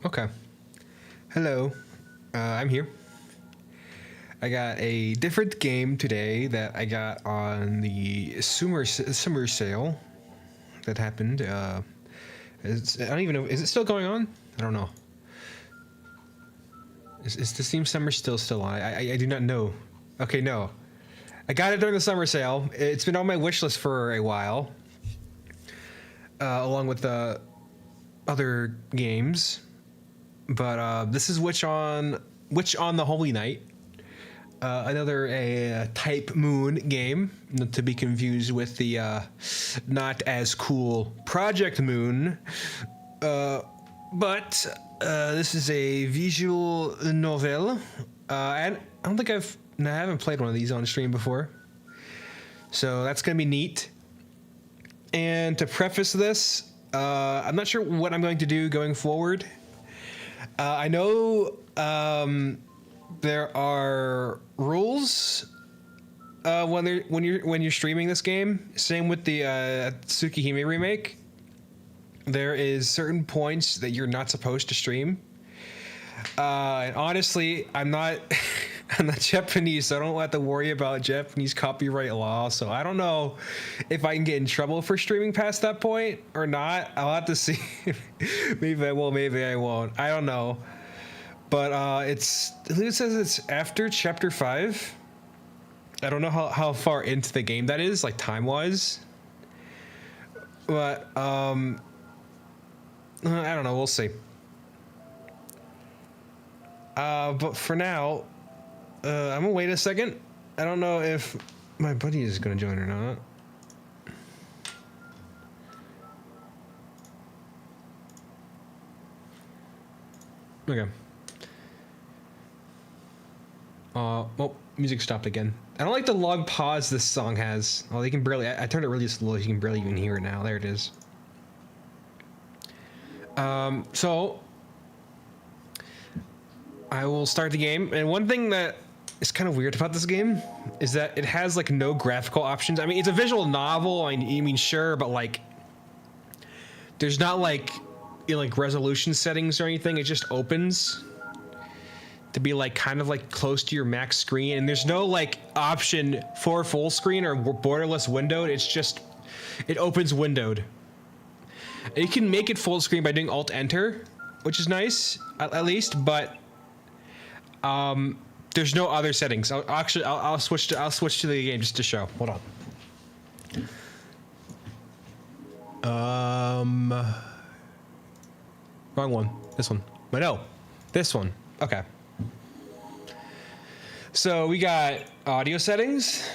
Okay. Hello. I'm here. I got a different game today that I got on the summer sale that happened. I don't even know. Is it still going on? I don't know. Is the Steam Summer still on? I do not know. Okay, no. I got it during the summer sale. It's been on my wish list for a while, along with the other games. But this is Witch on the Holy Night. Another Type Moon game, not to be confused with the not as cool Project Moon. But this is a visual novel, and I don't think I haven't played one of these on stream before, so that's gonna be neat. And to preface this, I'm not sure what I'm going to do going forward. I know there are rules when you're streaming this game. Same with the Tsukihime remake. There is certain points that you're not supposed to stream. And honestly, I'm not I'm not Japanese, so I don't have to worry about Japanese copyright law. So I don't know if I can get in trouble for streaming past that point or not. I'll have to see. Maybe I will, maybe I won't. I don't know. But I believe it says it's after chapter 5. I don't know how far into the game that is, like time-wise. But I don't know. We'll see. But for now, I'm gonna wait a second. I don't know if my buddy is gonna join or not. Okay. Well, music stopped again. I don't like the long pause this song has. Oh, you can barely. I turned it really slow. You can barely even hear it now. There it is. So I will start the game, and one thing that is kind of weird about this game is that it has like no graphical options. I mean, it's a visual novel. I mean, sure, but like, there's not like resolution settings or anything. It just opens to be like kind of like close to your max screen, and there's no like option for full screen or borderless windowed. It's just it opens windowed. You can make it full screen by doing Alt Enter, which is nice at least, but there's no other settings. I'll switch to the game just to show. Hold on. Wrong one. This one. But no, this one. Okay. So we got audio settings,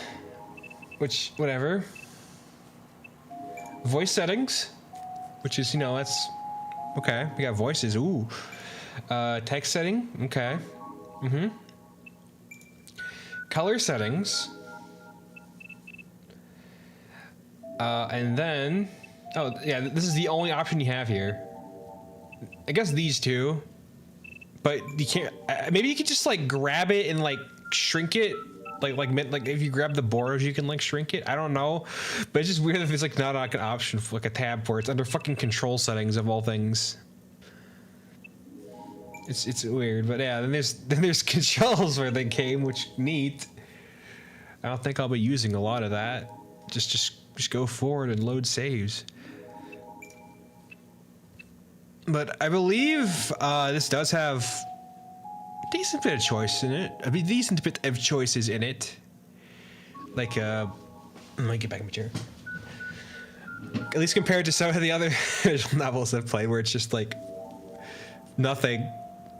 which, whatever. Voice settings, which is, you know, that's okay. We got voices. Ooh. Text setting. Okay. Color settings. And then, oh yeah, this is the only option you have here. I guess these two, but you can't. Maybe you could just like grab it and like shrink it, like if you grab the borders, you can like shrink it. I don't know, but it's just weird if it's like not like an option for like a tab for it. It's under fucking control settings of all things. It's weird, but yeah. Then there's controls where they came, which neat. I don't think I'll be using a lot of that. Just go forward and load saves. But I believe this does have a decent bit of choice in it. A decent bit of choices in it. Like, let me get back in my chair. At least compared to some of the other novels I've played, where it's just like nothing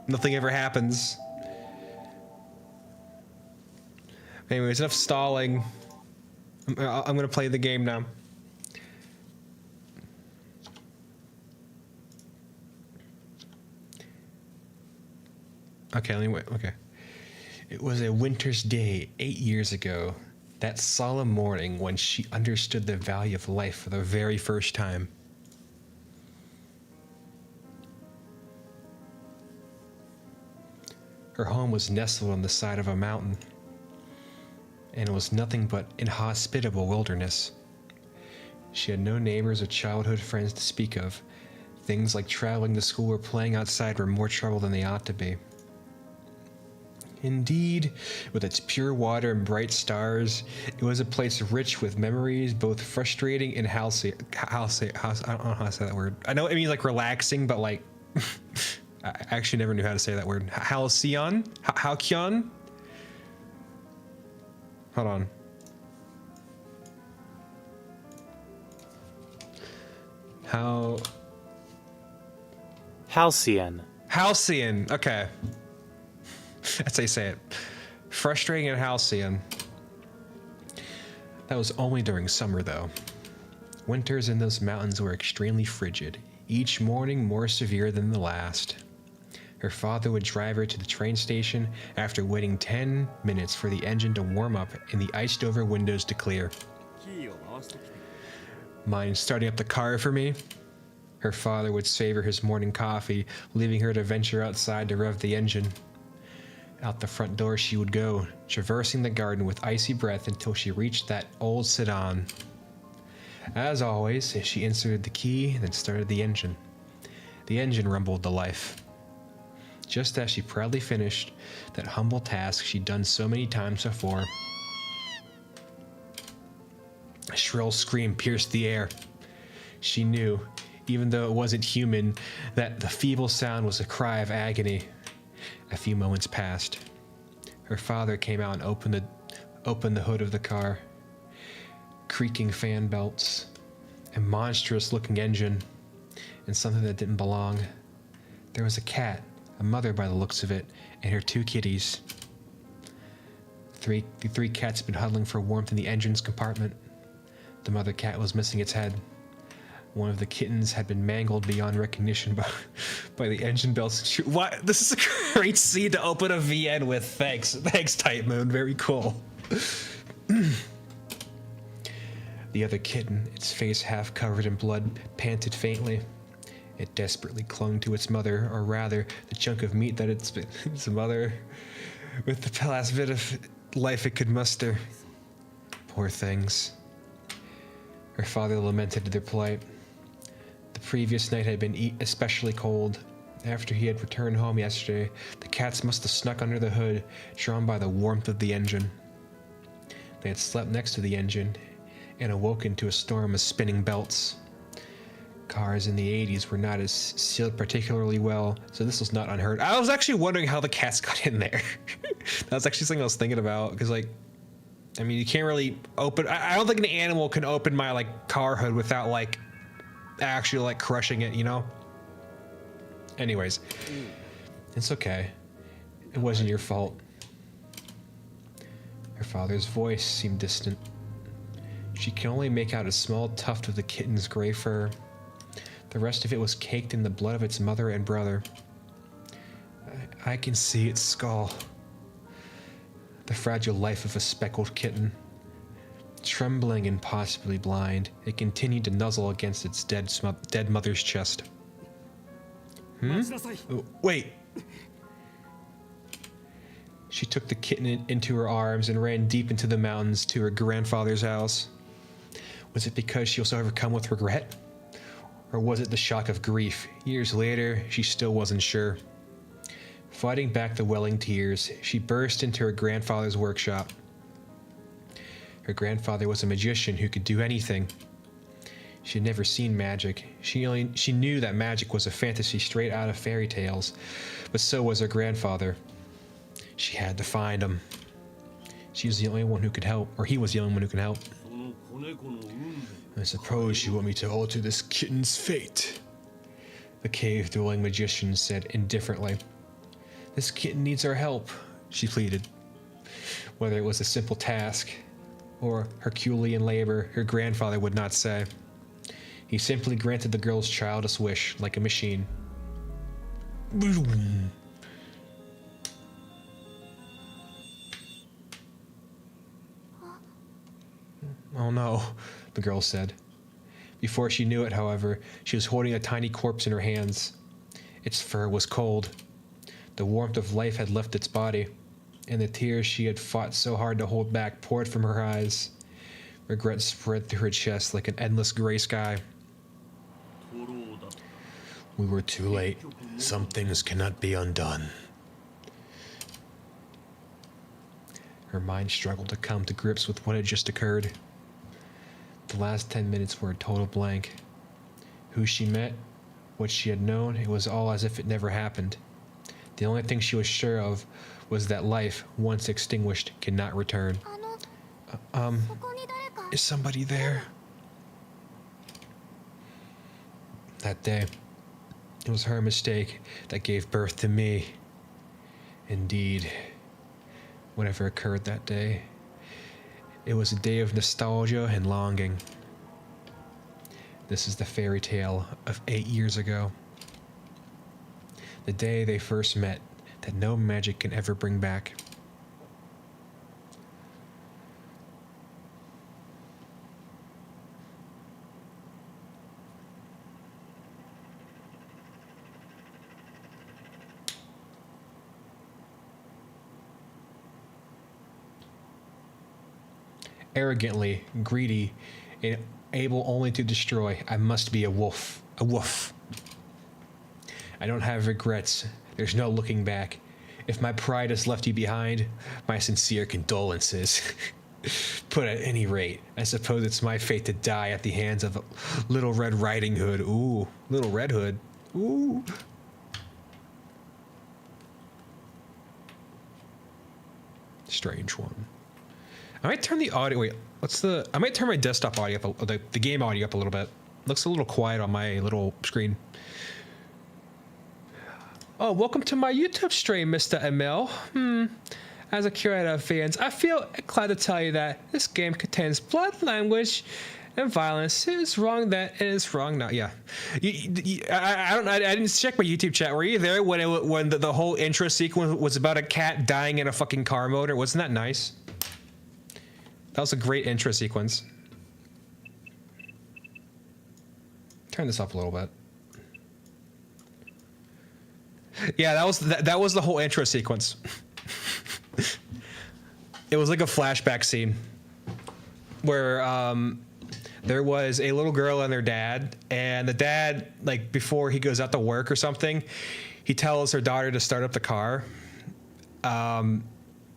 ever happens. Anyways, enough stalling. I'm gonna play the game now. Okay, let me wait. Okay. It was a winter's day 8 years ago. That solemn morning when she understood the value of life for the very first time. Her home was nestled on the side of a mountain, and it was nothing but inhospitable wilderness. She had no neighbors or childhood friends to speak of. Things like traveling to school or playing outside were more trouble than they ought to be. Indeed, with its pure water and bright stars, it was a place rich with memories, both frustrating and I don't know how to say that word. I know it means like relaxing, but like, I actually never knew how to say that word. Halcyon? Halcyon? Hold on. Halcyon. Halcyon. Okay. That's how you say it. Frustrating and halcyon. That was only during summer, though. Winters in those mountains were extremely frigid, each morning more severe than the last. Her father would drive her to the train station after waiting 10 minutes for the engine to warm up and the iced-over windows to clear. Mind starting up the car for me? Her father would savor his morning coffee, leaving her to venture outside to rev the engine. Out the front door she would go, traversing the garden with icy breath until she reached that old sedan. As always, she inserted the key, then started the engine. The engine rumbled to life. Just as she proudly finished that humble task she'd done so many times before, a shrill scream pierced the air. She knew, even though it wasn't human, that the feeble sound was a cry of agony. A few moments passed. Her father came out and opened the hood of the car. Creaking fan belts, a monstrous-looking engine, and something that didn't belong. There was a cat, a mother by the looks of it, and her 2 kitties. The three cats had been huddling for warmth in the engine's compartment. The mother cat was missing its head. One of the kittens had been mangled beyond recognition by the engine belts. What? This is a great scene to open a VN with. Thanks, Type Moon. Very cool. The other kitten, its face half covered in blood, panted faintly. It desperately clung to its mother, or rather, the chunk of meat that its mother, with the last bit of life it could muster. Poor things. Her father lamented their plight. The previous night had been especially cold. After he had returned home yesterday, the cats must have snuck under the hood, drawn by the warmth of the engine. They had slept next to the engine and awoken to a storm of spinning belts. Cars in the 80s were not as sealed particularly well, so this was not unheard. I was actually wondering how the cats got in there. That was actually something I was thinking about, because like, I mean, you can't really open. I don't think an animal can open my like car hood without like actually like crushing it, you know? Anyways, it's okay. It wasn't your fault. Her father's voice seemed distant. She could only make out a small tuft of the kitten's gray fur. The rest of it was caked in the blood of its mother and brother. I can see its skull. The fragile life of a speckled kitten. Trembling and possibly blind, it continued to nuzzle against its dead mother's chest. Oh, wait! She took the kitten into her arms and ran deep into the mountains to her grandfather's house. Was it because she was overcome with regret? Or was it the shock of grief? Years later, she still wasn't sure. Fighting back the welling tears, she burst into her grandfather's workshop. Her grandfather was a magician who could do anything. She had never seen magic. She knew that magic was a fantasy straight out of fairy tales, but so was her grandfather. She had to find him. She was the only one who could help, or he was the only one who could help. I suppose you want me to alter this kitten's fate, the cave-dwelling magician said indifferently. This kitten needs our help, she pleaded. Whether it was a simple task or Herculean labor, her grandfather would not say. He simply granted the girl's childish wish like a machine. Oh no, the girl said. Before she knew it, however, she was holding a tiny corpse in her hands. Its fur was cold. The warmth of life had left its body, and the tears she had fought so hard to hold back poured from her eyes. Regret spread through her chest like an endless gray sky. We were too late. Some things cannot be undone. Her mind struggled to come to grips with what had just occurred. The last 10 minutes were a total blank. Who she met, what she had known, it was all as if it never happened. The only thing she was sure of was that life, once extinguished, cannot return. Is somebody there? That day, it was her mistake that gave birth to me. Indeed, whatever occurred that day, it was a day of nostalgia and longing. This is the fairy tale of 8 years ago. The day they first met, that no magic can ever bring back. Arrogantly, greedy, and able only to destroy, I must be a wolf. A wolf. I don't have regrets. There's no looking back. If my pride has left you behind, my sincere condolences. But at any rate, I suppose it's my fate to die at the hands of Little Red Riding Hood. Ooh, Little Red Hood. Ooh. Strange one. I might turn the audio. Wait, I might turn my desktop audio up, the game audio up a little bit. Looks a little quiet on my little screen. Oh, welcome to my YouTube stream, Mr. Emil. As a curator of fans, I feel glad to tell you that this game contains blood, language, and violence. It is wrong that it is wrong now. Yeah, I didn't check my YouTube chat. Were you there when the whole intro sequence was about a cat dying in a fucking car motor? Wasn't that nice? That was a great intro sequence. Turn this up a little bit. Yeah, that was the whole intro sequence. It was like a flashback scene where there was a little girl and their dad, and the dad, like, before he goes out to work or something, he tells her daughter to start up the car.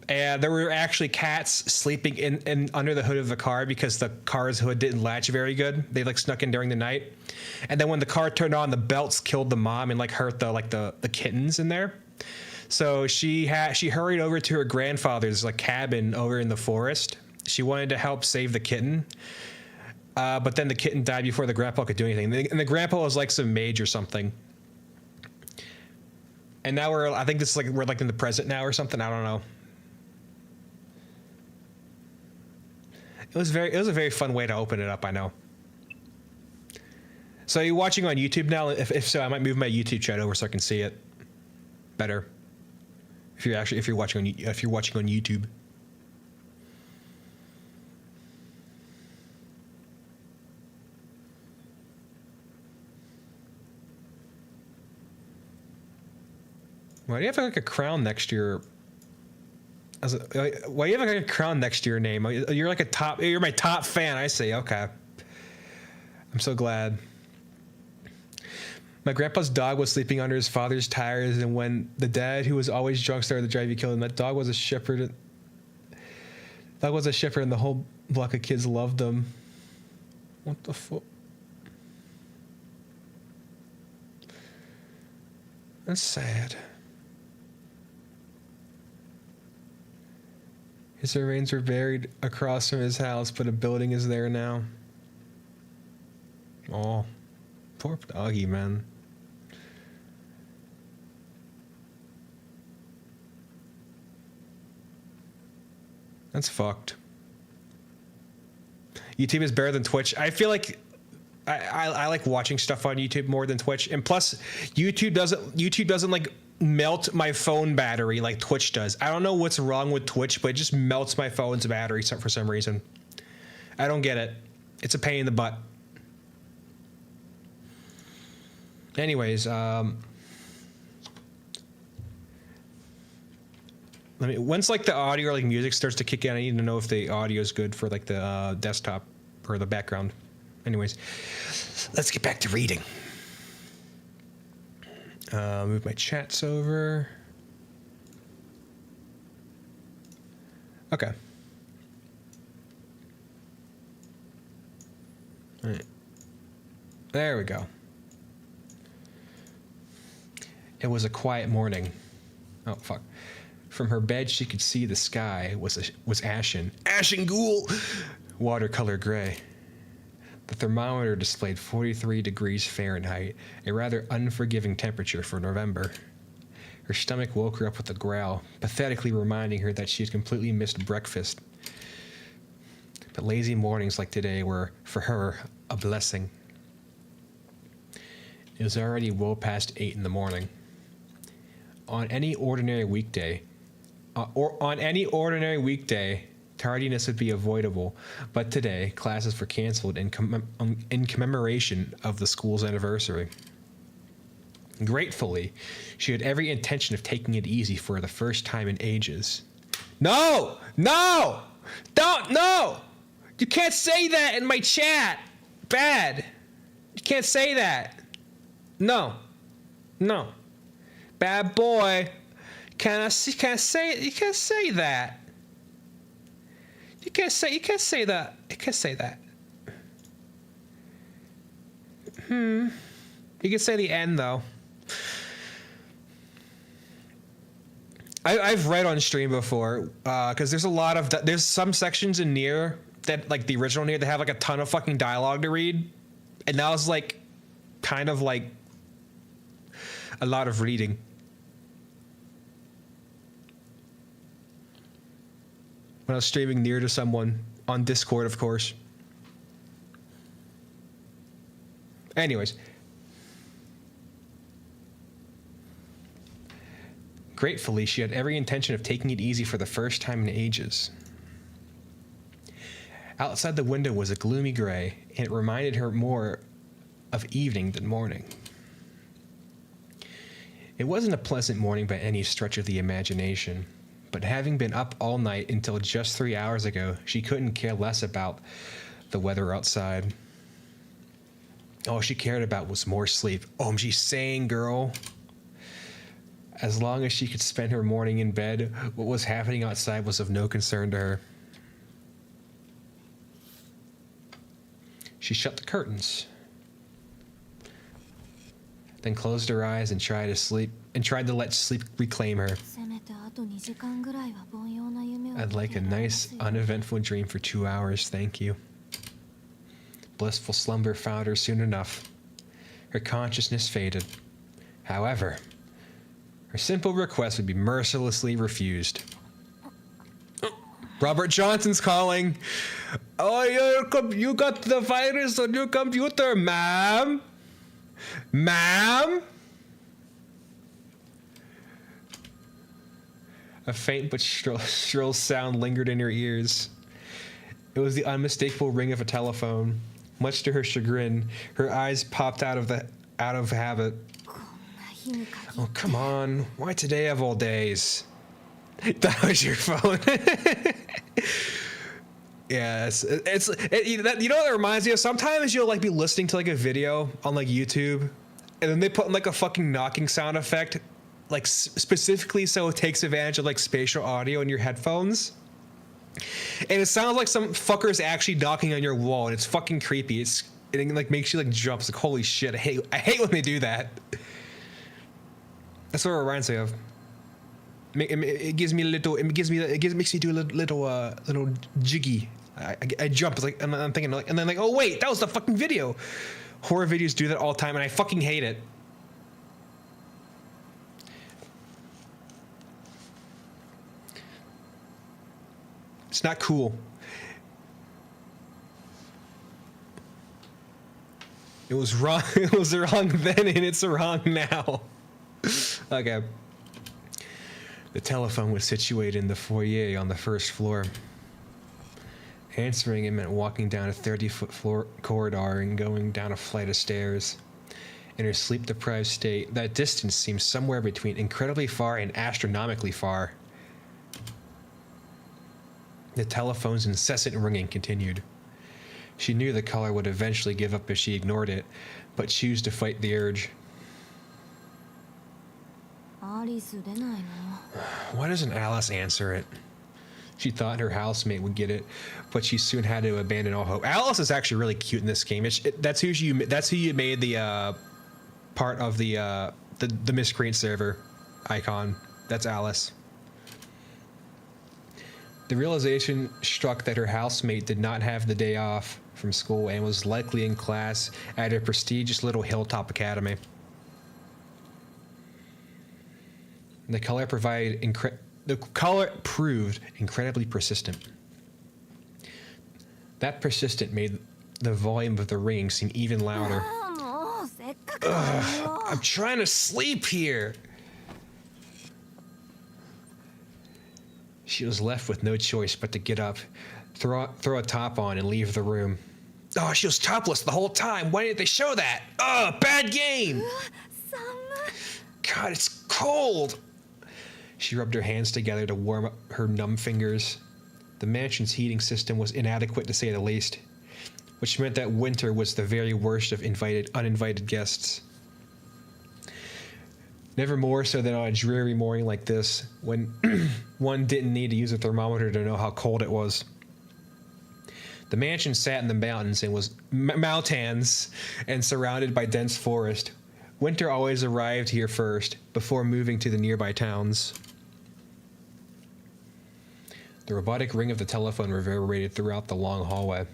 And there were actually cats sleeping in under the hood of the car because the car's hood didn't latch very good. They like snuck in during the night, and then when the car turned on, the belts killed the mom and like hurt the kittens in there. So she hurried over to her grandfather's like cabin over in the forest. She wanted to help save the kitten, but then the kitten died before the grandpa could do anything. And the grandpa was like some mage or something. And now I think this is like, we're like in the present now or something. I don't know. It was a very fun way to open it up, I know. So are you watching on YouTube now? If so, I might move my YouTube chat over so I can see it better. If you're watching on YouTube. Why do you have like a crown next to your? Why do you have like a crown next to your name? You're like you're my top fan. I see. Okay. I'm so glad. My grandpa's dog was sleeping under his father's tires, and when the dad, who was always drunk, started to drive, he killed him. That dog was a shepherd. Dog was a shepherd, and the whole block of kids loved him. What the fuck? That's sad. His remains were buried across from his house, but a building is there now. Oh, poor doggy, man. That's fucked. YouTube is better than Twitch. I feel like I like watching stuff on YouTube more than Twitch, and plus YouTube doesn't like melt my phone battery like Twitch does. I don't know what's wrong with Twitch, but it just melts my phone's battery for some reason. I don't get it. It's a pain in the butt. Anyways, once like the audio or like music starts to kick in, I need to know if the audio is good for like the desktop or the background. Anyways, let's get back to reading. Move my chats over. Okay. All right. There we go. It was a quiet morning. Oh, fuck. From her bed, she could see the sky was ashen ghoul, watercolor gray. The thermometer displayed 43 degrees Fahrenheit, a rather unforgiving temperature for November. Her stomach woke her up with a growl, pathetically reminding her that she had completely missed breakfast. But lazy mornings like today were, for her, a blessing. It was already well past 8 in the morning. On any ordinary weekday, tardiness would be avoidable, but today classes were canceled in commemoration of the school's anniversary. Gratefully, she had every intention of taking it easy for the first time in ages. No! Don't! No! You can't say that in my chat! Bad! You can't say that! No. Bad boy. You can't say that. You can't say that. You can't say that. You can say the end though. I've read on stream before, because there's a lot of there's some sections in Nier that, like the original Nier, they have like a ton of fucking dialogue to read, and that was like kind of like a lot of reading. When I was streaming Nier to someone on Discord, of course. Anyways. Gratefully, she had every intention of taking it easy for the first time in ages. Outside the window was a gloomy gray, and it reminded her more of evening than morning. It wasn't a pleasant morning by any stretch of the imagination, but having been up all night until just 3 hours ago, she couldn't care less about the weather outside. All she cared about was more sleep. OMG, sane, girl. As long as she could spend her morning in bed, what was happening outside was of no concern to her. She shut the curtains, then closed her eyes and tried to let sleep reclaim her. I'd like a nice, uneventful dream for 2 hours, thank you. Blissful slumber found her soon enough. Her consciousness faded. However, Her simple request would be mercilessly refused. Robert Johnson's calling. Oh, you got the virus on your computer, ma'am? Ma'am? A faint but shrill sound lingered in her ears. It was the unmistakable ring of a telephone. Much to her chagrin, her eyes popped out of habit. Oh, come on. Why today of all days? That was your phone. Yes. You know what that reminds me of? Sometimes you'll like be listening to like a video on like YouTube, and then they put in like a fucking knocking sound effect, like specifically so it takes advantage of like spatial audio in your headphones. And it sounds like some fucker's actually knocking on your wall, and it's fucking creepy. It like makes you like jump. It's like, holy shit, I hate when they do that. That's what it reminds me of. It gives me a little. Makes me do a little jiggy. I jump. It's like, and I'm thinking like, and then like, oh wait, that was the fucking video. Horror videos do that all the time, and I fucking hate it. It's not cool. It was wrong. It was wrong then, and it's wrong now. Okay. The telephone was situated in the foyer on the first floor. Answering it meant walking down a 30-foot floor corridor and going down a flight of stairs. In her sleep-deprived state, that distance seemed somewhere between incredibly far and astronomically far. The telephone's incessant ringing continued. She knew the caller would eventually give up if she ignored it, but chose to fight the urge. Why doesn't Alice answer it? She thought her housemate would get it, but she soon had to abandon all hope. Alice is actually really cute in this game. That's who you made the part of the miscreant server icon. That's Alice. The realization struck that her housemate did not have the day off from school and was likely in class at a prestigious little hilltop academy. The caller proved incredibly persistent. That persistent made the volume of the ringing seem even louder. Ugh, I'm trying to sleep here. She was left with no choice but to get up, throw a top on, and leave the room. Oh, she was topless the whole time. Why didn't they show that? Ugh, bad game. God, it's cold. She rubbed her hands together to warm up her numb fingers. The mansion's heating system was inadequate to say the least, which meant that winter was the very worst of uninvited guests. Never more so than on a dreary morning like this, when one didn't need to use a thermometer to know how cold it was. The mansion sat in the mountains and was mountains and surrounded by dense forest. Winter always arrived here first, before moving to the nearby towns. The robotic ring of the telephone reverberated throughout the long hallway.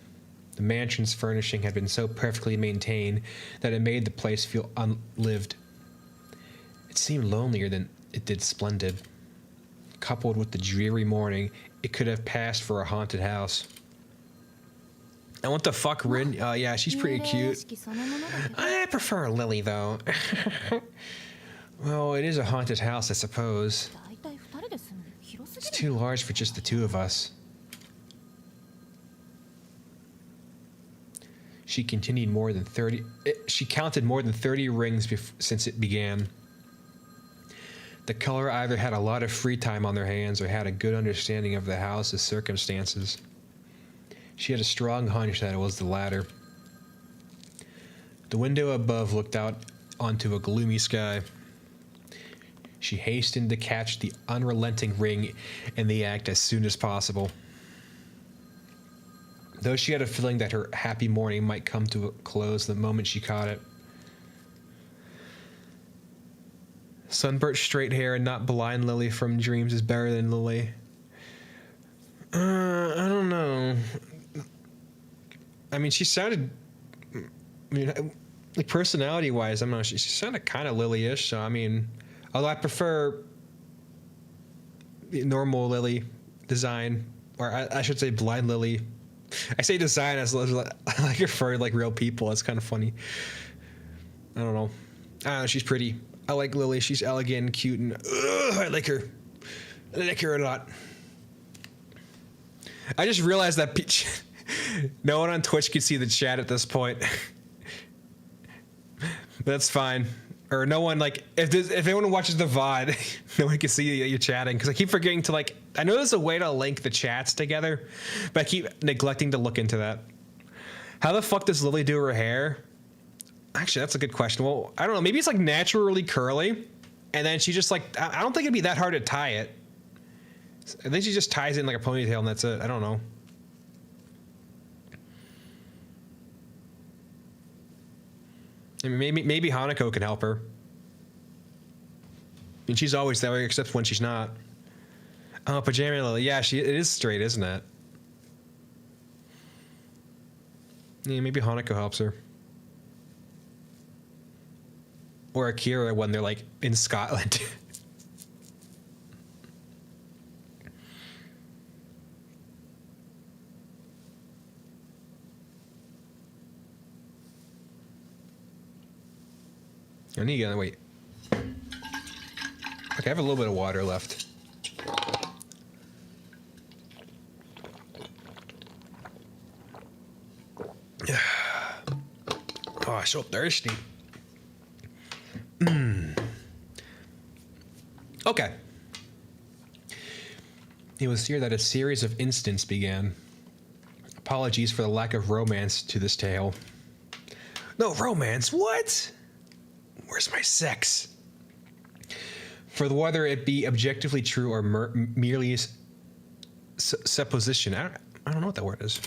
The mansion's furnishing had been so perfectly maintained that it made the place feel unlived. It seemed lonelier than it did splendid. Coupled with the dreary morning, it could have passed for a haunted house. And what the fuck, Rin? Yeah, she's pretty cute. I prefer Lily, though. Well, it is a haunted house, I suppose. It's too large for just the two of us. She counted more than 30 rings since it began. The caller either had a lot of free time on their hands or had a good understanding of the house's circumstances. She had a strong hunch that it was the latter. The window above looked out onto a gloomy sky. She hastened to catch the unrelenting ring in the act as soon as possible. Though she had a feeling that her happy morning might come to a close the moment she caught it. Sunburnt straight hair and not blind Lily from dreams is better than Lily. I don't know. I mean, she sounded... like, personality-wise, I'm not sure. She sounded kind of Lily-ish, so, I mean... Although I prefer the normal lily design, or I should say blind lily. I say design as I refer to like real people. It's kind of funny. I don't know. I don't know. She's pretty. I like Lily. She's elegant and cute, and I like her. I like her a lot. I just realized that no one on Twitch can see the chat at this point. That's fine. Or no one, like, if anyone watches the VOD, no one can see that you're chatting. Because I keep forgetting to, like, I know there's a way to link the chats together, but I keep neglecting to look into that. How the fuck does Lily do her hair? Actually, that's a good question. Well, I don't know. Maybe it's, like, naturally curly. And then she just, like, I don't think it'd be that hard to tie it. I think she just ties it in, like, a ponytail, and that's it. I don't know. I mean, maybe Hanako can help her. I mean, she's always that way, except when she's not. Oh, Pajama Lily. Yeah, it is straight, isn't it? Yeah, maybe Hanako helps her. Or Akira when they're, like, in Scotland. I need to wait. Okay, I have a little bit of water left. Oh, I'm so thirsty. Okay. It was here that a series of incidents began. Apologies for the lack of romance to this tale. No romance? What? Where's my sex? For whether it be objectively true or merely supposition, I don't know what that word is.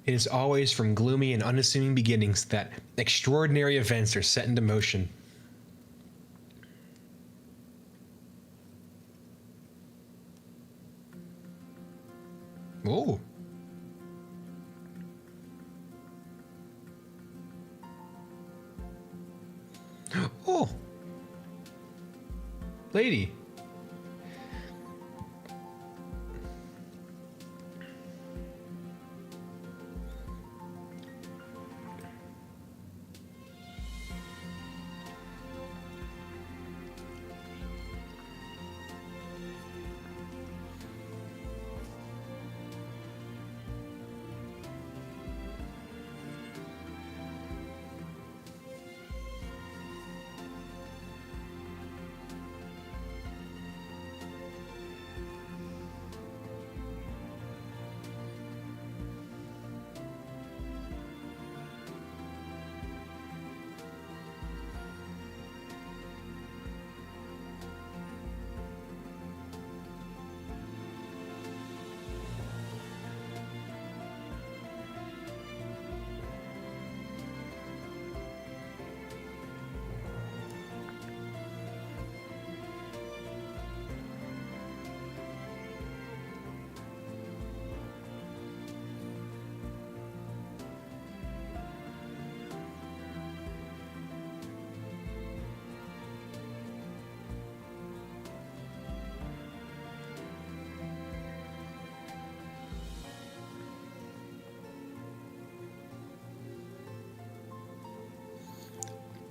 It is always from gloomy and unassuming beginnings that extraordinary events are set into motion. Oh. Oh. Lady.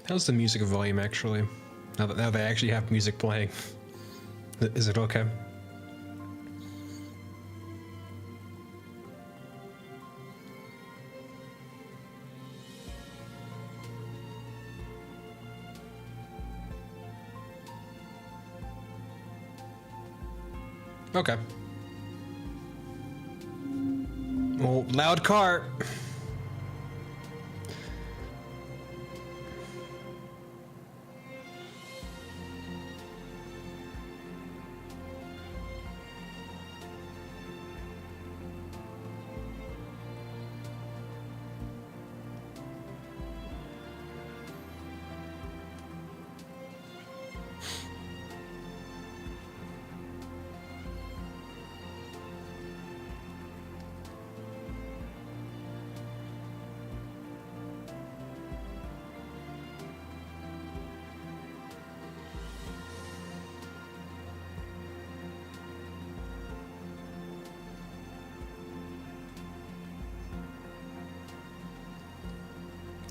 How's the music volume actually? Now that they actually have music playing. Is it okay? Okay. Oh, loud car.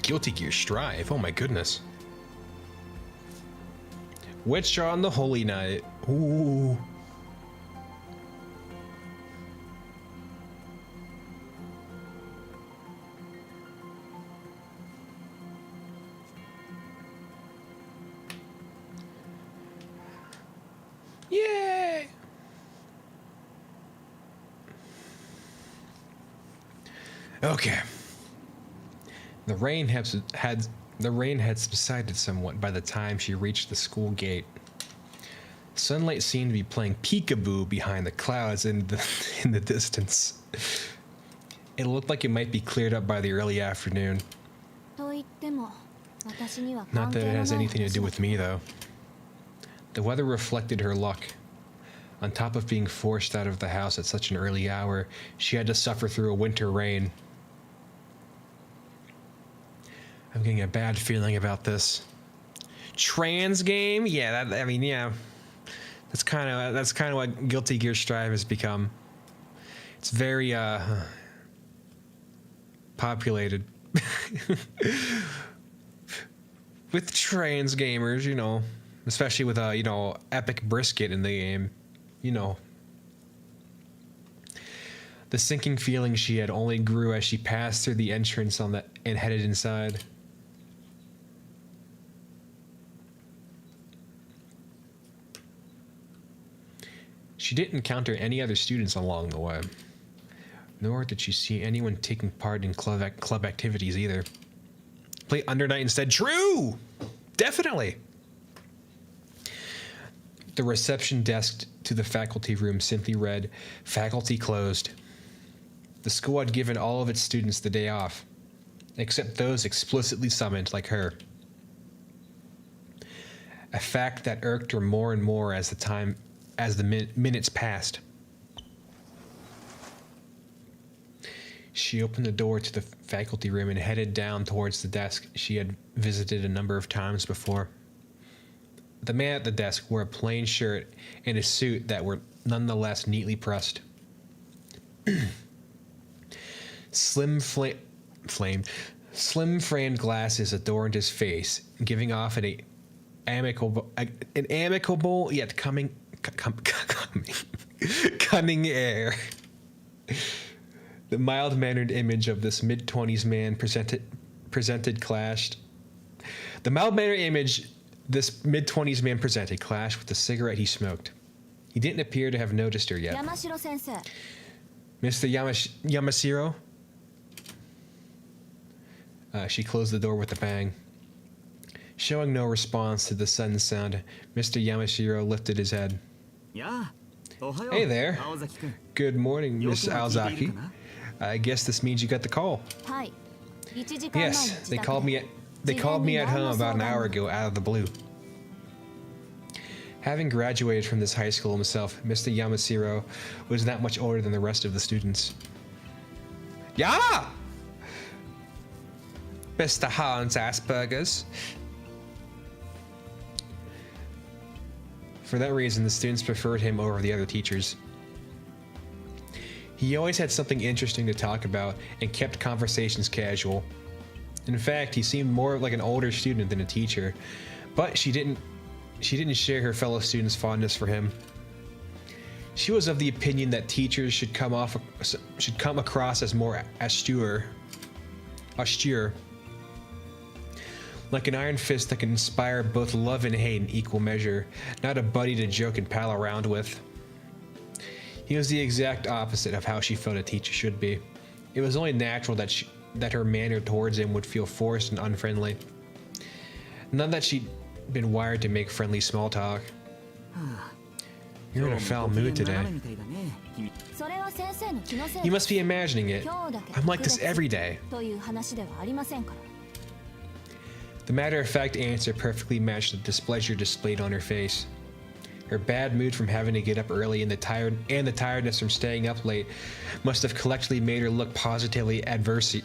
Guilty Gear Strive. Oh my goodness. Witch on the Holy Night. Ooh. Yay! Okay. The rain had subsided somewhat by the time she reached the school gate. Sunlight seemed to be playing peekaboo behind the clouds in the distance. It looked like it might be cleared up by the early afternoon. Not that it has anything to do with me, though. The weather reflected her luck. On top of being forced out of the house at such an early hour, she had to suffer through a winter rain. I'm getting a bad feeling about this. Trans game? Yeah, yeah. That's kind of what Guilty Gear Strive has become. It's very populated with trans gamers, you know, especially with Epic Brisket in the game, you know. The sinking feeling she had only grew as she passed through the entrance and headed inside. She didn't encounter any other students along the way, nor did she see anyone taking part in club activities either. Play Under Night instead. True! Definitely! The reception desk to the faculty room simply read, "Faculty closed." The school had given all of its students the day off, except those explicitly summoned like her. A fact that irked her more and more as the minutes passed. She opened the door to the faculty room and headed down towards the desk she had visited a number of times before. The man at the desk wore a plain shirt and a suit that were nonetheless neatly pressed. Slim framed glasses adorned his face, giving off an amicable yet cunning air. The mild-mannered image of this mid-20s man presented clashed. The mild-mannered image this mid-20s man presented clashed with the cigarette he smoked. He didn't appear to have noticed her yet. Yamashiro-sensei. Mr. Yamashiro? She closed the door with a bang. Showing no response to the sudden sound, Mr. Yamashiro lifted his head. Hey there. Good morning, Miss Aozaki. I guess this means you got the call. Yes, they called me at home about an hour ago out of the blue. Having graduated from this high school himself, Mr. Yamashiro was not much older than the rest of the students. Yeah! Mr. Hans Asperger's. For that reason, the students preferred him over the other teachers. He always had something interesting to talk about and kept conversations casual. In fact, he seemed more like an older student than a teacher, but she didn't share her fellow students' fondness for him. She was of the opinion that teachers should come across as more austere, like an iron fist that can inspire both love and hate in equal measure, not a buddy to joke and pal around with. He was the exact opposite of how she felt a teacher should be. It was only natural that her manner towards him would feel forced and unfriendly. Not that she'd been wired to make friendly small talk. You're in a foul mood today. You must be imagining it. I'm like this every day. The matter-of-fact answer perfectly matched the displeasure displayed on her face. Her bad mood from having to get up early and the tiredness from staying up late must have collectively made her look positively adversarial.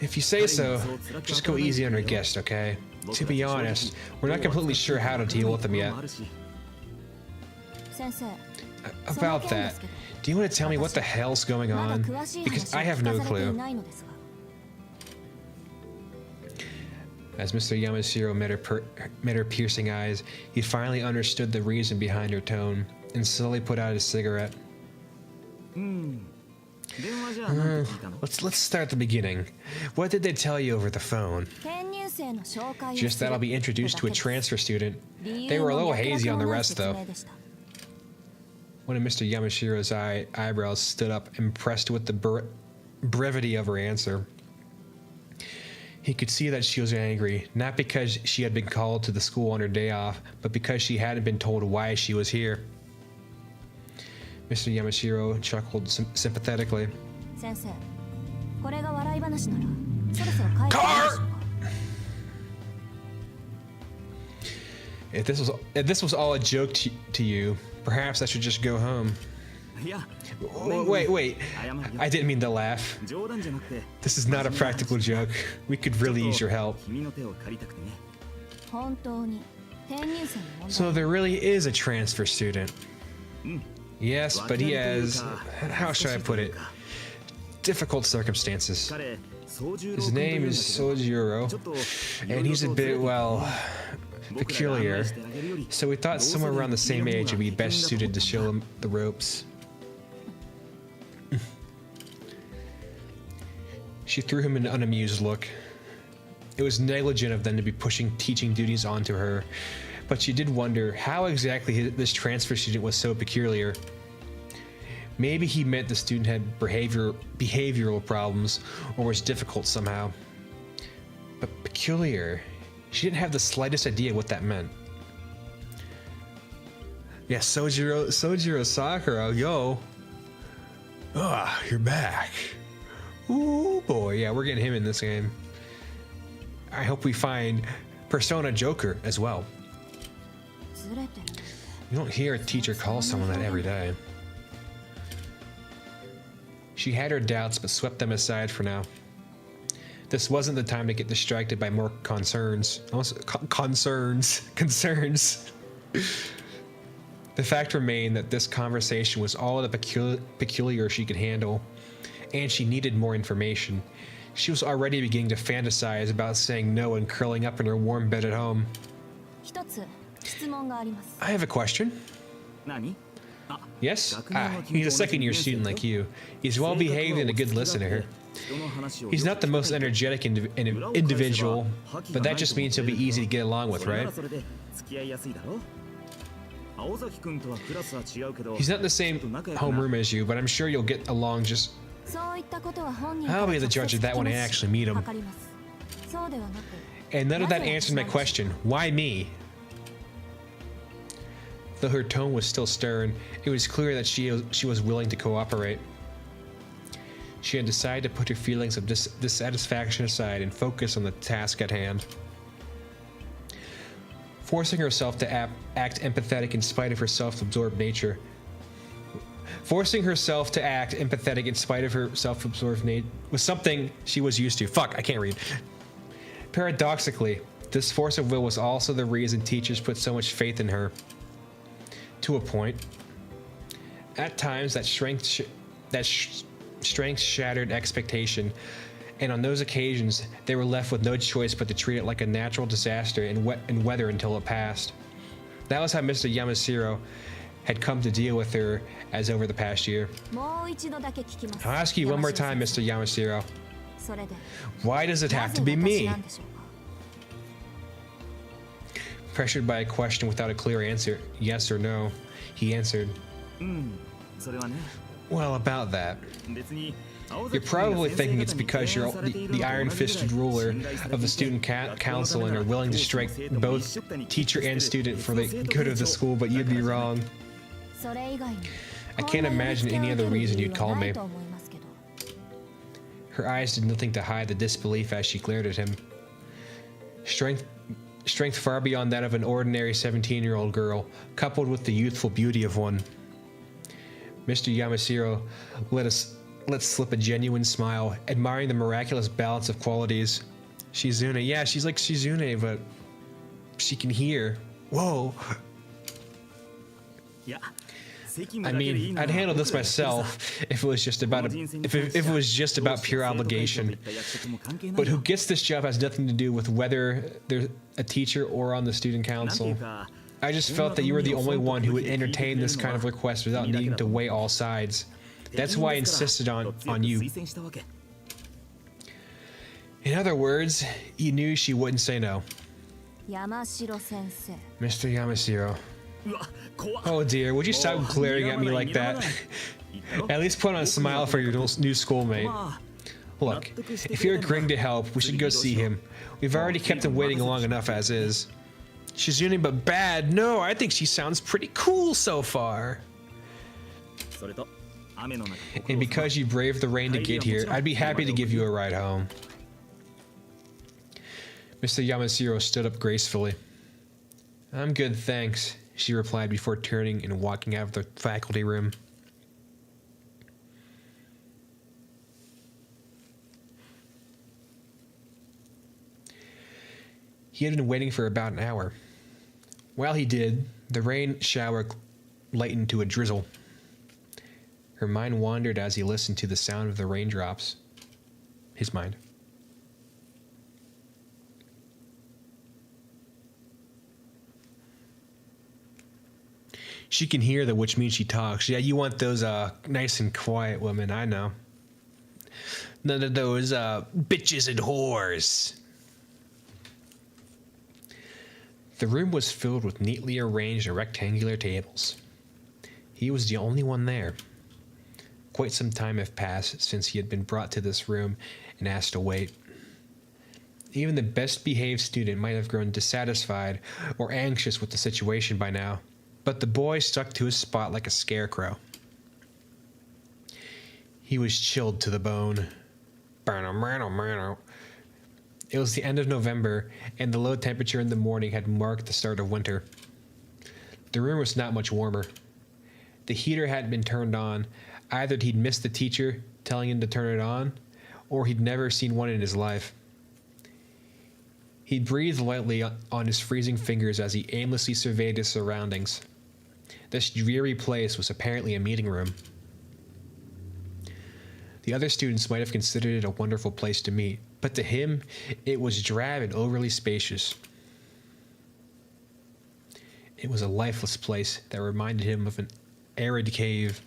If you say so, just go easy on our guest, okay? To be honest, we're not completely sure how to deal with them yet. About that, do you want to tell me what the hell's going on? Because I have no clue. As Mr. Yamashiro met her piercing eyes, he finally understood the reason behind her tone and slowly put out his cigarette. Let's start at the beginning. What did they tell you over the phone? Just that I'll be introduced to a transfer student. They were a little hazy on the rest, though. One of Mr. Yamashiro's eyebrows stood up, impressed with the brevity of her answer. He could see that she was angry, not because she had been called to the school on her day off, but because she hadn't been told why she was here. Mr. Yamashiro chuckled sympathetically. Car! If this was all a joke to you, perhaps I should just go home. Wait. I didn't mean to laugh. This is not a practical joke. We could really use your help. So there really is a transfer student. Yes, but he has, how should I put it, difficult circumstances. His name is Sojiro, and he's a bit, well, peculiar. So we thought somewhere around the same age would be best suited to show him the ropes. She threw him an unamused look. It was negligent of them to be pushing teaching duties onto her, but she did wonder how exactly this transfer student was so peculiar. Maybe he meant the student had behavioral problems or was difficult somehow. But peculiar, she didn't have the slightest idea what that meant. Yeah, Sojiro Sakura, yo. Ah, you're back. Ooh boy, yeah, we're getting him in this game. I hope we find Persona Joker as well. You don't hear a teacher call someone that every day. She had her doubts, but swept them aside for now. This wasn't the time to get distracted by more concerns. Concerns. The fact remained that this conversation was all the peculiar she could handle, and she needed more information. She was already beginning to fantasize about saying no and curling up in her warm bed at home. I have a question. Yes? He's a second-year student like you. He's well-behaved and a good listener. He's not the most energetic individual, but that just means he'll be easy to get along with, right? He's not in the same homeroom as you, but I'm sure you'll get along just... I'll be the judge of that when I actually meet him. And none of that answered my question. Why me? Though her tone was still stern, it was clear that she was willing to cooperate. She had decided to put her feelings of dissatisfaction aside and focus on the task at hand. Forcing herself to act empathetic in spite of her self-absorbed nature. Forcing herself to act empathetic in spite of her self-absorbed nature was something she was used to. Fuck, I can't read. Paradoxically, this force of will was also the reason teachers put so much faith in her. To a point. At times, that strength shattered expectation, and on those occasions, they were left with no choice but to treat it like a natural disaster and weather until it passed. That was how Mr. Yamashiro had come to deal with her as over the past year. I'll ask you one more time, Mr. Yamashiro. Why does it have to be me? Pressured by a question without a clear answer, yes or no, he answered, well, about that. You're probably thinking it's because you're the iron-fisted ruler of the student council and are willing to strike both teacher and student for the good of the school, but you'd be wrong. I can't imagine any other reason you'd call me. Her eyes did nothing to hide the disbelief as she glared at him. Strength far beyond that of an ordinary 17-year-old girl, coupled with the youthful beauty of one. Mr. Yamashiro let slip a genuine smile, admiring the miraculous balance of qualities. Shizune, yeah, she's like Shizune, but she can hear. Whoa. I mean, I'd handle this myself if it was just about if it was just about pure obligation. But who gets this job has nothing to do with whether they're a teacher or on the student council. I just felt that you were the only one who would entertain this kind of request without needing to weigh all sides. That's why I insisted on you. In other words, you knew she wouldn't say no. Mr. Yamashiro. Oh dear, would you stop glaring at me like that? At least put on a smile for your new schoolmate. Look, if you're agreeing to help, we should go see him. We've already kept him waiting long enough as is. She's anything but bad. No, I think she sounds pretty cool so far. And because you braved the rain to get here, I'd be happy to give you a ride home. Mr. Yamashiro stood up gracefully. I'm good, thanks, she replied before turning and walking out of the faculty room. He had been waiting for about an hour. While he did, the rain shower lightened to a drizzle. Her mind wandered as he listened to the sound of the raindrops. His mind. She can hear that, which means she talks. Yeah, you want those nice and quiet women, I know. None of those bitches and whores. The room was filled with neatly arranged rectangular tables. He was the only one there. Quite some time had passed since he had been brought to this room and asked to wait. Even the best behaved student might have grown dissatisfied or anxious with the situation by now, but the boy stuck to his spot like a scarecrow. He was chilled to the bone. It was the end of November, and the low temperature in the morning had marked the start of winter. The room was not much warmer. The heater hadn't been turned on. Either he'd missed the teacher telling him to turn it on, or he'd never seen one in his life. He breathed lightly on his freezing fingers as he aimlessly surveyed his surroundings. This dreary place was apparently a meeting room. The other students might have considered it a wonderful place to meet, but to him, it was drab and overly spacious. It was a lifeless place that reminded him of an arid cave.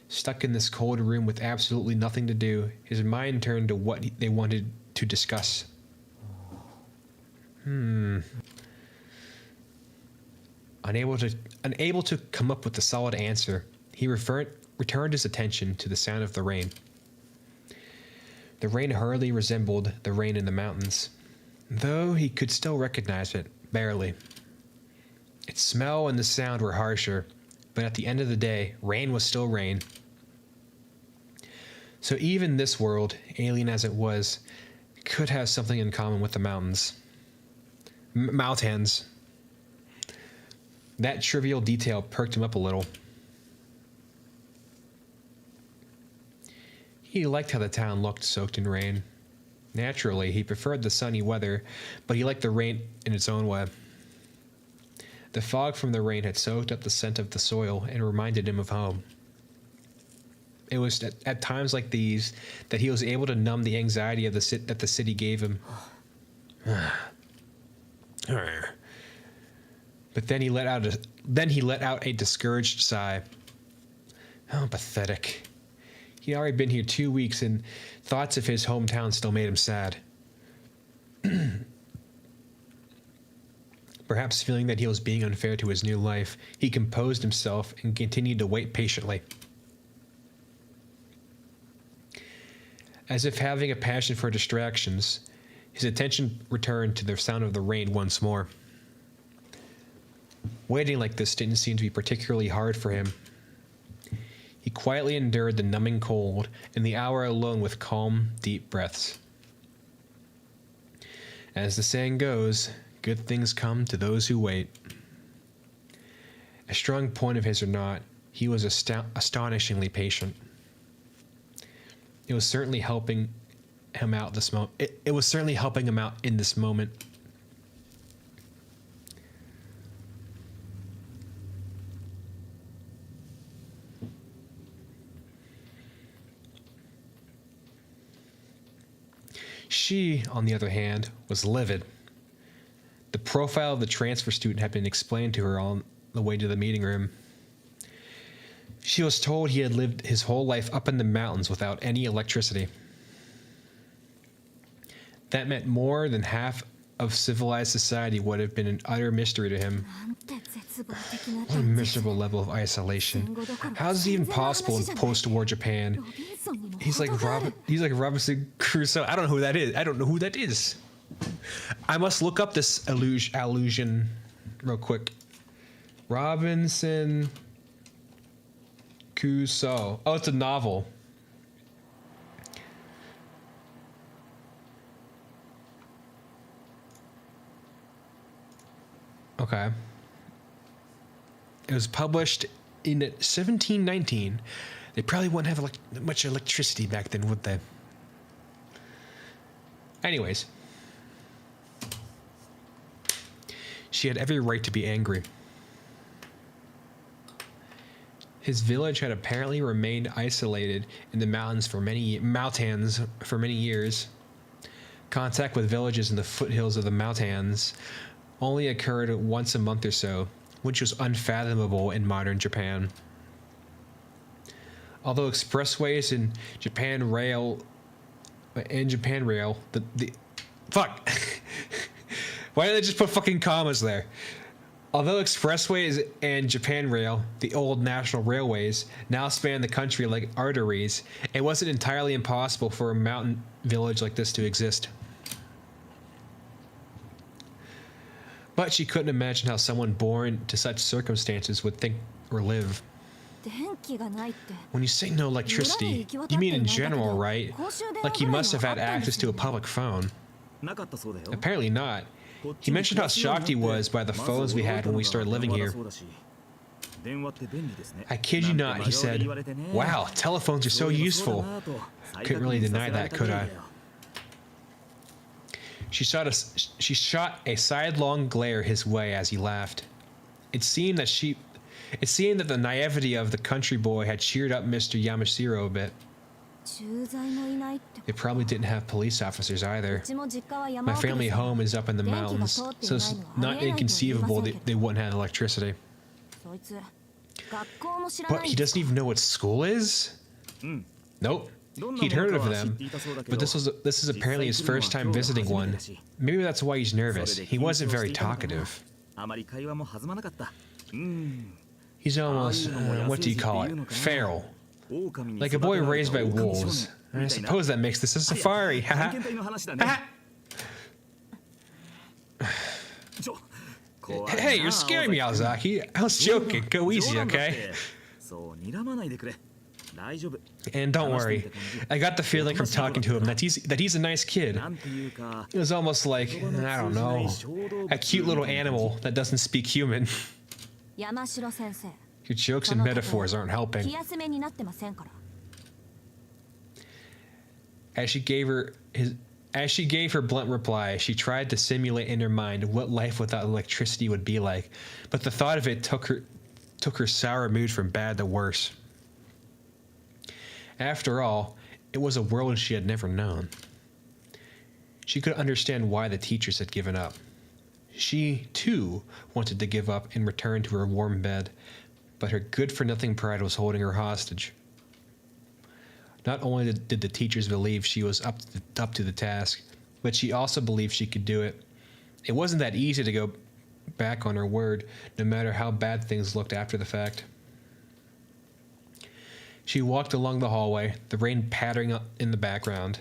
Stuck in this cold room with absolutely nothing to do, his mind turned to what they wanted to discuss. Unable to come up with a solid answer, he returned his attention to the sound of the rain. The rain hardly resembled the rain in the mountains, though he could still recognize it, barely. Its smell and the sound were harsher, but at the end of the day, rain was still rain. So even this world, alien as it was, could have something in common with the mountains. Mountains. That trivial detail perked him up a little. He liked how the town looked soaked in rain. Naturally, he preferred the sunny weather, but he liked the rain in its own way. The fog from the rain had soaked up the scent of the soil and reminded him of home. It was at times like these that he was able to numb the anxiety of that the city gave him. But then he let out a discouraged sigh. How pathetic. He'd already been here 2 weeks, and thoughts of his hometown still made him sad. Perhaps feeling that he was being unfair to his new life, he composed himself and continued to wait patiently. As if having a passion for distractions, his attention returned to the sound of the rain once more. Waiting like this didn't seem to be particularly hard for him. He quietly endured the numbing cold and the hour alone with calm, deep breaths. As the saying goes, good things come to those who wait. A strong point of his or not, he was astonishingly patient. It was certainly helping him out this moment. It was certainly helping him out in this moment. She, on the other hand, was livid. The profile of the transfer student had been explained to her on the way to the meeting room. She was told he had lived his whole life up in the mountains without any electricity. That meant more than half of civilized society would have been an utter mystery to him. What a miserable level of isolation. How is it even possible in post-war Japan? He's like Robinson Crusoe. I don't know who that is. I don't know who that is. I must look up this allusion real quick. Robinson Crusoe. Oh, it's a novel. Okay. It was published in 1719. They probably wouldn't have much electricity back then, would they? Anyways. She had every right to be angry. His village had apparently remained isolated in the mountains for many years. Contact with villages in the foothills of the mountains only occurred once a month or so, which was unfathomable in modern Japan. Although expressways in Japan Rail, the fuck. Why did they just put fucking commas there? Although expressways and Japan Rail, the old national railways, now span the country like arteries, it wasn't entirely impossible for a mountain village like this to exist. But she couldn't imagine how someone born to such circumstances would think or live. When you say no electricity, you mean in general, right? Like he must have had access to a public phone. Apparently not. He mentioned how shocked he was by the phones we had when we started living here. I kid you not, he said, "Wow, telephones are so useful." Couldn't really deny that, could I? She shot a sidelong glare his way as he laughed. It seemed that the naivety of the country boy had cheered up Mr. Yamashiro a bit. They probably didn't have police officers either. My family home is up in the mountains, so it's not inconceivable they wouldn't have electricity. But he doesn't even know what school is? Nope. He'd heard of them, but this is apparently his first time visiting one. Maybe that's why he's nervous. He wasn't very talkative. He's almost, what do you call it, feral. Like a boy raised by wolves. I suppose that makes this a safari. Haha. Hey, you're scaring me, Ozaki. I was joking. Go easy, okay? And don't worry, I got the feeling from talking to him that he's a nice kid. It was almost like, I don't know, a cute little animal that doesn't speak human. Your jokes and metaphors aren't helping. As she gave her blunt reply, she tried to simulate in her mind what life without electricity would be like, but the thought of it took her sour mood from bad to worse. After all, it was a world she had never known. She could understand why the teachers had given up. She, too, wanted to give up and return to her warm bed, but her good-for-nothing pride was holding her hostage. Not only did the teachers believe she was up to the task, but she also believed she could do it. It wasn't that easy to go back on her word, no matter how bad things looked after the fact. She walked along the hallway, the rain pattering in the background.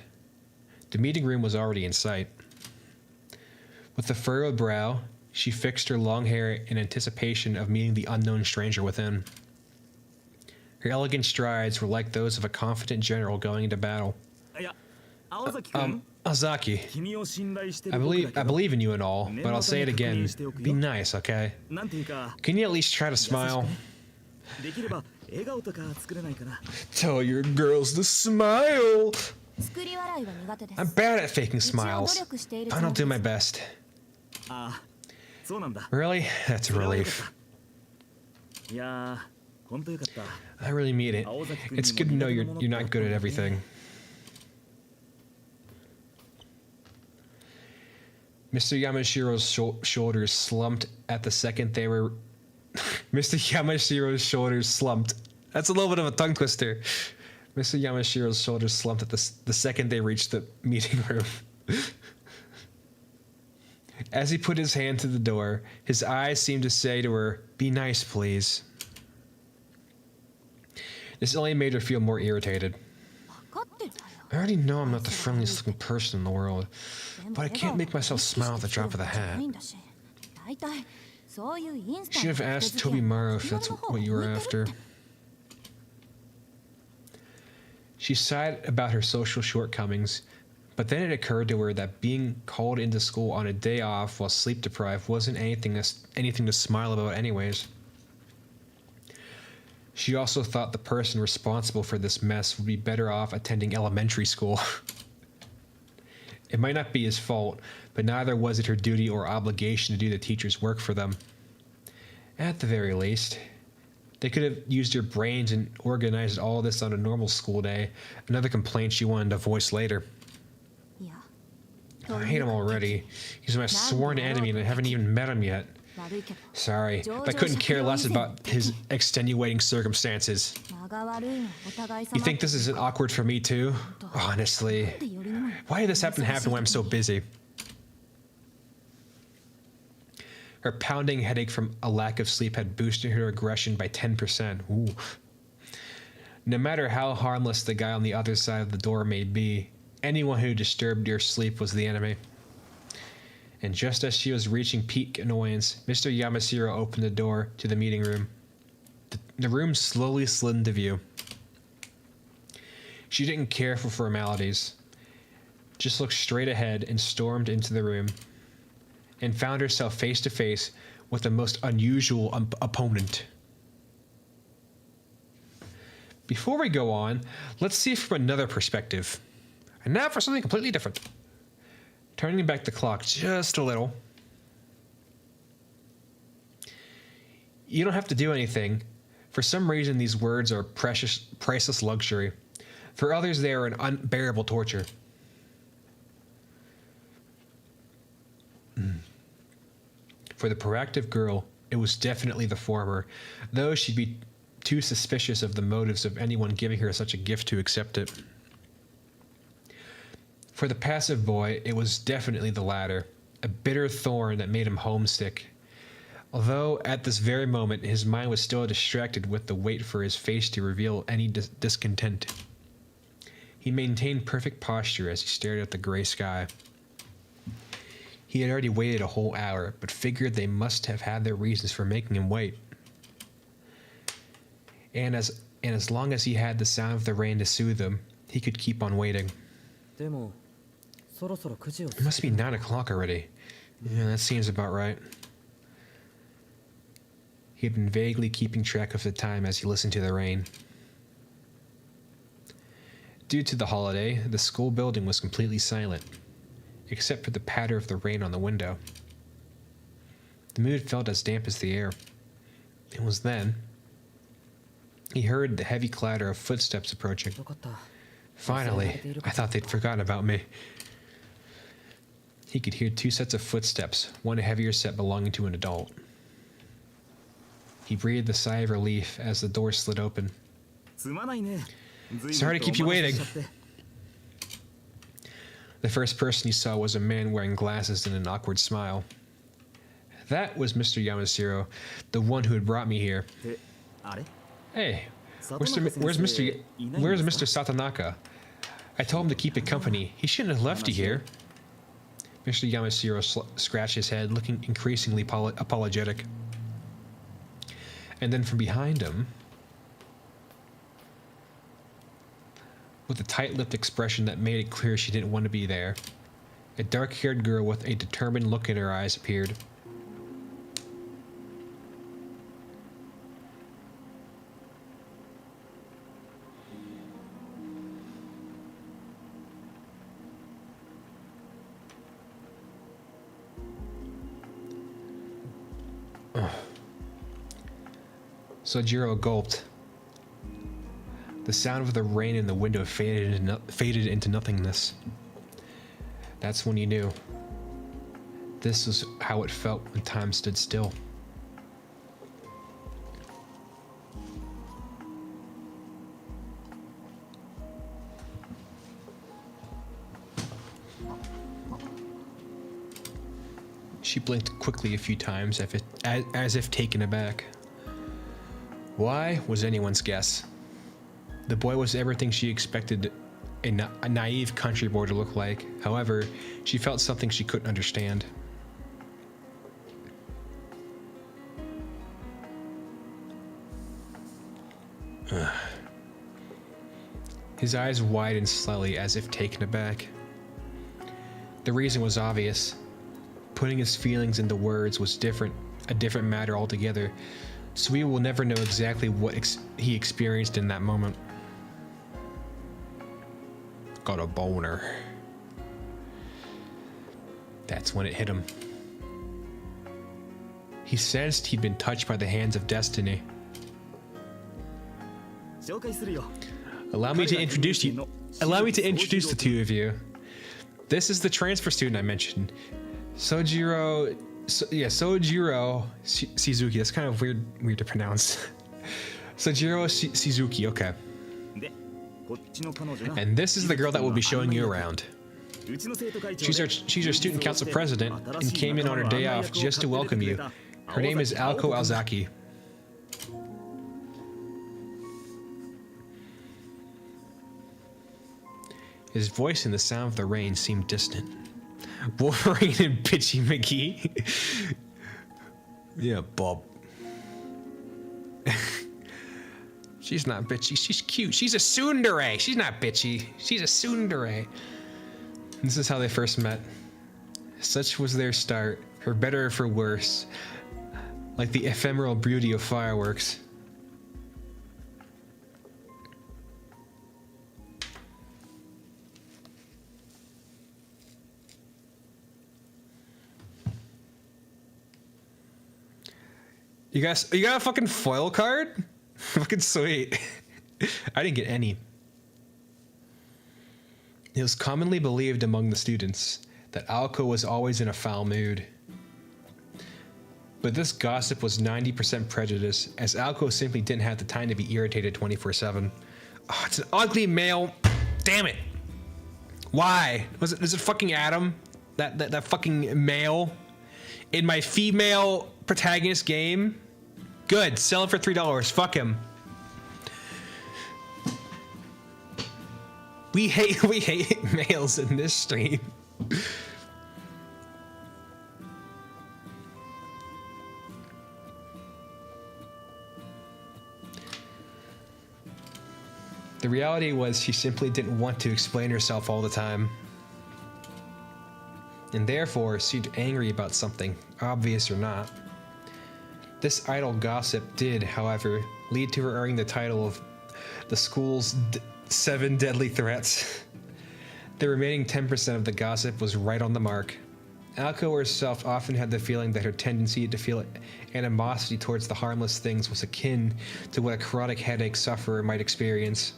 The meeting room was already in sight. With a furrowed brow, she fixed her long hair in anticipation of meeting the unknown stranger within. Her elegant strides were like those of a confident general going into battle. Ozaki, I believe in you and all, but I'll say it again. Be nice, okay? Can you at least try to smile? Tell your girls to smile. I'm bad at faking smiles. I'll do my best. Really? That's a relief. I really mean it. It's good to know you're not good at everything. Mr. Yamashiro's shoulders slumped at the second they were. Mr. Yamashiro's shoulders slumped. That's a little bit of a tongue twister. Mr. Yamashiro's shoulders slumped at the second they reached the meeting room. As he put his hand to the door, his eyes seemed to say to her, "Be nice, please." This only made her feel more irritated. I already know I'm not the friendliest looking person in the world, but I can't make myself smile at the drop of the hat. Should have asked Tobimaru if that's what you were after. She sighed about her social shortcomings, but then it occurred to her that being called into school on a day off while sleep deprived wasn't anything to smile about anyways. She also thought the person responsible for this mess would be better off attending elementary school. It might not be his fault, but neither was it her duty or obligation to do the teacher's work for them. At the very least, they could have used their brains and organized all this on a normal school day, another complaint she wanted to voice later. I hate him already. He's my sworn enemy and I haven't even met him yet. Sorry, but I couldn't care less about his extenuating circumstances. You think this isn't awkward for me too? Honestly. Why did this happen when I'm so busy? Her pounding headache from a lack of sleep had boosted her aggression by 10%. Ooh. No matter how harmless the guy on the other side of the door may be, anyone who disturbed your sleep was the enemy. And just as she was reaching peak annoyance, Mr. Yamashiro opened the door to the meeting room. The room slowly slid into view. She didn't care for formalities, just looked straight ahead and stormed into the room, and found herself face to face with the most unusual opponent. Before we go on, let's see it from another perspective. And now for something completely different. Turning back the clock just a little. You don't have to do anything. For some reason, these words are priceless luxury. For others, they are an unbearable torture. For the proactive girl, it was definitely the former, though she'd be too suspicious of the motives of anyone giving her such a gift to accept it. For the passive boy, it was definitely the latter, a bitter thorn that made him homesick. Although at this very moment his mind was still distracted with the wait for his face to reveal any discontent. He maintained perfect posture as he stared at the gray sky. He had already waited a whole hour, but figured they must have had their reasons for making him wait. And as long as he had the sound of the rain to soothe him, he could keep on waiting. It must be 9 o'clock already. Yeah, that seems about right. He had been vaguely keeping track of the time as he listened to the rain. Due to the holiday, the school building was completely silent, except for the patter of the rain on the window. The mood felt as damp as the air. It was then he heard the heavy clatter of footsteps approaching. Finally, I thought they'd forgotten about me. He could hear 2 sets of footsteps, one heavier set belonging to an adult. He breathed a sigh of relief as the door slid open. Sorry to keep you waiting. The first person he saw was a man wearing glasses and an awkward smile. That was Mr. Yamashiro, the one who had brought me here. Hey, where's Mr. Satonaka? I told him to keep it company. He shouldn't have left you here. Mr. Yamashiro scratched his head, looking increasingly apologetic. And then from behind him, with a tight-lipped expression that made it clear she didn't want to be there, a dark-haired girl with a determined look in her eyes appeared. Sojiro gulped. The sound of the rain in the window faded into nothingness. That's when he knew. This was how it felt when time stood still. She blinked quickly a few times as if taken aback. Why was anyone's guess? The boy was everything she expected a naive country boy to look like. However, she felt something she couldn't understand. His eyes widened slightly as if taken aback. The reason was obvious. Putting his feelings into words was a different matter altogether, so we will never know exactly what he experienced in that moment. Got a boner. That's when it hit him. He sensed he'd been touched by the hands of destiny. Allow me to introduce the two of you. This is the transfer student I mentioned. Sojiro Shizuki. That's kind of weird to pronounce. Sojiro Shizuki, okay. And this is the girl that will be showing you around. She's our student council president and came in on her day off just to welcome you. Her name is Aoko Alzaki. His voice and the sound of the rain seemed distant. Wolverine and Bitchy McGee. Yeah, Bob. She's not bitchy. She's cute. She's a tsundere. She's not bitchy. She's a tsundere. This is how they first met. Such was their start, for better or for worse, like the ephemeral beauty of fireworks. You got a fucking foil card? Fucking sweet. I didn't get any. It was commonly believed among the students that Aoko was always in a foul mood. But this gossip was 90% prejudice, as Aoko simply didn't have the time to be irritated 24/7. Oh, it's an ugly male. Damn it. Why? Is it fucking Adam? That fucking male in my female protagonist game? Good, sell it for $3. Fuck him. We hate males in this stream. The reality was she simply didn't want to explain herself all the time. And therefore seemed angry about something, obvious or not. This idle gossip did, however, lead to her earning the title of the school's 7 deadly threats. The remaining 10% of the gossip was right on the mark. Aoko herself often had the feeling that her tendency to feel animosity towards the harmless things was akin to what a chronic headache sufferer might experience.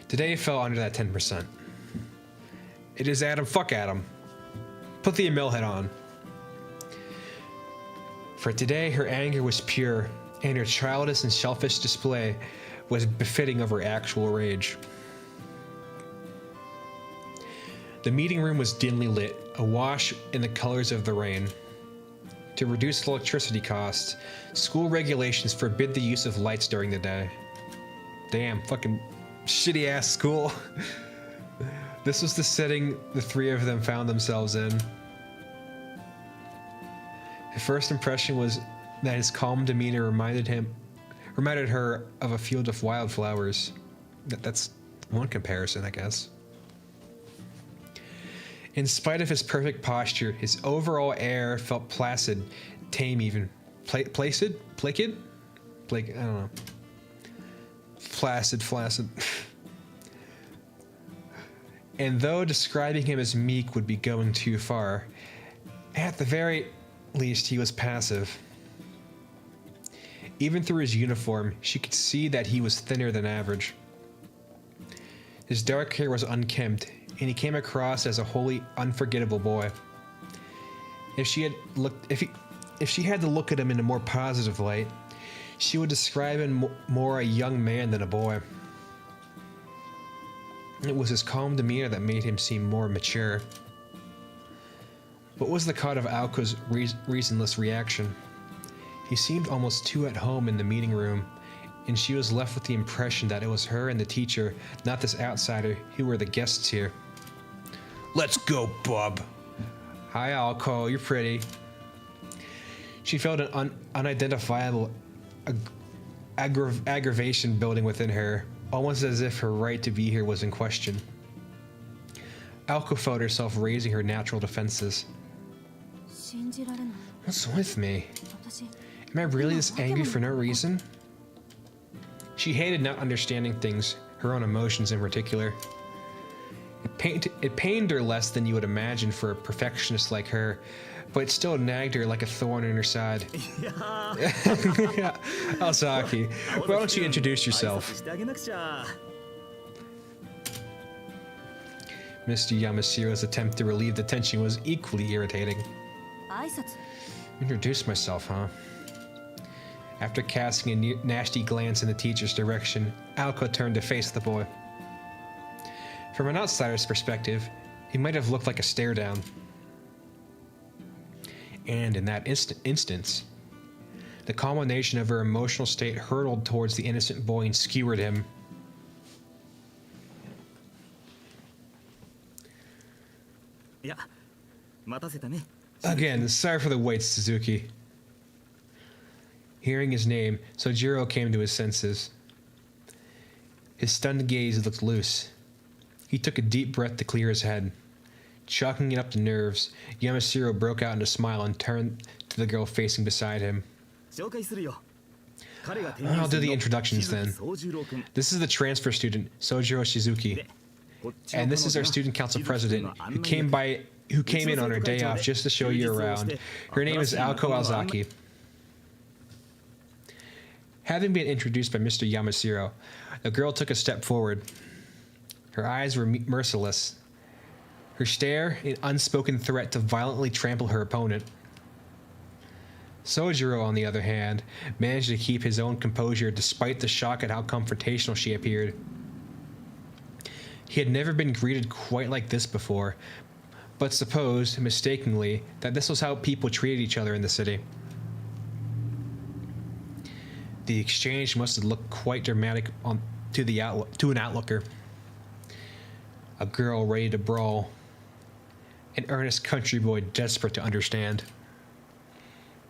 Today fell under that 10%. It is Adam. Fuck Adam. Put the Emil head on. For today, her anger was pure, and her childish and selfish display was befitting of her actual rage. The meeting room was dimly lit, awash in the colors of the rain. To reduce electricity costs, school regulations forbid the use of lights during the day. Damn, fucking shitty ass school. This was the setting the three of them found themselves in. Her first impression was that his calm demeanor reminded her of a field of wildflowers. That's one comparison, I guess. In spite of his perfect posture, his overall air felt placid, tame even. Placid? Placid? I don't know. Flaccid. And though describing him as meek would be going too far, at the very least he was passive. Even through his uniform, she could see that he was thinner than average. His dark hair was unkempt, and he came across as a wholly unforgettable boy. If she had looked, if she had to look at him in a more positive light, she would describe him more a young man than a boy. It was his calm demeanor that made him seem more mature. What was the cause of Aoko's reasonless reaction? He seemed almost too at home in the meeting room, and she was left with the impression that it was her and the teacher, not this outsider, who were the guests here. Let's go, bub. Hi, Aoko, you're pretty. She felt an unidentifiable aggravation building within her, almost as if her right to be here was in question. Aoko felt herself raising her natural defenses. What's with me? Am I really this angry for no reason? She hated not understanding things, her own emotions in particular. It pained her less than you would imagine for a perfectionist like her, but it still nagged her like a thorn in her side. Ozaki, why don't you introduce yourself? Mr. Yamasiro's attempt to relieve the tension was equally irritating. Introduce myself, huh? After casting a nasty glance in the teacher's direction, Aoko turned to face the boy. From an outsider's perspective, he might have looked like a stare down. And in that instance, the culmination of her emotional state hurtled towards the innocent boy and skewered him. Again, sorry for the wait, Suzuki. Hearing his name, Sojiro came to his senses. His stunned gaze looked loose. He took a deep breath to clear his head. Chalking it up to nerves, Yamasiro broke out into a smile and turned to the girl facing beside him. I'll do the introductions then. This is the transfer student, Sojiro Shizuki. And this is our student council president, who came in on her day off just to show you around. Her name is Aoko Ozaki. Having been introduced by Mr. Yamasiro, the girl took a step forward. Her eyes were merciless. Her stare, an unspoken threat to violently trample her opponent. Sojiro, on the other hand, managed to keep his own composure despite the shock at how confrontational she appeared. He had never been greeted quite like this before, but supposed, mistakenly, that this was how people treated each other in the city. The exchange must have looked quite dramatic to an outlooker. A girl ready to brawl. An earnest country boy desperate to understand.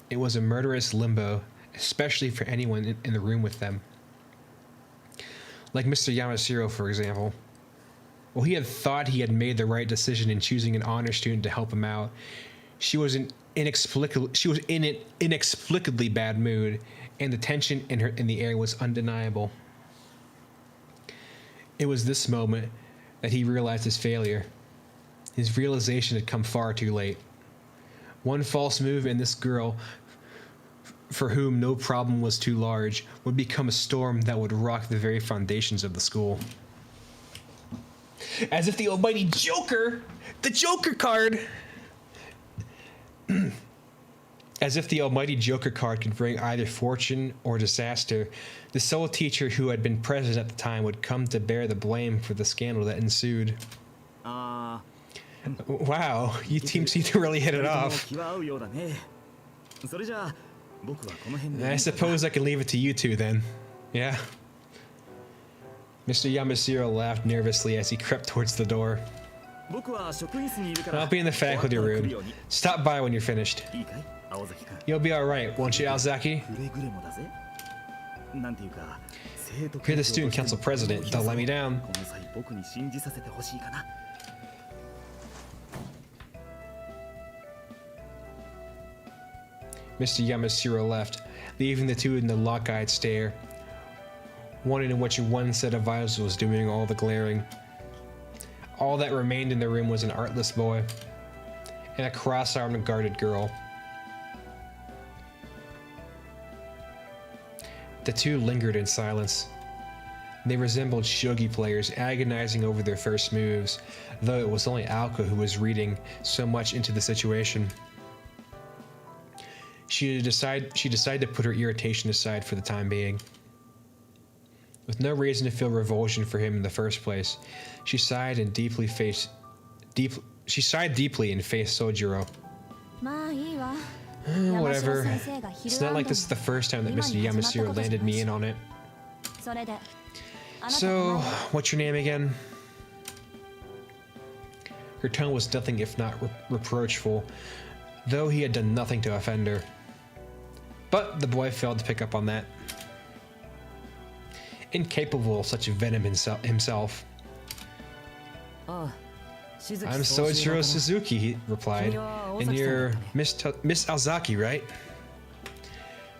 It was a murderous limbo, especially for anyone in the room with them. Like Mr. Yamasiro, for example. While he had thought he had made the right decision in choosing an honor student to help him out, she was in an inexplicably bad mood, and the tension in the air was undeniable. It was this moment that he realized his failure. His realization had come far too late. One false move and this girl, for whom no problem was too large, would become a storm that would rock the very foundations of the school. As if the almighty Joker, the Joker card, as if the almighty Joker card could bring either fortune or disaster, the sole teacher who had been present at the time would come to bear the blame for the scandal that ensued. Wow, you teams seem to really hit it off. I suppose I can leave it to you two then. Yeah. Mr. Yamasiro laughed nervously as he crept towards the door. I'll be in the faculty room. Stop by when you're finished. You'll be alright, won't you, Ozaki? You're the student council president. Don't let me down. Mr. Yamasiro left, leaving the two in the lock-eyed stare. One in which one set of eyes was doing all the glaring. All that remained in the room was an artless boy and a cross-armed guarded girl. The two lingered in silence. They resembled shogi players agonizing over their first moves, though it was only Aoko who was reading so much into the situation. She decided to put her irritation aside for the time being. With no reason to feel revulsion for him in the first place, she sighed deeply and faced Sojiro. Whatever. It's not like this is the first time that Mr. Yamashiro landed me in on it. So, what's your name again? Her tone was nothing if not reproachful, though he had done nothing to offend her. But the boy failed to pick up on that. Incapable of such venom himself. I'm Sojiro Suzuki, he replied. And you're Miss Ozaki, right?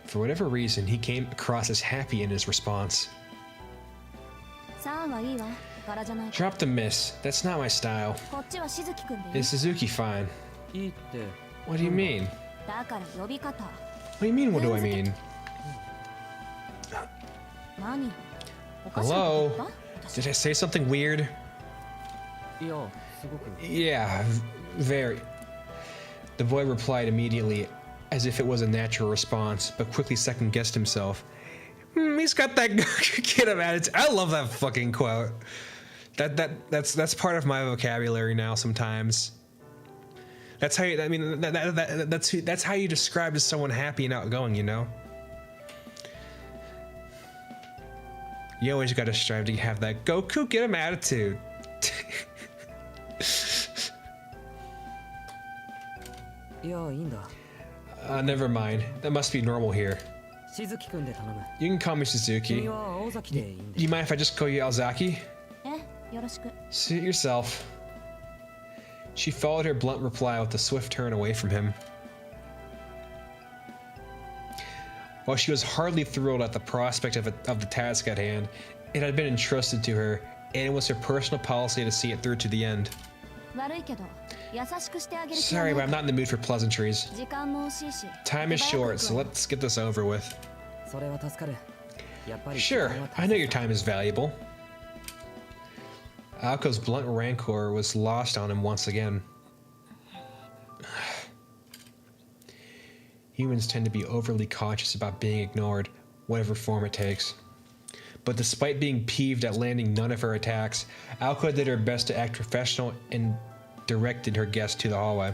For whatever reason, he came across as happy in his response. Drop the miss. That's not my style. Is Suzuki fine? What do you mean? What do you mean, what do I mean? Hello? Did I say something weird? Yeah, very. The boy replied immediately, as if it was a natural response, but quickly second-guessed himself. He's got that kid of attitude. I love that fucking quote. That's part of my vocabulary now. Sometimes. That's how you. I mean, that's how you describe to someone happy and outgoing. You know. You always gotta strive to have that Goku get him attitude. Never mind. That must be normal here. You can call me Suzuki. You mind if I just call you Ozaki? Suit yourself. She followed her blunt reply with a swift turn away from him. While she was hardly thrilled at the prospect of the task at hand, it had been entrusted to her, and it was her personal policy to see it through to the end. Sorry, but I'm not in the mood for pleasantries. Time is short, so let's get this over with. Sure, I know your time is valuable. Aoko's blunt rancor was lost on him once again. Humans tend to be overly cautious about being ignored, whatever form it takes. But despite being peeved at landing none of her attacks, Aoko did her best to act professional and directed her guest to the hallway.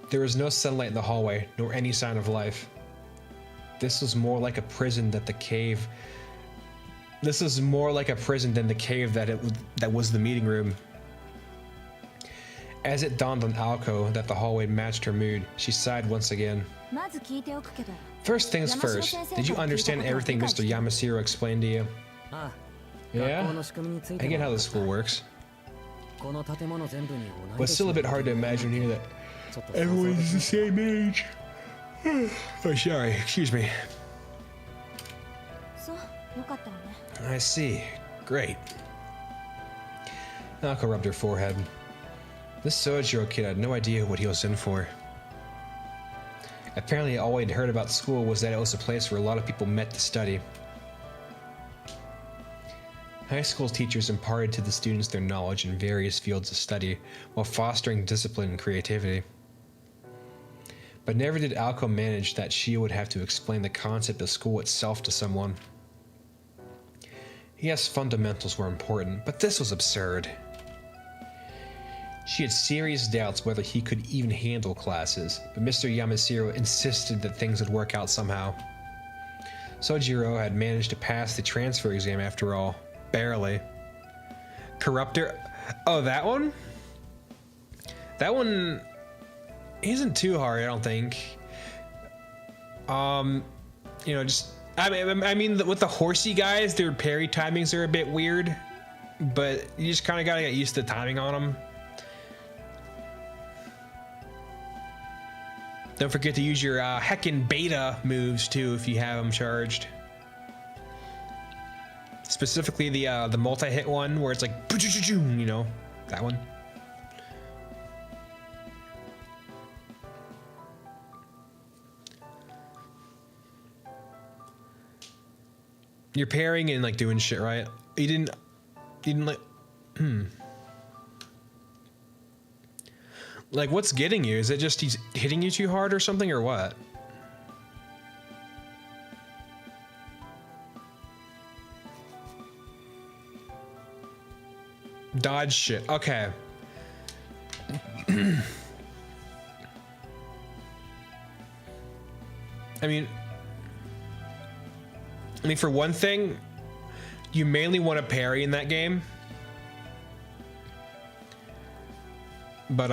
There was no sunlight in the hallway, nor any sign of life. This was more like a prison than the cave. This was more like a prison than the cave that was the meeting room. As it dawned on Aoko that the hallway matched her mood, she sighed once again. First things first, did you understand everything Mr. Yamashiro explained to you? Yeah? I get how the school works. But it's still a bit hard to imagine here that everyone's the same age. Oh, sorry, excuse me. I see. Great. Naoko rubbed her forehead. This Sojiro kid had no idea what he was in for. Apparently all he'd heard about school was that it was a place where a lot of people met to study. High school teachers imparted to the students their knowledge in various fields of study while fostering discipline and creativity. But never did Aoko manage that she would have to explain the concept of school itself to someone. Yes, fundamentals were important, but this was absurd. She had serious doubts whether he could even handle classes, but Mr. Yamashiro insisted that things would work out somehow. Sojiro had managed to pass the transfer exam after all. Barely. Corruptor. Oh, that one? That one isn't too hard, I don't think. You know, just I mean, with the horsey guys, their parry timings are a bit weird, but you just kind of gotta get used to the timing on them. Don't forget to use your heckin' beta moves too if you have them charged. Specifically the multi-hit one where it's like, you know, that one. You're parrying and like doing shit, right? You didn't like. Like, what's getting you? Is it just he's hitting you too hard or something, or what? Dodge shit. Okay. I mean, for one thing, you mainly want to parry in that game. But,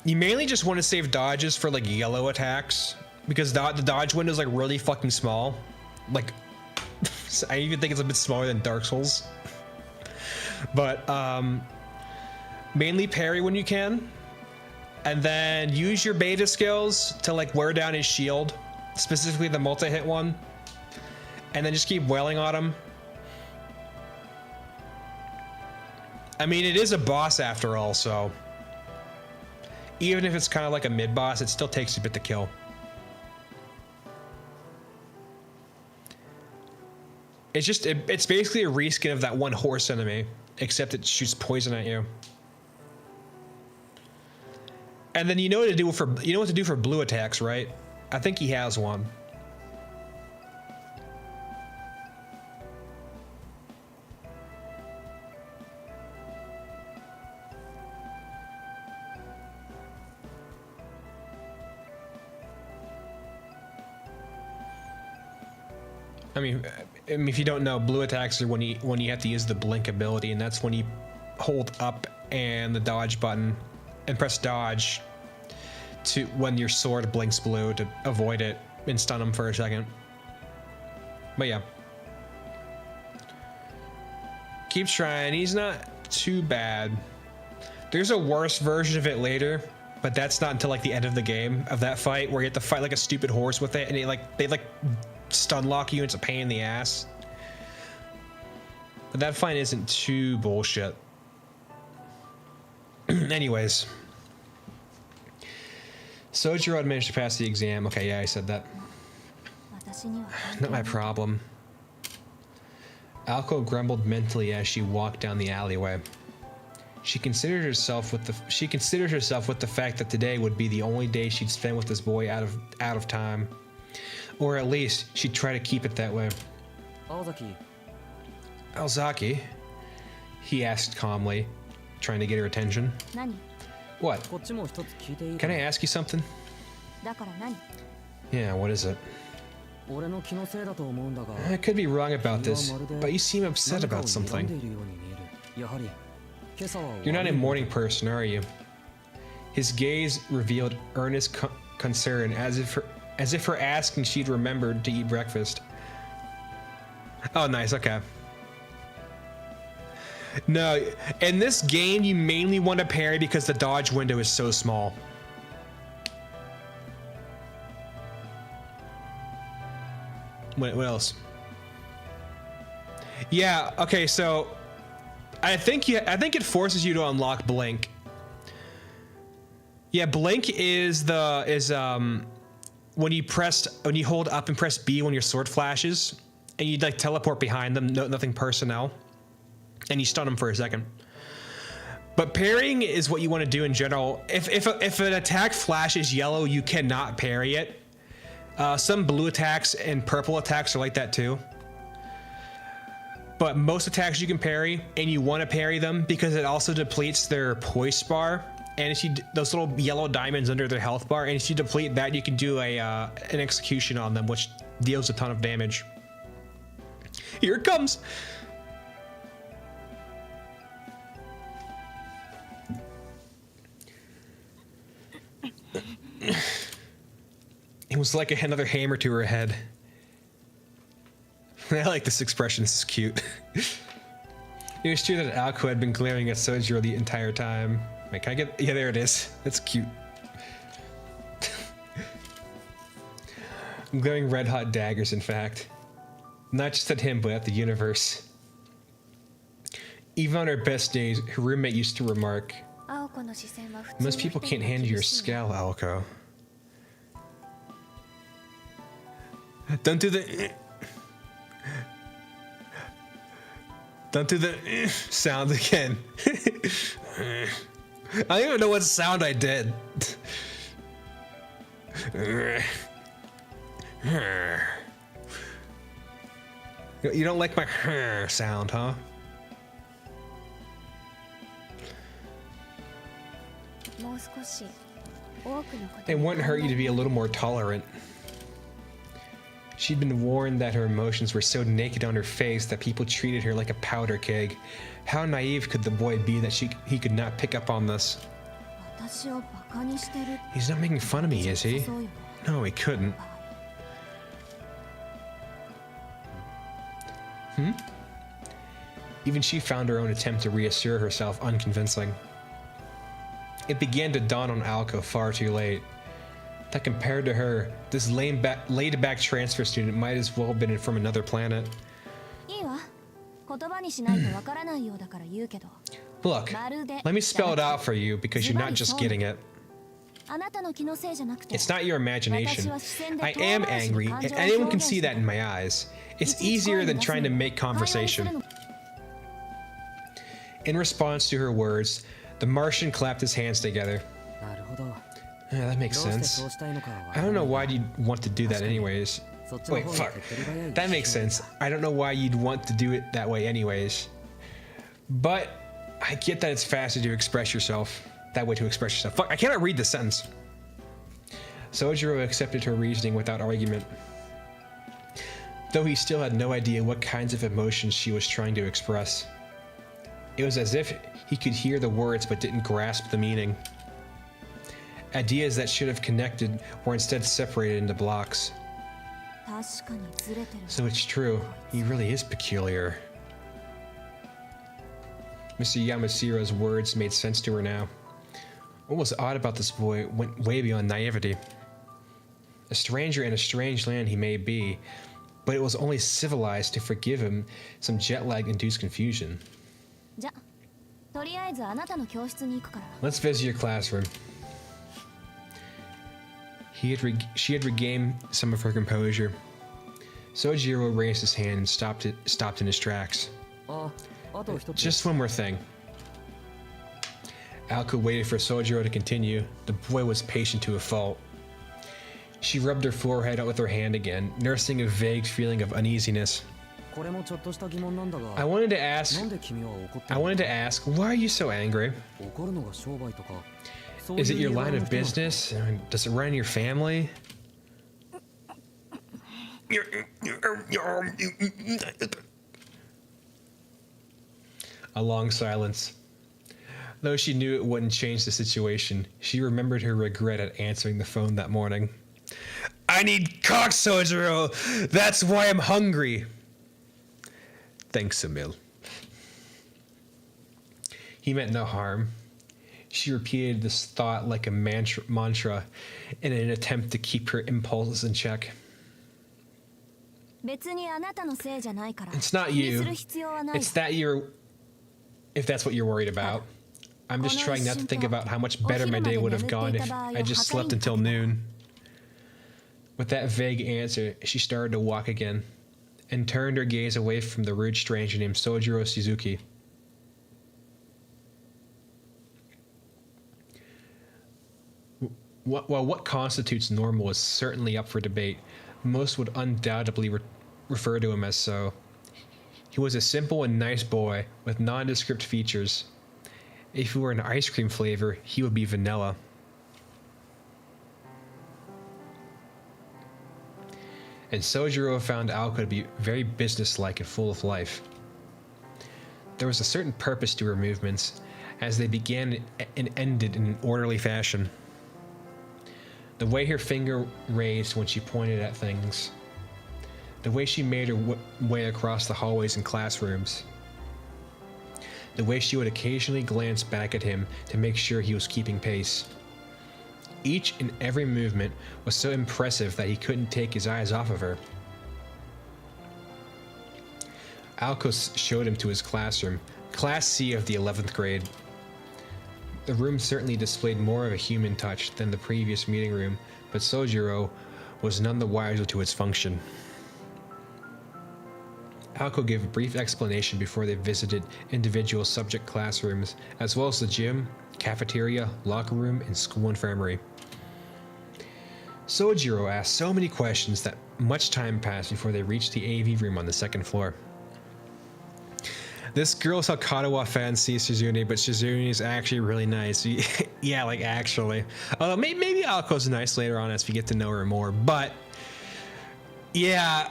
you mainly just want to save dodges for, like, yellow attacks. Because the dodge window is, like, really fucking small. Like, I even think it's a bit smaller than Dark Souls. But, mainly parry when you can. And then use your beta skills to, like, wear down his shield. Specifically the multi-hit one. And then just keep wailing on him. I mean, it is a boss after all, so... Even if it's kind of like a mid-boss, it still takes a bit to kill. It's just, it's basically a reskin of that one horse enemy, except it shoots poison at you. And then you know what to do for blue attacks, right? I think he has one. I mean, if you don't know, blue attacks are when you have to use the blink ability, and that's when you hold up and the dodge button and press dodge to when your sword blinks blue to avoid it and stun him for a second. But yeah. Keep trying. He's not too bad. There's a worse version of it later, but that's not until like the end of the game of that fight where you have to fight like a stupid horse with it, and they stun lock you. It's a pain in the ass. But that fight isn't too bullshit. Anyways. Sojiro managed to pass the exam. Okay, yeah, I said that. Not my problem. Alko grumbled mentally as she walked down the alleyway. She considered herself with the fact that today would be the only day she'd spend with this boy out of time. Or at least she'd try to keep it that way. Alzaki? He asked calmly, trying to get her attention. What? Can I ask you something? Yeah, what is it? I could be wrong about this, but you seem upset about something. You're not a morning person, are you? His gaze revealed earnest concern, as if her asking she'd remembered to eat breakfast. Oh, nice, okay. No, in this game, you mainly want to parry because the dodge window is so small. What else? Yeah, okay, so I think it forces you to unlock Blink. Yeah, Blink is when you hold up and press B when your sword flashes, and you like teleport behind them, nothing personnel, and you stun them for a second. But parrying is what you want to do in general. If an attack flashes yellow, you cannot parry it. Some blue attacks and purple attacks are like that too. But most attacks you can parry, and you want to parry them because it also depletes their poise bar. And if you those little yellow diamonds under their health bar, and if you deplete that, you can do an execution on them, which deals a ton of damage. Here it comes. It was like another hammer to her head. I like this expression. This is cute. It was true that Alko had been glaring at Sojiro the entire time. Wait, can I get... Yeah, there it is. That's cute. Glaring red-hot daggers, in fact. Not just at him, but at the universe. Even on her best days, her roommate used to remark, "Most people can't handle your scowl, Alko." Don't do the... Don't do the sound again. I don't even know what sound I did. You don't like my sound, huh? It wouldn't hurt you to be a little more tolerant. She'd been warned that her emotions were so naked on her face that people treated her like a powder keg. How naive could the boy be that he could not pick up on this? He's not making fun of me, is he? No, he couldn't. Even she found her own attempt to reassure herself unconvincing. It began to dawn on Alco far too late that compared to her, this laid-back transfer student might as well have been from another planet. Look, let me spell it out for you because you're not just getting it. It's not your imagination. I am angry, and anyone can see that in my eyes. It's easier than trying to make conversation. In response to her words, the Martian clapped his hands together. Yeah, that makes sense. I don't know why you'd want to do that anyways. Wait, fuck. That makes sense. I don't know why you'd want to do it that way anyways. But I get that it's faster to express yourself. That way to express yourself. Fuck, I cannot read the sentence. Sojiro accepted her reasoning without argument, though he still had no idea what kinds of emotions she was trying to express. It was as if he could hear the words but didn't grasp the meaning. Ideas that should have connected were instead separated into blocks. So it's true, he really is peculiar. Mr. Yamashira's words made sense to her now. What was odd about this boy went way beyond naivety. A stranger in a strange land he may be, but it was only civilized to forgive him some jet lag-induced confusion. Let's visit your classroom. She had regained some of her composure. Sojiro raised his hand and stopped in his tracks. Just one more thing. Alco waited for Sojiro to continue. The boy was patient to a fault. She rubbed her forehead out with her hand again, nursing a vague feeling of uneasiness. I wanted to ask, why are you so angry? Is it your line of business? Does it run in your family? A long silence. Though she knew it wouldn't change the situation, she remembered her regret at answering the phone that morning. I need cock, Sojiro! That's why I'm hungry! Thanks, Emil. He meant no harm. She repeated this thought like a mantra in an attempt to keep her impulses in check. It's not you. It's that you're... If that's what you're worried about. I'm just trying not to think about how much better my day would have gone if I just slept until noon. With that vague answer, she started to walk again, and turned her gaze away from the rude stranger named Sojiro Shizuki. While what constitutes normal is certainly up for debate, most would undoubtedly refer to him as so. He was a simple and nice boy with nondescript features. If he were an ice cream flavor, he would be vanilla. And Sojiro found Alco to be very businesslike and full of life. There was a certain purpose to her movements, as they began and ended in an orderly fashion. The way her finger raised when she pointed at things. The way she made her way across the hallways and classrooms. The way she would occasionally glance back at him to make sure he was keeping pace. Each and every movement was so impressive that he couldn't take his eyes off of her. Alco showed him to his classroom, Class C of the 11th grade. The room certainly displayed more of a human touch than the previous meeting room, but Sojiro was none the wiser to its function. Alco gave a brief explanation before they visited individual subject classrooms, as well as the gym, cafeteria, locker room, and school infirmary. Sojiro asked so many questions that much time passed before they reached the AV room on the second floor. This girl's how Katawa fans see Shizune, but Shizune is actually really nice. Yeah, like actually. Although maybe Aoko's nice later on as we get to know her more, but yeah,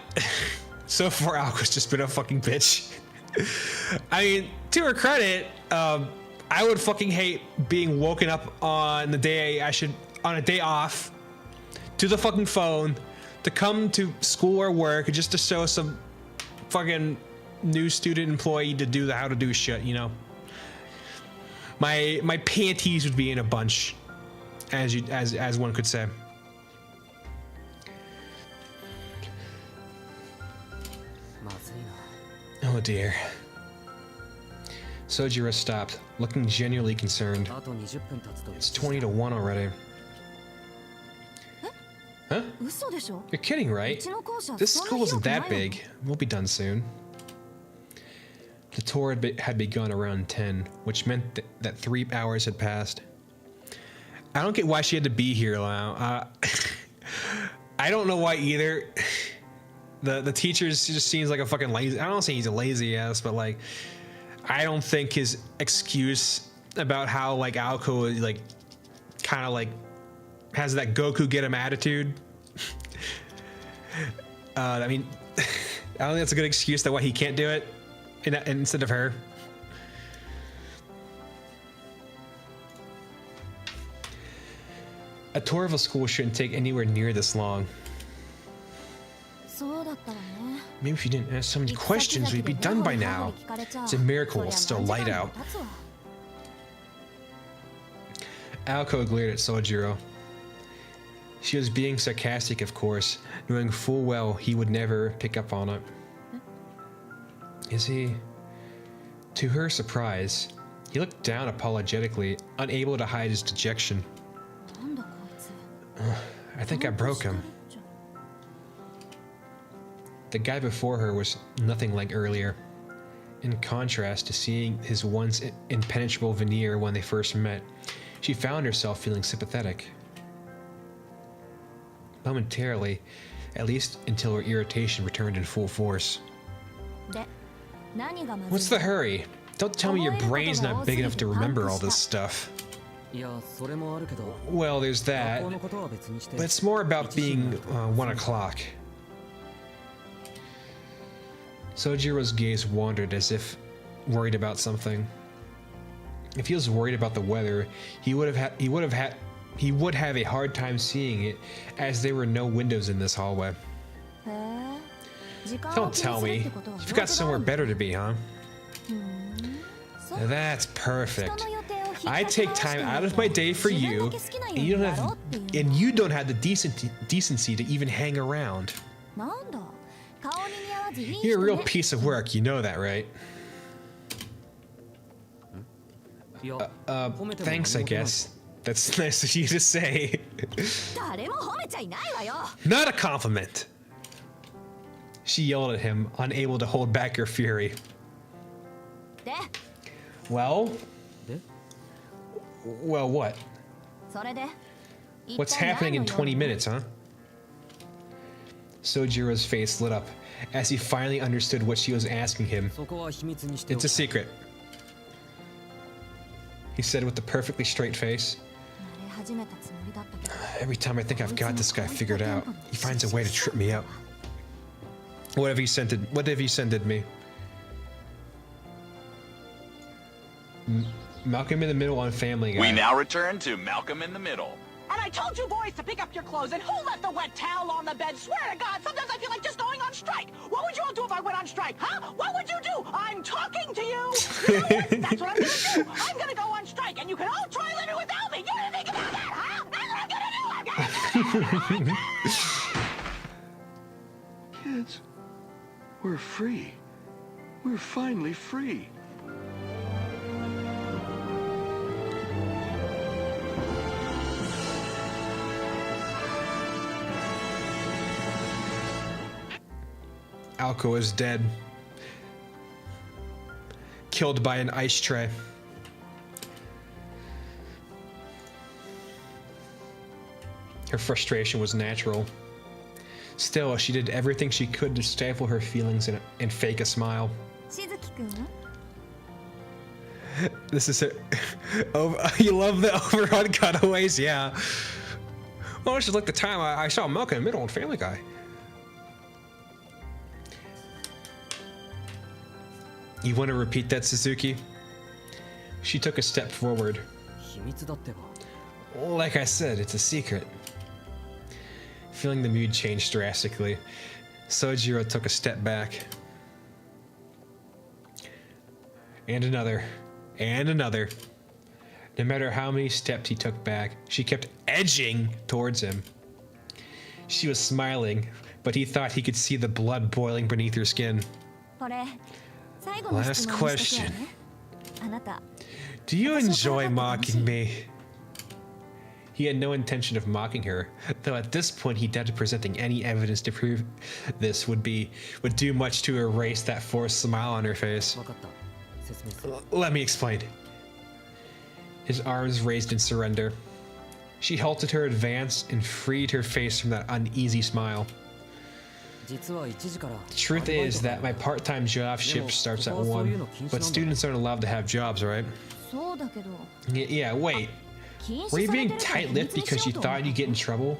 so far Aoko's just been a fucking bitch. I mean, to her credit, I would fucking hate being woken up on the day on a day off to the fucking phone to come to school or work just to show some fucking new student employee to do the how to do shit, you know. My panties would be in a bunch, as one could say. Oh dear. Sojiro stopped, looking genuinely concerned. It's 20 to 1 already. Huh? You're kidding, right? This school isn't that big. We'll be done soon. The tour had begun around 10, which meant that 3 hours had passed. I don't get why she had to be here now. I don't know why either. The teacher just seems like a fucking lazy. I don't say he's a lazy ass, but like, I don't think his excuse about how like Aoko like kind of like has that Goku get him attitude. I mean, I don't think that's a good excuse that why he can't do it instead of her. A tour of a school shouldn't take anywhere near this long. Maybe if you didn't ask so many questions, we'd be done by now. It's a miracle it's still light out. Aoko glared at Sojiro. She was being sarcastic, of course, knowing full well he would never pick up on it. Is he? To her surprise, he looked down apologetically, unable to hide his dejection. I think I broke him. The guy before her was nothing like earlier. In contrast to seeing his once impenetrable veneer when they first met, she found herself feeling sympathetic. Momentarily, at least until her irritation returned in full force. What's the hurry? Don't tell me your brain's not big enough to remember all this stuff. Well, there's that, but it's more about being 1 o'clock. Sojiro's gaze wandered as if worried about something. If he was worried about the weather, he would have a hard time seeing it, as there were no windows in this hallway. Don't tell me. You've got somewhere better to be, huh? That's perfect. I take time out of my day for you, and you don't have the decency to even hang around. You're a real piece of work, you know that, right? Thanks, I guess. That's nice of you to say. Not a compliment. She yelled at him, unable to hold back her fury. Well? Well, what? What's happening in 20 minutes, huh? Sojiro's face lit up as he finally understood what she was asking him. It's a secret, he said with a perfectly straight face. Every time I think I've got this guy figured out, he finds a way to trip me up. What have you sent me? Malcolm in the Middle on Family Guy. We now return to Malcolm in the Middle. And I told you boys to pick up your clothes, and who left the wet towel on the bed? Swear to God, sometimes I feel like just going on strike. What would you all do if I went on strike, huh? What would you do? I'm talking to you. You know what? That's what I'm gonna do. I'm gonna go on strike, and you can all try living without me. You didn't think about that, huh? That's what I'm gonna do. Kids, we're free. We're finally free. Aoko is dead. Killed by an ice tray. Her frustration was natural. Still, she did everything she could to stifle her feelings and fake a smile. しずきくんは This is it. You love the overrun cutaways, yeah. Well, it's just like the time I saw Malcolm in the Middle on Family Guy. You want to repeat that, Suzuki? She took a step forward. 秘密だってば Like I said, it's a secret. Feeling the mood changed drastically, Sojiro took a step back. And another. And another. No matter how many steps he took back, she kept edging towards him. She was smiling, but he thought he could see the blood boiling beneath her skin. これ最後の Last 質問にしとくわ question. ねあなた Do you enjoy mocking me? He had no intention of mocking her, though at this point he doubted presenting any evidence to prove this would do much to erase that forced smile on her face. 分かった説明する Let me explain. His arms raised in surrender. She halted her advance and freed her face from that uneasy smile. 実は1時から The truth is that my part-time job shift starts at 1, but students aren't allowed to have jobs, right? そうだけど Yeah, wait. 禁 Were you 止されて being るから秘 tight-lipped 密に because し you ようと思 thought う you'd get in trouble?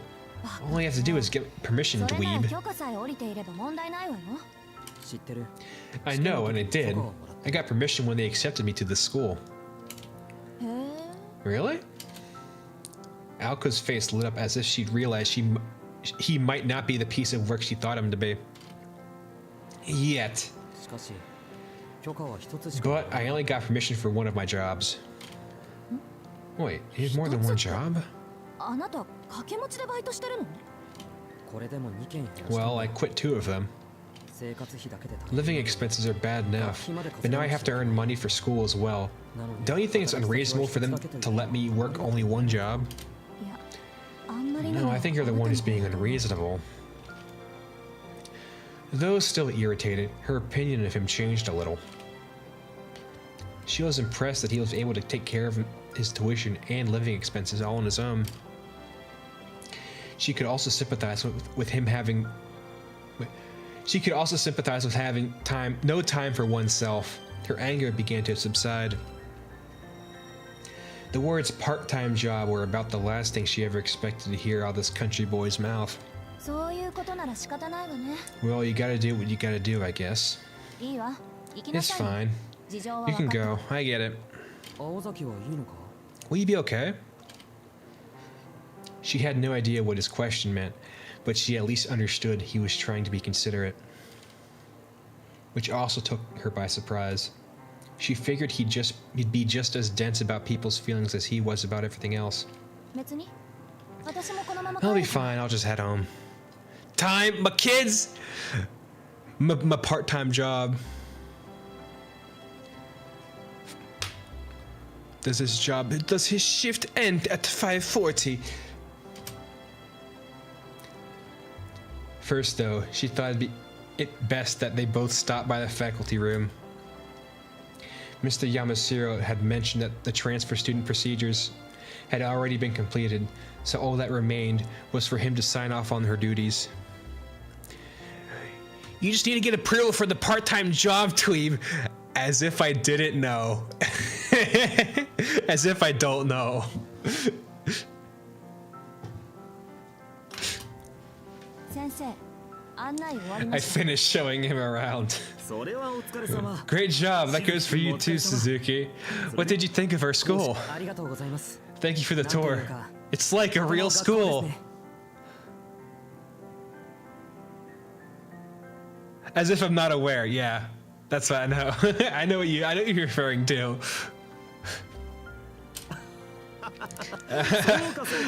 All you have to do is get permission, それなら dweeb. 許可さえ下りていれば問題ないわよ 知ってる I know, and I did. I got permission when they accepted me to the school. へえ Really? Alko's face lit up as if she'd realized he might not be the piece of work she thought him to be. Yet. しかし許可は一つしか But I only got permission for one of my jobs. Wait, you have more than one job? あなた掛け持ちでバイトしてるのこれでも2件減らした Well, I quit 2 of them. 生活費だけで Living expenses are bad enough, but now I have to earn money for school as well. Don't you think it's unreasonable for them to let me work only one job? いやあんまりな No, の I think you're the one who's being unreasonable. Though still irritated, her opinion of him changed a little. She was impressed that he was able to take care of his tuition and living expenses all on his own. She could also sympathize with him having... She could also sympathize with having no time for oneself. Her anger began to subside. The words part-time job were about the last thing she ever expected to hear out of this country boy's mouth. そういうことなら仕方ないわね Well, you gotta do what you gotta do, I guess. いいわ行きな It's さい fine. 事情は You 分 can かった go. I get it. 青崎はいいのか Will you be okay? She had no idea what his question meant, but she at least understood he was trying to be considerate. Which also took her by surprise. She figured he'd be just as dense about people's feelings as he was about everything else. 別に私もこのまま I'll be 帰るから fine. I'll just head home. Time, my kids, my part-time job. Does his shift end at 5:40? First, though, she thought it'd be best that they both stop by the faculty room. Mr. Yamashiro had mentioned that the transfer student procedures had already been completed, so all that remained was for him to sign off on her duties. You just need to get approval for the part-time job, Tweeb. As if I didn't know. As if I don't know. I finished showing him around. それはお疲れ様 Great job. That goes for you too, Suzuki. What did you think of our school? ありがとうございます Thank you for the tour. It's like a real school. As if I'm not aware. Yeah, that's what I know. I know what you're referring to.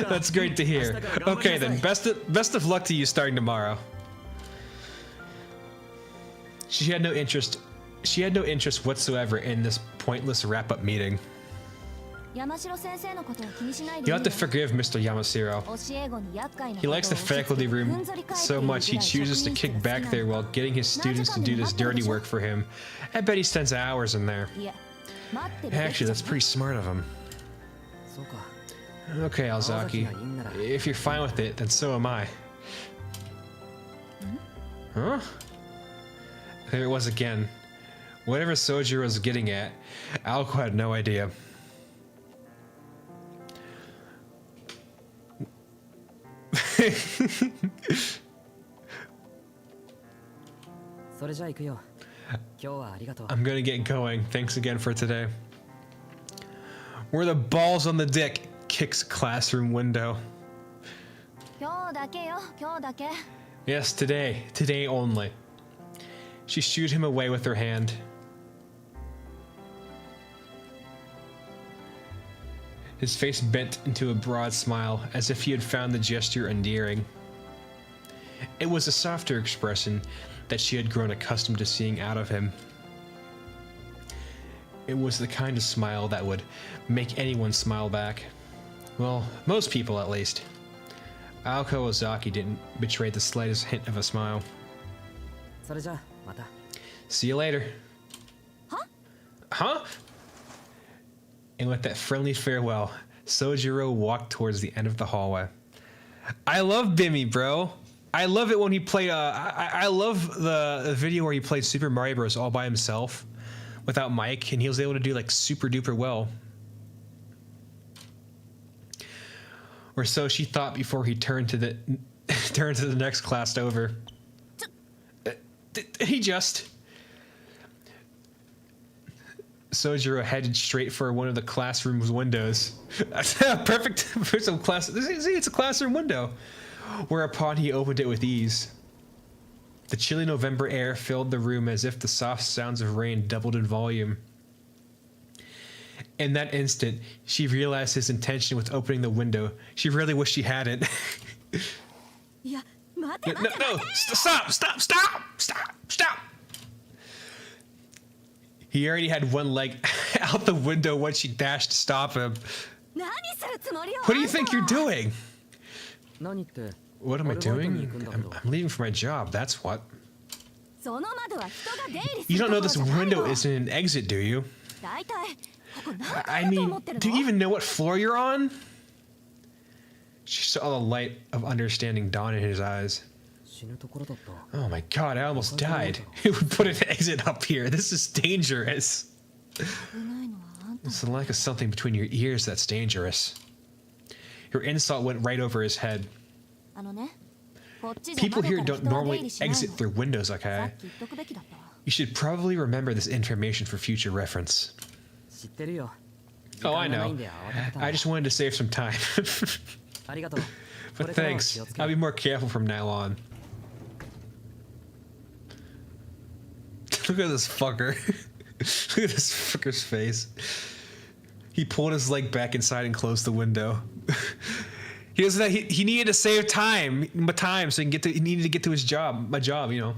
That's great to hear. Okay then, best of luck to you starting tomorrow. She had no interest whatsoever in this pointless wrap-up meeting. 山城先生のことを気にしない You でいい have わ to forgive Mr. Yamashiro. 教え子に厄介な He likes the faculty room so much he chooses to kick back there while getting his students to do this dirty work for him. I bet he spends hours in there. いえ待ってるべき Actually, that's pretty smart of him. そうか Okay, Aozaki. If you're fine with it, then so am I. Huh? There it was again. Whatever Sojiro was getting at, Aoko had no idea. それじゃあ行くよ。今日はありがとう。 I'm gonna get going. Thanks again for today. Where the balls on the dick kicks classroom window. 今日だけよ、今日だけ。 Yes, today. Today only. She shooed him away with her hand. His face bent into a broad smile, as if he had found the gesture endearing. It was a softer expression that she had grown accustomed to seeing out of him. It was the kind of smile that would make anyone smile back. Well, most people at least. Aoko Ozaki didn't betray the slightest hint of a smile. それじゃあまた。 See you later. Huh? And with that friendly farewell, Sojiro walked towards the end of the hallway. I love Bimmy, bro. I love it when he played. I love the video where he played Super Mario Bros. All by himself, without Mike, and he was able to do like super duper well. Or so she thought before he turned to the next class over. He just. Sojiro headed straight for one of the classroom's windows. Perfect for some class. See, it's a classroom window. Whereupon he opened it with ease. The chilly November air filled the room as if the soft sounds of rain doubled in volume. In that instant, she realized his intention with opening the window. She really wished she hadn't. いや、待て No, 待て no, stop! He already had one leg out the window when she dashed to stop him. 何するつもりよ What do you think you're doing? 何って。 What am I アルバイトに doing? 行くんだけど。 I'm leaving for my job, that's what. その窓は人が出入りす You る don't と know ころ this じゃない window の isn't an exit, do you? 大体ここ何 I 階だと思っ mean, てる do の you even know what floor you're on? She saw the light of understanding dawn in his eyes. 死ぬところだった。 Oh my god, I almost died. Who would put an exit up here? This is dangerous. 危ないのはあんた It's the lack of something between your ears that's dangerous. Her insult went right over his head. あのねこっちじゃ People 窓 here から don't 人は出入 normally りしないの exit through windows, さ okay? っき言っとくべきだったわ You should probably remember this information for future reference. 知ってるよ。 Oh, I 時間がない know. んで慌ててたの I just wanted to save some time. ありがとう。 But これからは thanks. 気をつけ I'll be more careful from now on. Look at this fucker. Look at this fucker's face. He pulled his leg back inside and closed the window. He doesn't. He needed to save time, so he needed to get to his job. My job, you know.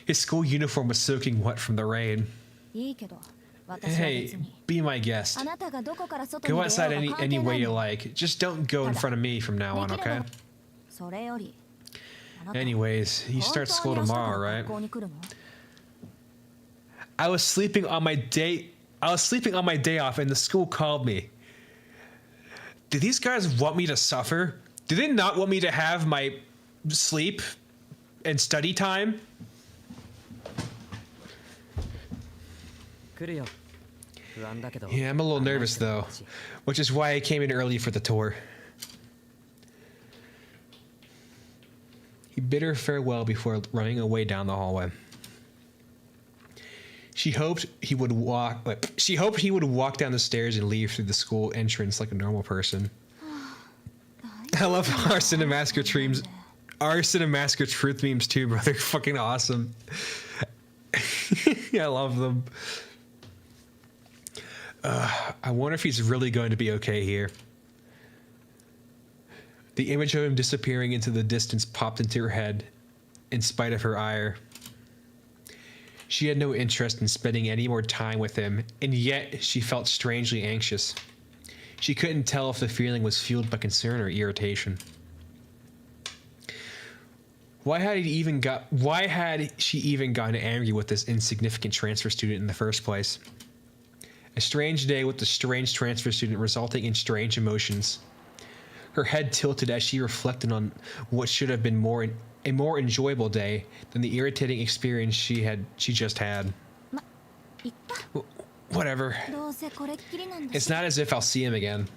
His school uniform was soaking wet from the rain. いいけど私は Hey, 別に be my guest. あなたがどこから外に Go 出 outside ようが any 関 any 係な way い you の like. Just don't go in front of me from now on, できる okay? のそれよりあなた Anyways, you 本 start 当 school に明日か tomorrow, ら right? 学校に来るの I was sleeping on my day off and the school called me. Do these guys want me to suffer? Do they not want me to have my sleep and study time? 来るよ。不安だけど。 Yeah, I'm a little nervous though, which is why I came in early for the tour. He bid her farewell before running away down the hallway. She hoped he would walk down the stairs and leave through the school entrance like a normal person. I love our Cinemassacre truth memes too, bro. They're fucking awesome. I love them. I wonder if he's really going to be okay here. The image of him disappearing into the distance popped into her head, in spite of her ire. She had no interest in spending any more time with him, and yet she felt strangely anxious. She couldn't tell if the feeling was fueled by concern or irritation. Why had she even gotten angry with this insignificant transfer student in the first place? A strange day with a strange transfer student resulting in strange emotions. her head tilted as she reflected on what should have been a more enjoyable day than the irritating experience she just had. ま、言った Whatever. どうせこれっきりなんだ It's し not as if I'll see him again.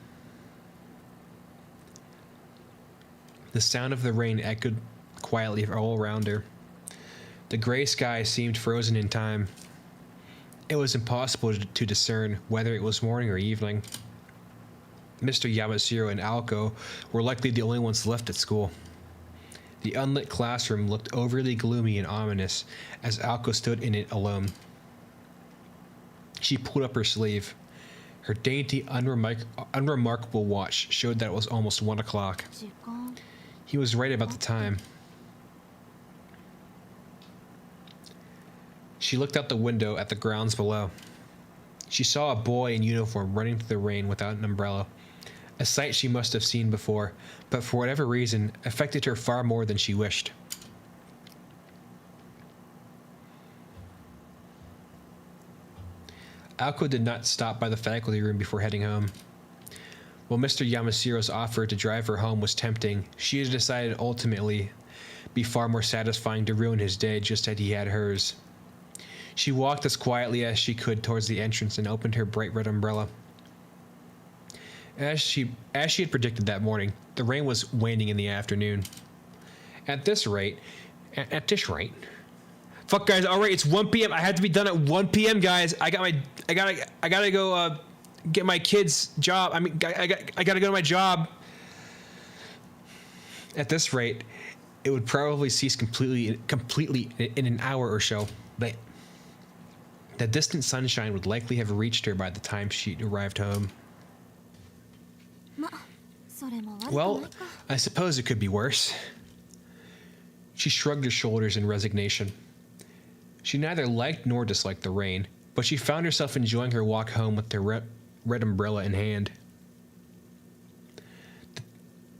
The sound of the rain echoed quietly all around her. The gray sky seemed frozen in time. It was impossible to discern whether it was morning or evening. Mr. Yamashiro and Aoko were likely the only ones left at school. The unlit classroom looked overly gloomy and ominous as Aoko stood in it alone. She pulled up her sleeve. Her dainty, unremarkable watch showed that it was almost 1 o'clock. 時間 He was right about the time. She looked out the window at the grounds below. She saw a boy in uniform running through the rain without an umbrella, a sight she must have seen before, but for whatever reason affected her far more than she wished. Aoko did not stop by the faculty room before heading home. While Mr. Yamashiro's offer to drive her home was tempting, she had decided ultimately be far more satisfying to ruin his day just as he had hers. She walked as quietly as she could towards the entrance and opened her bright red umbrella. As she had predicted that morning, the rain was waning in the afternoon. At this rate, fuck guys, all right, it's 1 p.m. I had to be done at 1 p.m. guys. I gotta go get my kid's job. I mean, I gotta go to my job. At this rate, it would probably cease completely in an hour or so. But the distant sunshine would likely have reached her by the time she arrived home. ま、それも悪くない Well, か I suppose it could be worse. She shrugged her shoulders in resignation. She neither liked nor disliked the rain, but she found herself enjoying her walk home with her red umbrella in hand.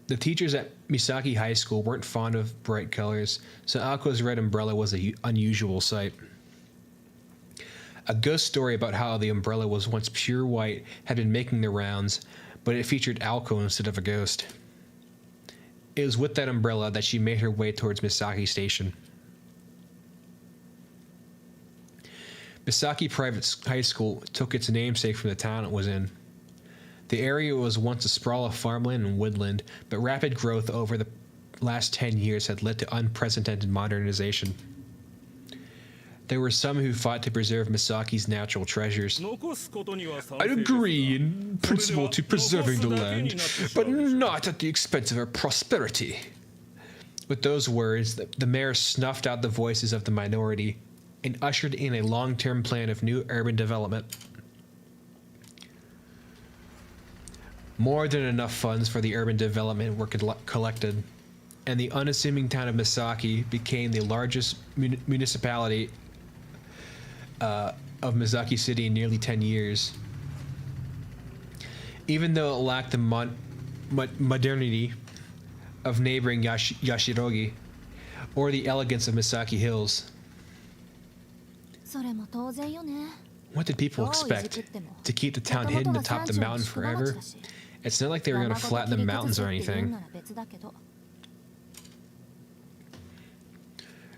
The teachers at Misaki High School weren't fond of bright colors, so Aoko's red umbrella was an unusual sight. A ghost story about how the umbrella was once pure white had been making the rounds, but it featured Aoko instead of a ghost. It was with that umbrella that she made her way towards Misaki Station. Misaki Private High School took its namesake from the town it was in. The area was once a sprawl of farmland and woodland, but rapid growth over the last 10 years had led to unprecedented modernization. There were some who fought to preserve Misaki's natural treasures. I'd agree in principle to preserving the land, but not at the expense of our prosperity. With those words, the mayor snuffed out the voices of the minority and ushered in a long-term plan of new urban development. More than enough funds for the urban development were collected, and the unassuming town of Misaki became the largest municipality of Misaki City in nearly 10 years. Even though it lacked the modernity of neighboring Yashirogi or the elegance of Misaki Hills. それも当然よね What did people expect? To keep the town hidden atop the mountain forever? It's not like they were going to flatten the mountains or anything.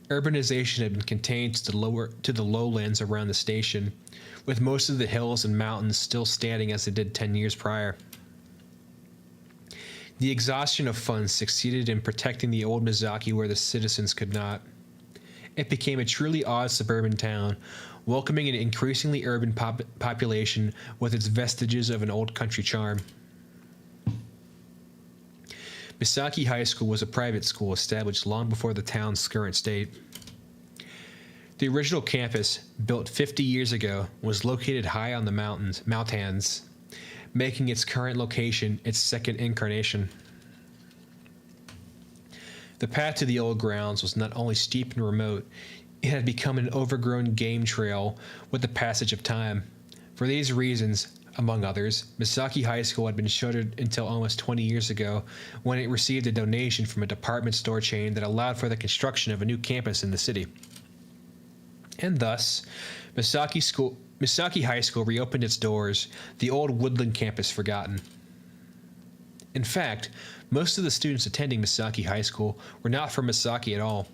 Urbanization had been contained to the lowlands around the station, with most of the hills and mountains still standing as they did 10 years prior. The exhaustion of funds succeeded in protecting the old Misaki where the citizens could not. It became a truly odd suburban town, welcoming an increasingly urban population with its vestiges of an old country charm. Misaki High School was a private school established long before the town's current state. The original campus, built 50 years ago, was located high on the mountains, making its current location its second incarnation. The path to the old grounds was not only steep and remote, it had become an overgrown game trail with the passage of time. For these reasons, among others, Misaki High School had been shuttered until almost 20 years ago, when it received a donation from a department store chain that allowed for the construction of a new campus in the city. And thus, Misaki High School reopened its doors, the old woodland campus forgotten. In fact, most of the students attending Misaki High School were not from Misaki at all.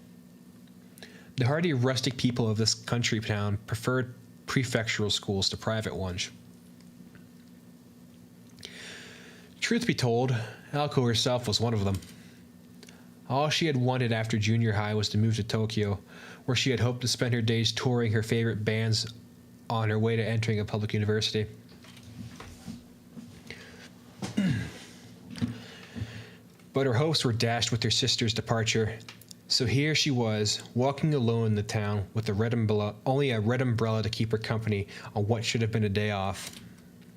The hardy rustic people of this country town preferred prefectural schools to private ones. Truth be told, Aoko herself was one of them. All she had wanted after junior high was to move to Tokyo, where she had hoped to spend her days touring her favorite bands on her way to entering a public university. But her hopes were dashed with her sister's departure, so here she was, walking alone in the town with only a red umbrella to keep her company on what should have been a day off.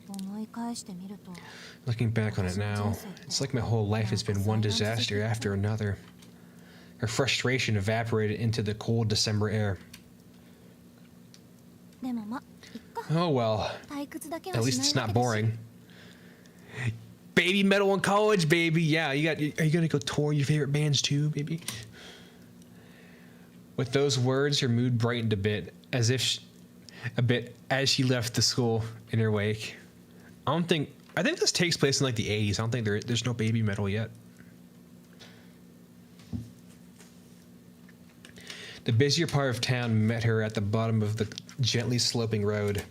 思い返してみると Looking back on it now, it's like my whole life has been one disaster after another. Her frustration evaporated into the cold December air. でもまいっか Oh well, 退屈だけ at は least し it's ないわ not けだし boring. Baby metal in college, baby. Yeah, are you gonna go tour your favorite bands too, baby? With those words, her mood brightened a bit as she left the school in her wake. I think this takes place in like the 80s. I don't think there's no baby metal yet. The busier part of town met her at the bottom of the gently sloping road.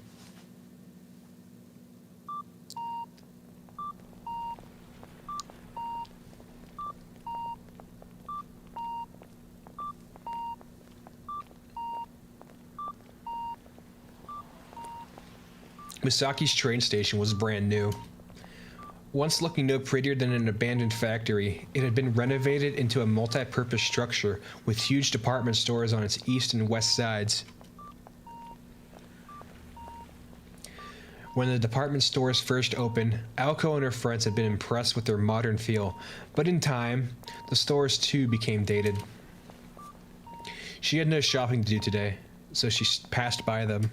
Misaki's train station was brand new. Once looking no prettier than an abandoned factory, it had been renovated into a multi-purpose structure with huge department stores on its east and west sides. When the department stores first opened, Aoko and her friends had been impressed with their modern feel, but in time, the stores too became dated. She had no shopping to do today, so she passed by them.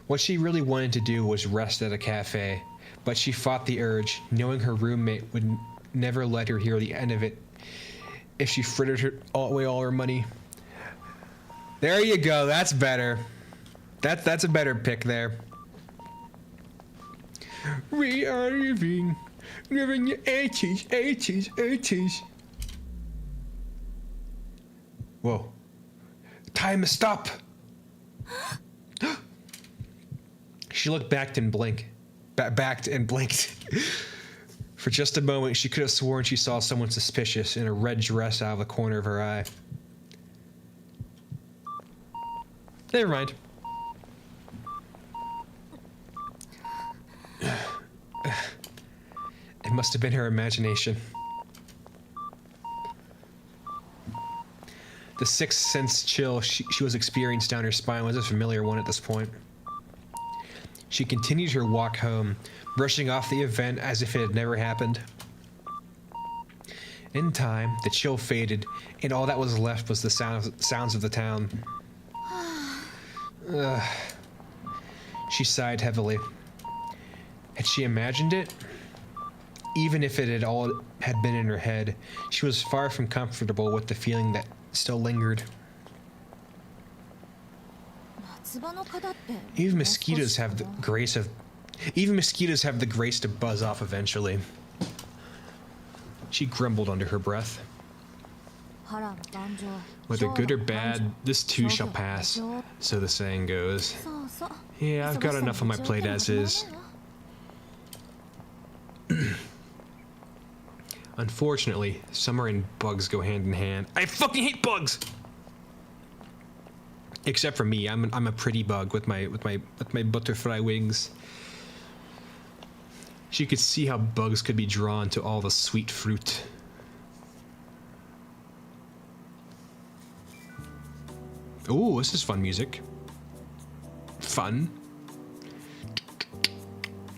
What she really wanted to do was rest at a cafe, but she fought the urge, knowing her roommate would never let her hear the end of it if she frittered away all her money. There you go, that's better. That's a better pick there. We are living the 80s. Whoa. Time to stop. She looked back and blinked. For just a moment, she could have sworn she saw someone suspicious in a red dress out of the corner of her eye. Never mind. It must have been her imagination. The sixth sense chill she was experiencing down her spine was a familiar one at this point. She continued her walk home, brushing off the event as if it had never happened. In time, the chill faded, and all that was left was the sounds of the town. She sighed heavily. Had she imagined it? Even if it had all had been in her head, she was far from comfortable with the feeling that still lingered. Even mosquitoes have the grace to buzz off eventually. She grumbled under her breath. Whether good or bad, this too shall pass, so the saying goes. Yeah, I've got enough on my plate as is. Unfortunately, summer and bugs go hand in hand. I fucking hate bugs! Except for me, I'm a pretty bug with my butterfly wings. She could see how bugs could be drawn to all the sweet fruit. Ooh, this is fun music. Fun.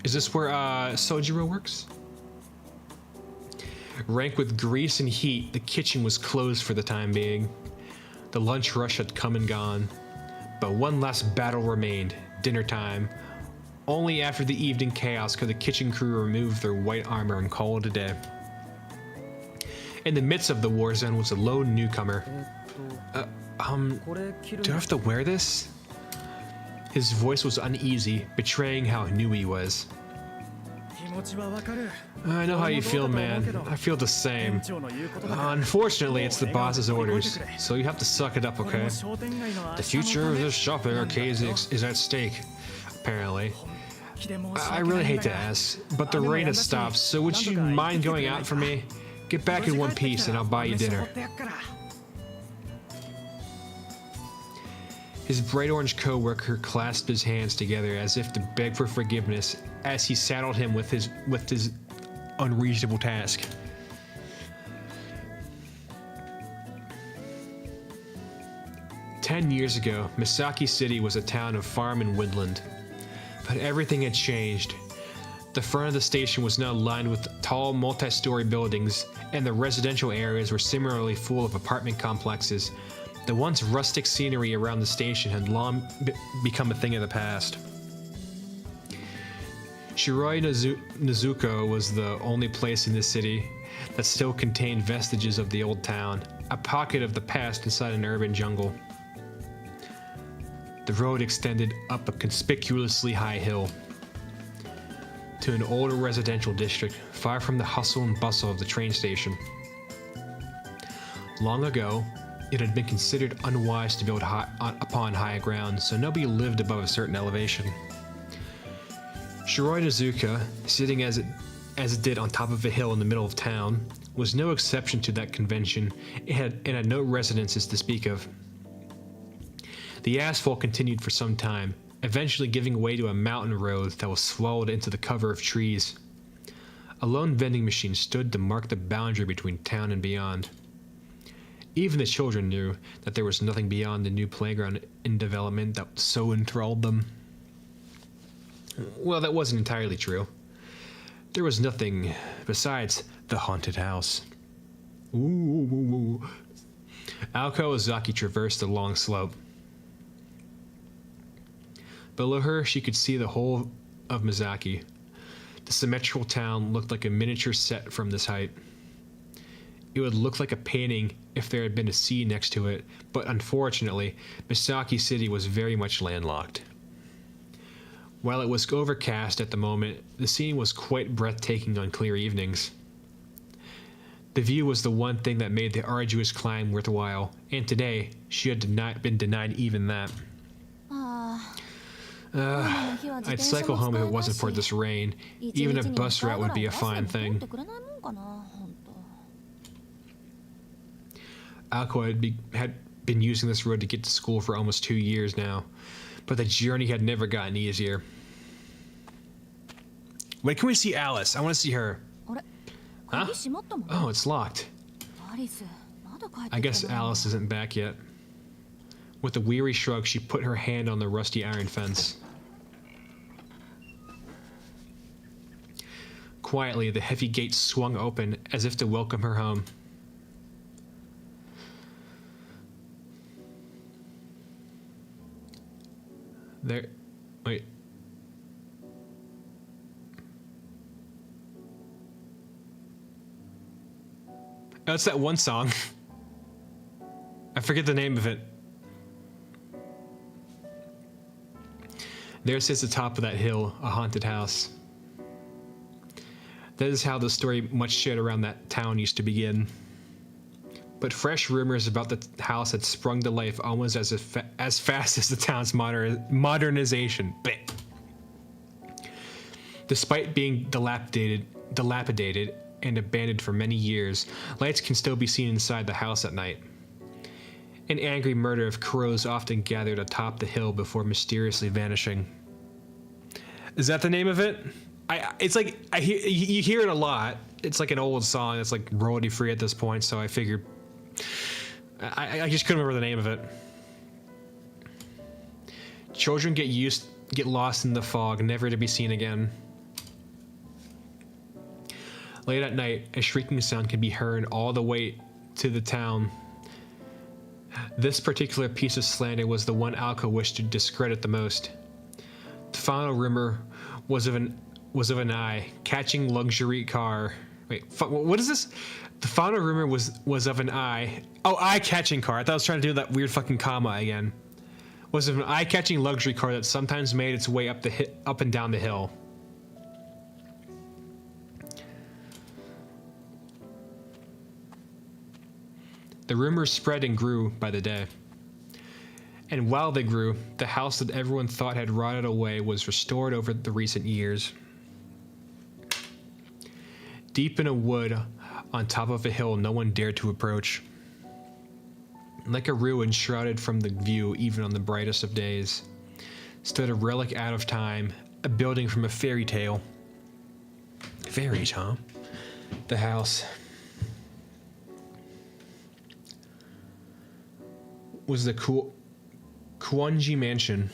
Is this where Sojiro works? Rank with grease and heat, the kitchen was closed for the time being. The lunch rush had come and gone. But one last battle remained, dinner time. Only after the evening chaos could the kitchen crew remove their white armor and call it a day. In the midst of the war zone was a lone newcomer. Do I have to wear this? His voice was uneasy, betraying how new he was. I know how you feel, man. I feel the same. Unfortunately, it's the boss's orders, so you have to suck it up, okay? The future of this shopping arcade is at stake, apparently. I really hate to ask, but the rain has stopped, so would you mind going out for me? Get back in one piece and I'll buy you dinner. His bright orange co-worker clasped his hands together as if to beg for forgiveness as he saddled him with his unreasonable task. 10 years ago, Misaki City was a town of farm and woodland. But everything had changed. The front of the station was now lined with tall multi-story buildings, and the residential areas were similarly full of apartment complexes. The once rustic scenery around the station had long become a thing of the past. Shiroi Nezuko was the only place in the city that still contained vestiges of the old town, a pocket of the past inside an urban jungle. The road extended up a conspicuously high hill to an older residential district, far from the hustle and bustle of the train station. Long ago, it had been considered unwise to build upon high ground, so nobody lived above a certain elevation. Shiroi Nezuka, sitting as it did on top of a hill in the middle of town, was no exception to that convention. It had no residences to speak of. The asphalt continued for some time, eventually giving way to a mountain road that was swallowed into the cover of trees. A lone vending machine stood to mark the boundary between town and beyond. Even the children knew that there was nothing beyond the new playground in development that so enthralled them. Well, that wasn't entirely true. There was nothing besides the haunted house. Ooh. Aoko Ozaki traversed the long slope. Below her, she could see the whole of Mizaki. The symmetrical town looked like a miniature set from this height. It would look like a painting if there had been a sea next to it, but unfortunately, Misaki City was very much landlocked. While it was overcast at the moment, the scene was quite breathtaking on clear evenings. The view was the one thing that made the arduous climb worthwhile, and today, she had been denied even that. I'd cycle home if it wasn't for this rain. Even a bus route would be a fine thing. Aoko had been using this road to get to school for almost 2 years now, but the journey had never gotten easier. When can we see Alice? I want to see her. Huh? Oh, it's locked. I guess Alice isn't back yet. With a weary shrug, she put her hand on the rusty iron fence. Quietly, the heavy gate swung open as if to welcome her home. Wait. Oh, it's that one song. I forget the name of it. There sits the top of that hill, a haunted house. That is how the story much shared around that town used to begin. But fresh rumors about the house had sprung to life almost as fast as the town's modernization. Despite being dilapidated and abandoned for many years, lights can still be seen inside the house at night. An angry murder of crows often gathered atop the hill before mysteriously vanishing. Is that the name of it? It's like you hear it a lot. It's like an old song. It's like royalty free at this point, so I figured I just couldn't remember the name of it. Children get lost in the fog, never to be seen again. Late at night, a shrieking sound can be heard all the way to the town. This particular piece of slander was the one Aoko wished to discredit the most. The final rumor was of an eye-catching luxury car. Wait, what is this? The final rumor was of an eye-catching car. I thought I was trying to do that weird fucking comma again. Was of an eye-catching luxury car that sometimes made its way up and down the hill. The rumors spread and grew by the day. And while they grew, the house that everyone thought had rotted away was restored over the recent years. Deep in a wood, on top of a hill no one dared to approach. Like a ruin shrouded from the view even on the brightest of days, stood a relic out of time, a building from a fairy tale. Fairies, huh? The house was the Kuonji Mansion.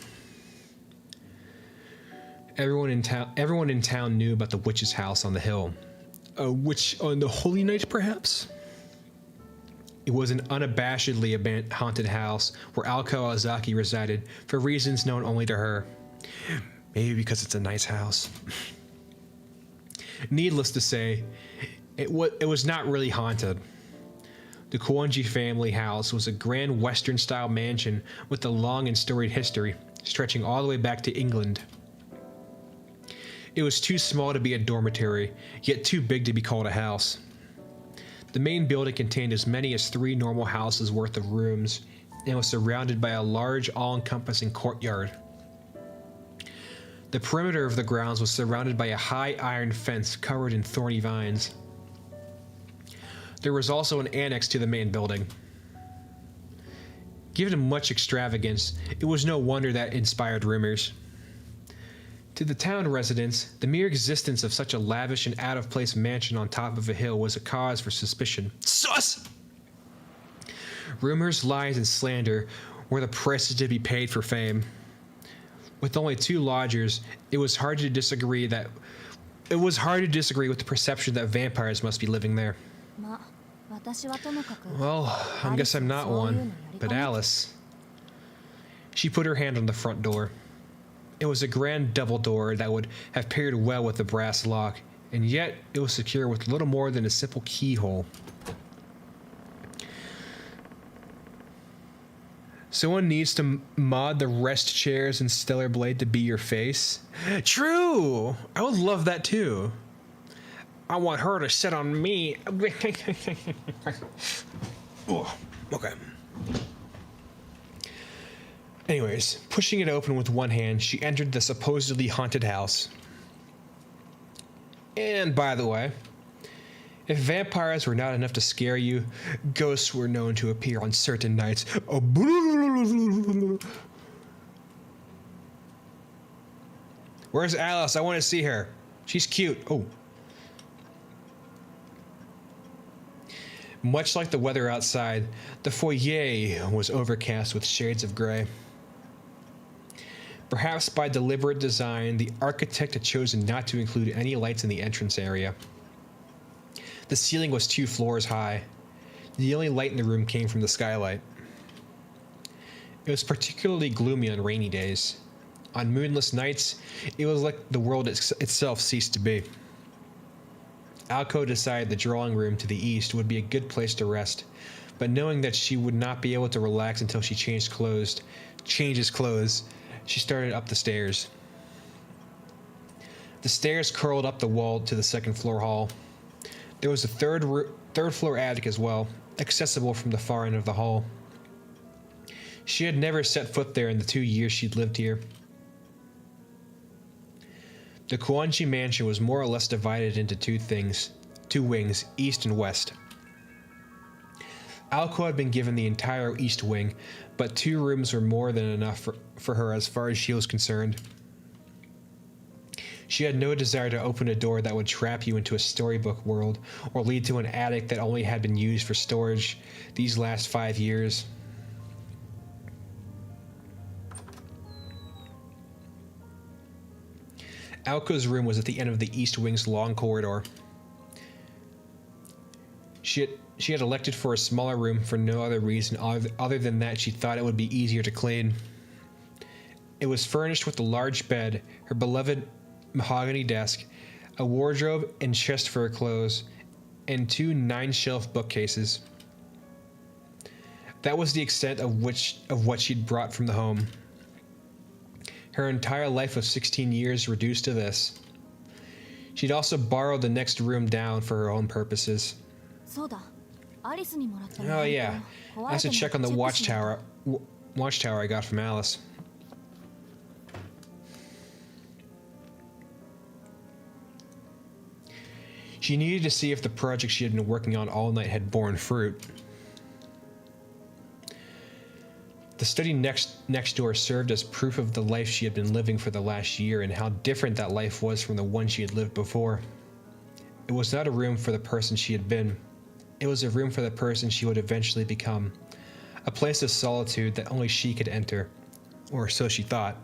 Everyone in town knew about the witch's house on the hill. A witch on the Holy Night, perhaps? It was an unabashedly haunted house where Alko Ozaki resided for reasons known only to her. Maybe because it's a nice house. Needless to say, it was not really haunted. The Kuonji family house was a grand Western-style mansion with a long and storied history, stretching all the way back to England. It was too small to be a dormitory, yet too big to be called a house. The main building contained as many as 3 normal houses worth of rooms and was surrounded by a large, all-encompassing courtyard. The perimeter of the grounds was surrounded by a high iron fence covered in thorny vines. There was also an annex to the main building. Given much extravagance, it was no wonder that inspired rumors. To the town residents, the mere existence of such a lavish and out-of-place mansion on top of a hill was a cause for suspicion. Sus! Rumors, lies, and slander were the prices to be paid for fame. With only 2 lodgers, it was hard to disagree with the perception that vampires must be living there. ま、私はともかく Well, I guess I'm not one, but Alice. She put her hand on the front door. It was a grand double door that would have paired well with the brass lock, and yet it was secure with little more than a simple keyhole. Someone needs to mod the rest chairs in Stellar Blade to be your face. True! I would love that too. I want her to sit on me. Oh, okay. Anyways, pushing it open with one hand, she entered the supposedly haunted house. And by the way, if vampires were not enough to scare you, ghosts were known to appear on certain nights. Oh, where's Alice? I want to see her. She's cute. Oh. Much like the weather outside, the foyer was overcast with shades of gray. Perhaps by deliberate design, the architect had chosen not to include any lights in the entrance area. The ceiling was 2 floors high. The only light in the room came from the skylight. It was particularly gloomy on rainy days. On moonless nights, it was like the world itself ceased to be. Alko decided the drawing room to the east would be a good place to rest, but knowing that she would not be able to relax until she changes clothes, she started up the stairs. The stairs curled up the wall to the 2nd floor hall. There was a third floor attic as well, accessible from the far end of the hall. She had never set foot there in the 2 years she'd lived here. The Kuonji mansion was more or less divided into 2 wings, east and west. Alko had been given the entire east wing, but 2 rooms were more than enough for her as far as she was concerned. She had no desire to open a door that would trap you into a storybook world or lead to an attic that only had been used for storage these last 5 years. Alko's room was at the end of the east wing's long corridor. She had elected for a smaller room for no other reason other than that she thought it would be easier to clean. It was furnished with a large bed, her beloved mahogany desk, a wardrobe and chest for her clothes, and 2 9-shelf bookcases. That was the extent of what she'd brought from the home. Her entire life of 16 years reduced to this. She'd also borrowed the next room down for her own purposes. そうだアリスにもらった Oh yeah, I have to check on the watchtower. Watchtower I got from Alice. She needed to see if the project she had been working on all night had borne fruit. The study next door served as proof of the life she had been living for the last year and how different that life was from the one she had lived before. It was not a room for the person she had been. It was a room for the person she would eventually become. A place of solitude that only she could enter. Or so she thought.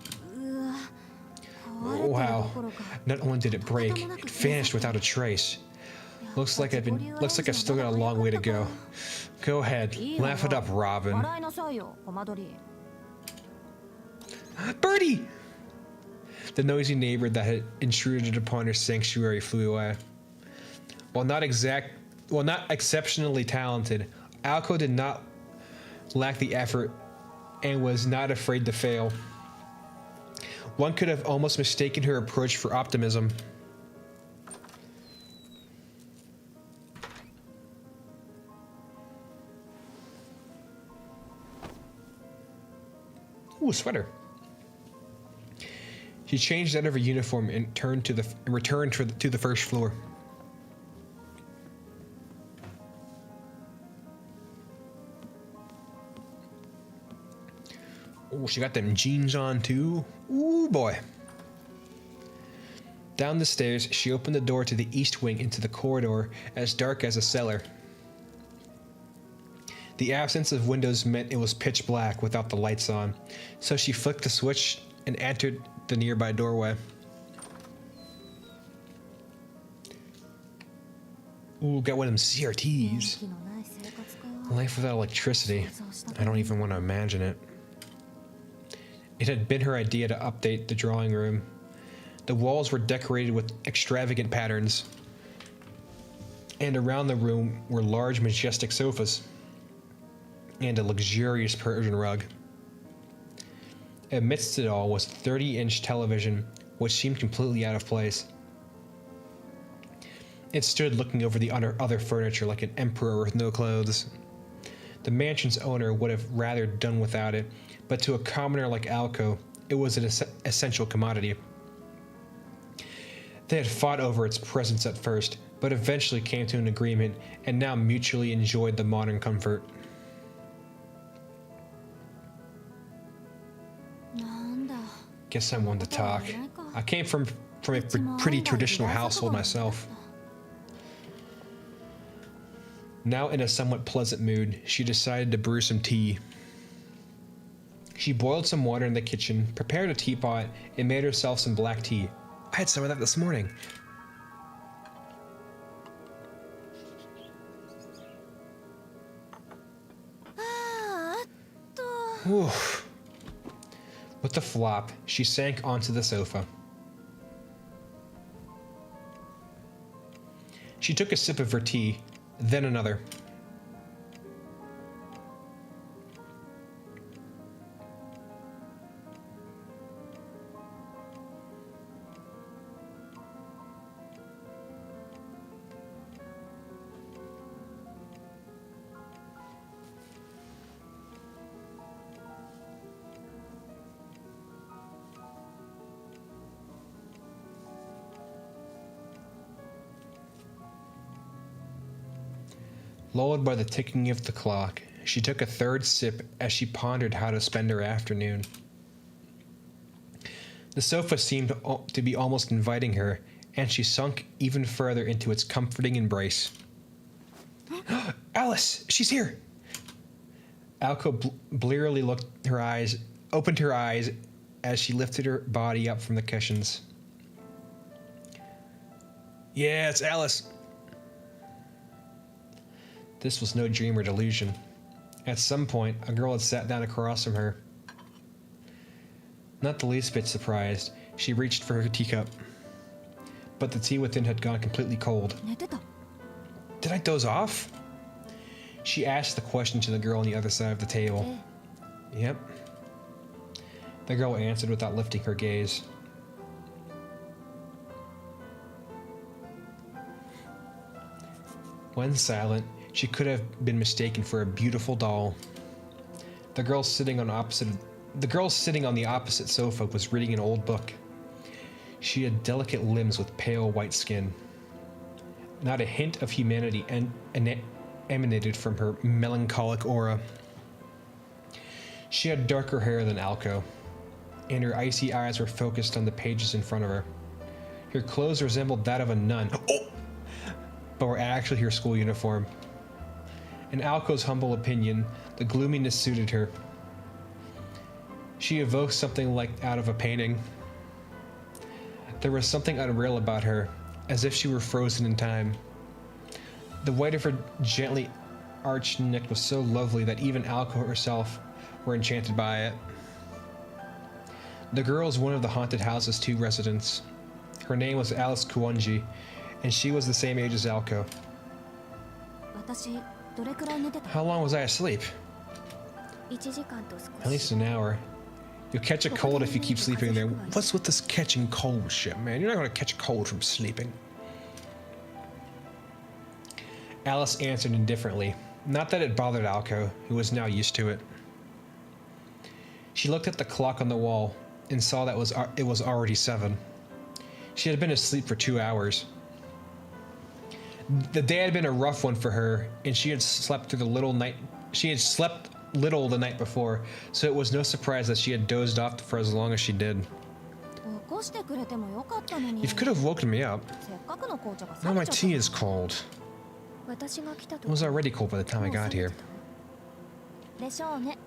Wow. Not only did it break, it vanished without a trace. Looks like I've still got a long way to go. Go ahead, laugh it up, Robin. 笑いなさいよコマドリ Birdie! The noisy neighbor that had intruded upon her sanctuary flew away. While not exceptionally talented, Alco did not lack the effort and was not afraid to fail. One could have almost mistaken her approach for optimism. Ooh, a sweater. She changed out of her uniform and returned to the first floor. Oh, she got them jeans on too. Ooh, boy. Down the stairs, she opened the door to the east wing into the corridor, as dark as a cellar. The absence of windows meant it was pitch black without the lights on, so she flicked the switch and entered the nearby doorway. Ooh, got one of them CRTs. 気のない生活か Life without electricity. I don't even want to imagine it. It had been her idea to update the drawing room. The walls were decorated with extravagant patterns, and around the room were large, majestic sofas and a luxurious Persian rug. Amidst it all was a 30-inch television, which seemed completely out of place. It stood looking over the other furniture like an emperor with no clothes. The mansion's owner would have rather done without it, but to a commoner like Alco, it was an essential commodity. They had fought over its presence at first, but eventually came to an agreement and now mutually enjoyed the modern comfort. なんだ Guess I'm one to talk. I came from a pretty traditional household myself. Now in a somewhat pleasant mood, she decided to brew some tea. She boiled some water in the kitchen, prepared a teapot, and made herself some black tea. I had some of that this morning. Oof. With a flop, she sank onto the sofa. She took a sip of her tea, then another. Lulled by the ticking of the clock, she took a third sip as she pondered how to spend her afternoon. The sofa seemed to be almost inviting her, and she sunk even further into its comforting embrace. Alice, she's here! Alco blearily opened her eyes as she lifted her body up from the cushions. Yeah, it's Alice. This was no dream or delusion. At some point, a girl had sat down across from her. Not the least bit surprised, she reached for her teacup. But the tea within had gone completely cold. 寝てた Did I doze off? She asked the question to the girl on the other side of the table. Yep. The girl answered without lifting her gaze. When silent, she could have been mistaken for a beautiful doll. The girl sitting on the opposite sofa was reading an old book. She had delicate limbs with pale white skin. Not a hint of humanity emanated from her melancholic aura. She had darker hair than Alco, and her icy eyes were focused on the pages in front of her. Her clothes resembled that of a nun, but were actually her school uniform. In Alco's humble opinion, the gloominess suited her. She evoked something like out of a painting. There was something unreal about her, as if she were frozen in time. The white of her gently arched neck was so lovely that even Alco herself were enchanted by it. The girl was one of the haunted house's 2 residents. Her name was Alice Kuonji, and she was the same age as Alco. 私どれくらい寝てた？ How long was I asleep? 1時間と少し。 At least an hour. You'll catch a cold if you keep sleeping there. What's with this catching cold shit, man? You're not gonna catch a cold from sleeping. Alice answered indifferently. Not that it bothered Alco, who was now used to it. She looked at the clock on the wall and saw that it was already 7. She had been asleep for 2 hours. The day had been a rough one for her, and she had slept little the night before, so it was no surprise that she had dozed off for as long as she did. 起こしてくれてもよかったのに。 You could have woken me up. せっかくの紅茶が Now 冷 my めちゃった tea is cold. 私が来た It 時 was already cold by the time I もう got 冷め here. てたでしょうね。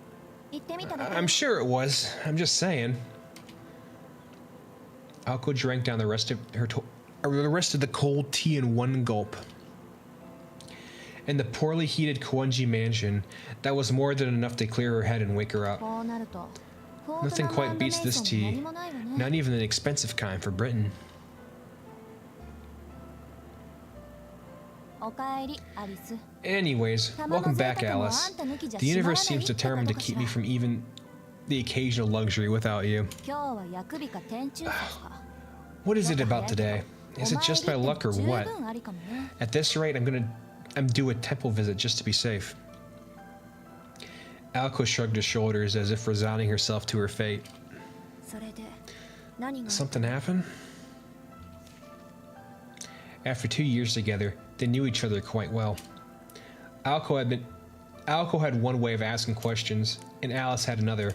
行ってみただけ。 I'm sure it was. I'm just saying. Alco drank down the rest of the cold tea in one gulp. In the poorly heated Kuonji mansion, that was more than enough to clear her head and wake her up. こうなると Nothing quite beats this tea, 何もないわね。 not even an expensive kind for Britain. おかえり、アリス。 Anyways, welcome back, Alice. The universe seems determined to keep me from even the occasional luxury without you. 今日は薬日か天中殺か。 What is it about today? Is it just my luck or what? 十分ありかもね。 At this rate, I'm due a temple visit just to be safe. Alco shrugged his shoulders as if resigning herself to her fate. それで何が Something happened? After 2 years together, they knew each other quite well. Alco had one way of asking questions, and Alice had another.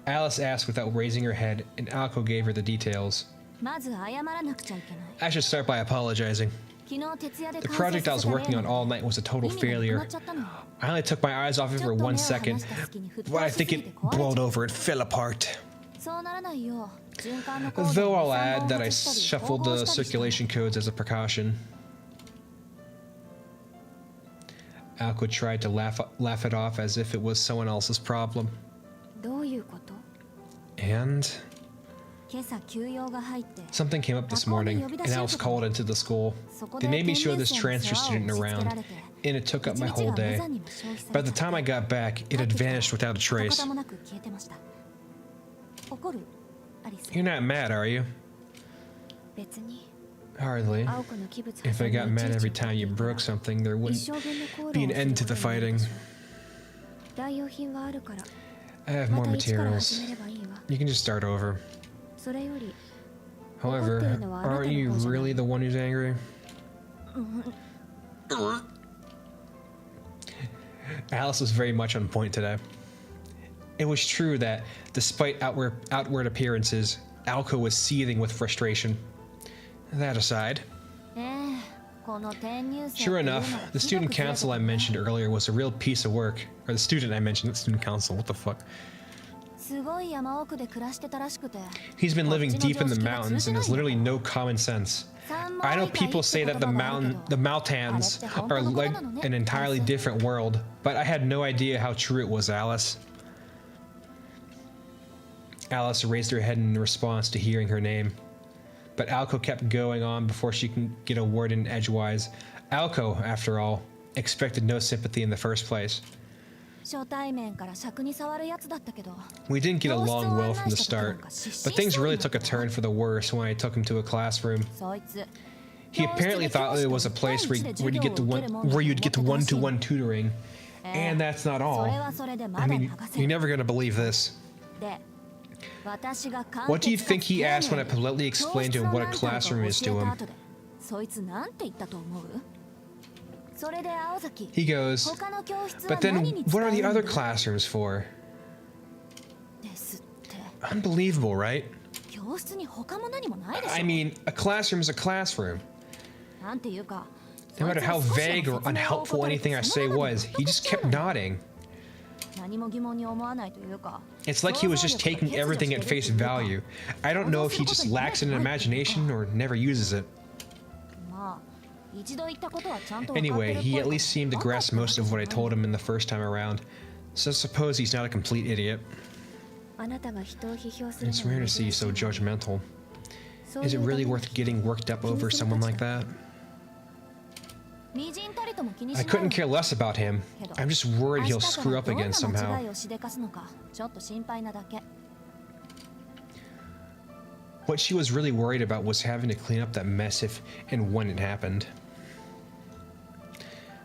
Alice asked without raising her head, and Alco gave her the details. まず謝らなくちゃいけない。 I should start by apologizing. 昨日徹夜で The 完成 project I させ was た working 例 on の all night was a total 意味がなくな failure. っちゃったの。 I only took my eyes off it ち for ょっと目を 1離 second, した隙に吹っ but I 飛ばし think すぎて it 壊れちゃ blowed った over and fell apart. そうならないよう循環のコード Though を I'll 2、3 add 本 that I 外したり shuffled 統 the 合したりして circulation codes as a precaution. Alco tried to laugh it off as if it was someone else's problem. どういうこと And 今朝休養が入って something came up this morning, and I was called into the school. They made me show this transfer student around, and it took up my whole day. By the time I got back, it had vanished without a 跡 trace. 形もなく消えてました。怒るアリス You're not mad, are you? 別に Hardly. 青子の器物 If I got 破産 mad に every いちいち time you 怒っていたら broke something, there 一 wouldn't 生分の口 be 論 an をする end こ to と the になる fighting. でしょう。代用品はあるから I have ま more た一から始 materials. めればいいわ。 You can just start over. それより However, aren't you really the one who's angry? Alice was very much on point today. It was true that, despite outward appearances, Alco was seething with frustration. That aside, ええこの転入生 sure っていうの enough, が the ひど student くずれて council た I ね mentioned earlier was a real piece of work. Or the student I mentioned, not student council, what the fuck? すごい山奥で暮らしてたらしくて He's been living deep in the mountains and has literally no common sense. I know people say that the Maltans are like an entirely different world, but I had no idea how true it was, Alice. Alice raised her head in response to hearing her name. But Alco kept going on before she could get a word in edgewise. Alco, after all, expected no sympathy in the first place. 初対面から尺に触るやつだったけど We didn't get along well from the start, but things really took a turn for the worse when I took him to a classroom. そいつ He He apparently thought it was a place where you get the one-to-one tutoring, and that's not all. I mean, you're never gonna believe this. What do you think he asked when I politely explained to him what a classroom is to him? He goes, but then what are the other classrooms for? Unbelievable, right? I mean, a classroom is a classroom. No matter how vague or unhelpful anything I say was, he just kept nodding. It's like he was just taking everything at face value. I don't know if he just lacks in imagination or never uses it. Anyway, he at least seemed to grasp most of what I told him in the first time around, so suppose he's not a complete idiot. It's rare to see you so judgmental. Is it really worth getting worked up over someone like that? I couldn't care less about him. I'm just worried he'll screw up again somehow. What she was really worried about was having to clean up that mess if and when it happened.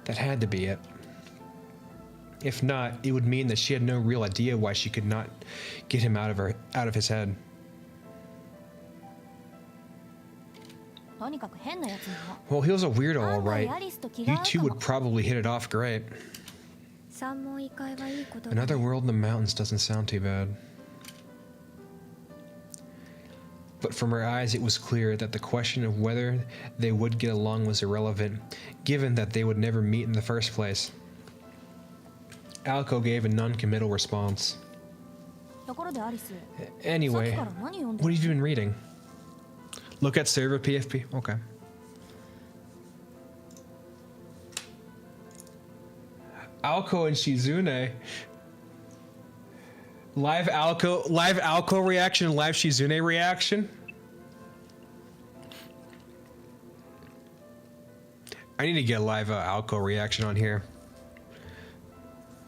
That had to be it. If not, it would mean that she had no real idea why she could not get him out of his head. Well, he was a weirdo, all right. You two would probably hit it off great. Another world in the mountains doesn't sound too bad. But from her eyes, it was clear that the question of whether they would get along was irrelevant, given that they would never meet in the first place. Alco gave a non-committal response. Anyway, what have you been reading? Look at server PFP? Okay. Alco and Shizune. Live Alco reaction, live Shizune reaction. I need to get a live Alco reaction on here.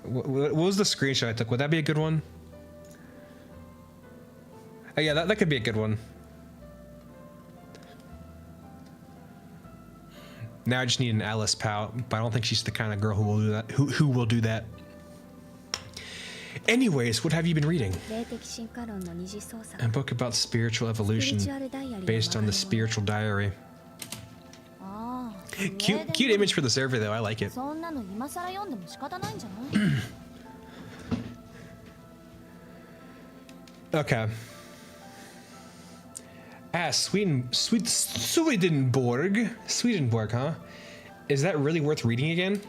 What was the screenshot I took? Would that be a good one? Oh yeah, that could be a good one. Now I just need an Alice pout, but I don't think she's the kind of girl who will do that. Who will do that? Anyways, what have you been reading? A book about spiritual evolution, based on the Spiritual Diary. Cute image for the server though. I like it. Okay. Swedenborg, huh? Is that really worth reading again?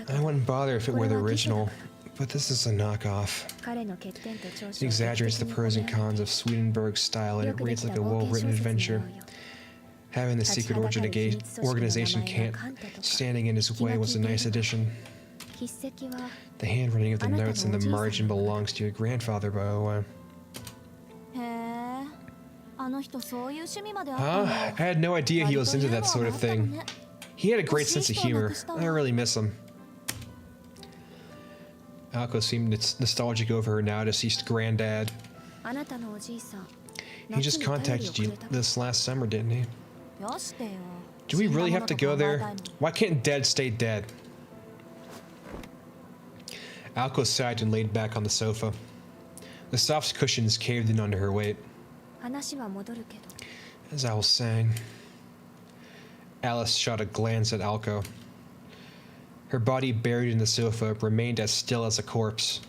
I wouldn't bother if it were the original, but this is a knockoff. It exaggerates the pros and cons of Swedenborg's style, and it reads like a well-written adventure. Having the secret organization camp standing in his way was a nice addition. The handwriting of the notes in the margin belongs to your grandfather, by the way. Huh? I had no idea he was into that sort of thing. He had a great sense of humor. I really miss him. Alco seemed nostalgic over her now deceased granddad. He just contacted you this last summer, didn't he? Do we really have to go there? Why can't dead stay dead? Alco sighed and laid back on the sofa. The soft cushions caved in under her weight. As I was saying, Alice shot a glance at Alco. Her body buried in the sofa remained as still as a corpse.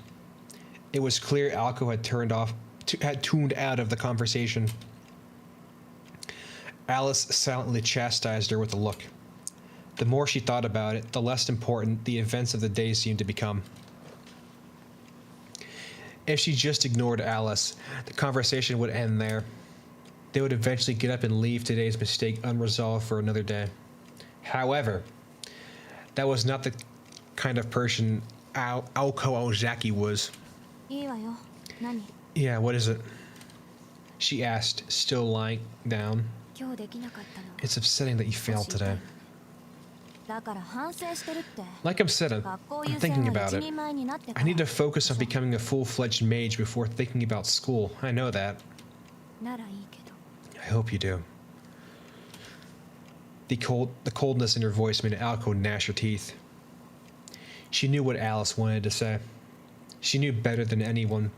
It was clear Alco had tuned out of the conversation. Alice silently chastised her with a look. The more she thought about it, the less important the events of the day seemed to become. If she just ignored Alice, the conversation would end there. They would eventually get up and leave today's mistake unresolved for another day. However, that was not the kind of person Alco Ozaki was. Yeah, what is it? She asked, still lying down. It's upsetting that you failed today. Like I'm saying, I'm thinking about it. I need to focus on becoming a full-fledged mage before thinking about school. I know that. I hope you do. The coldness in her voice made Alco gnash her teeth. She knew what Alice wanted to say. She knew better than anyone.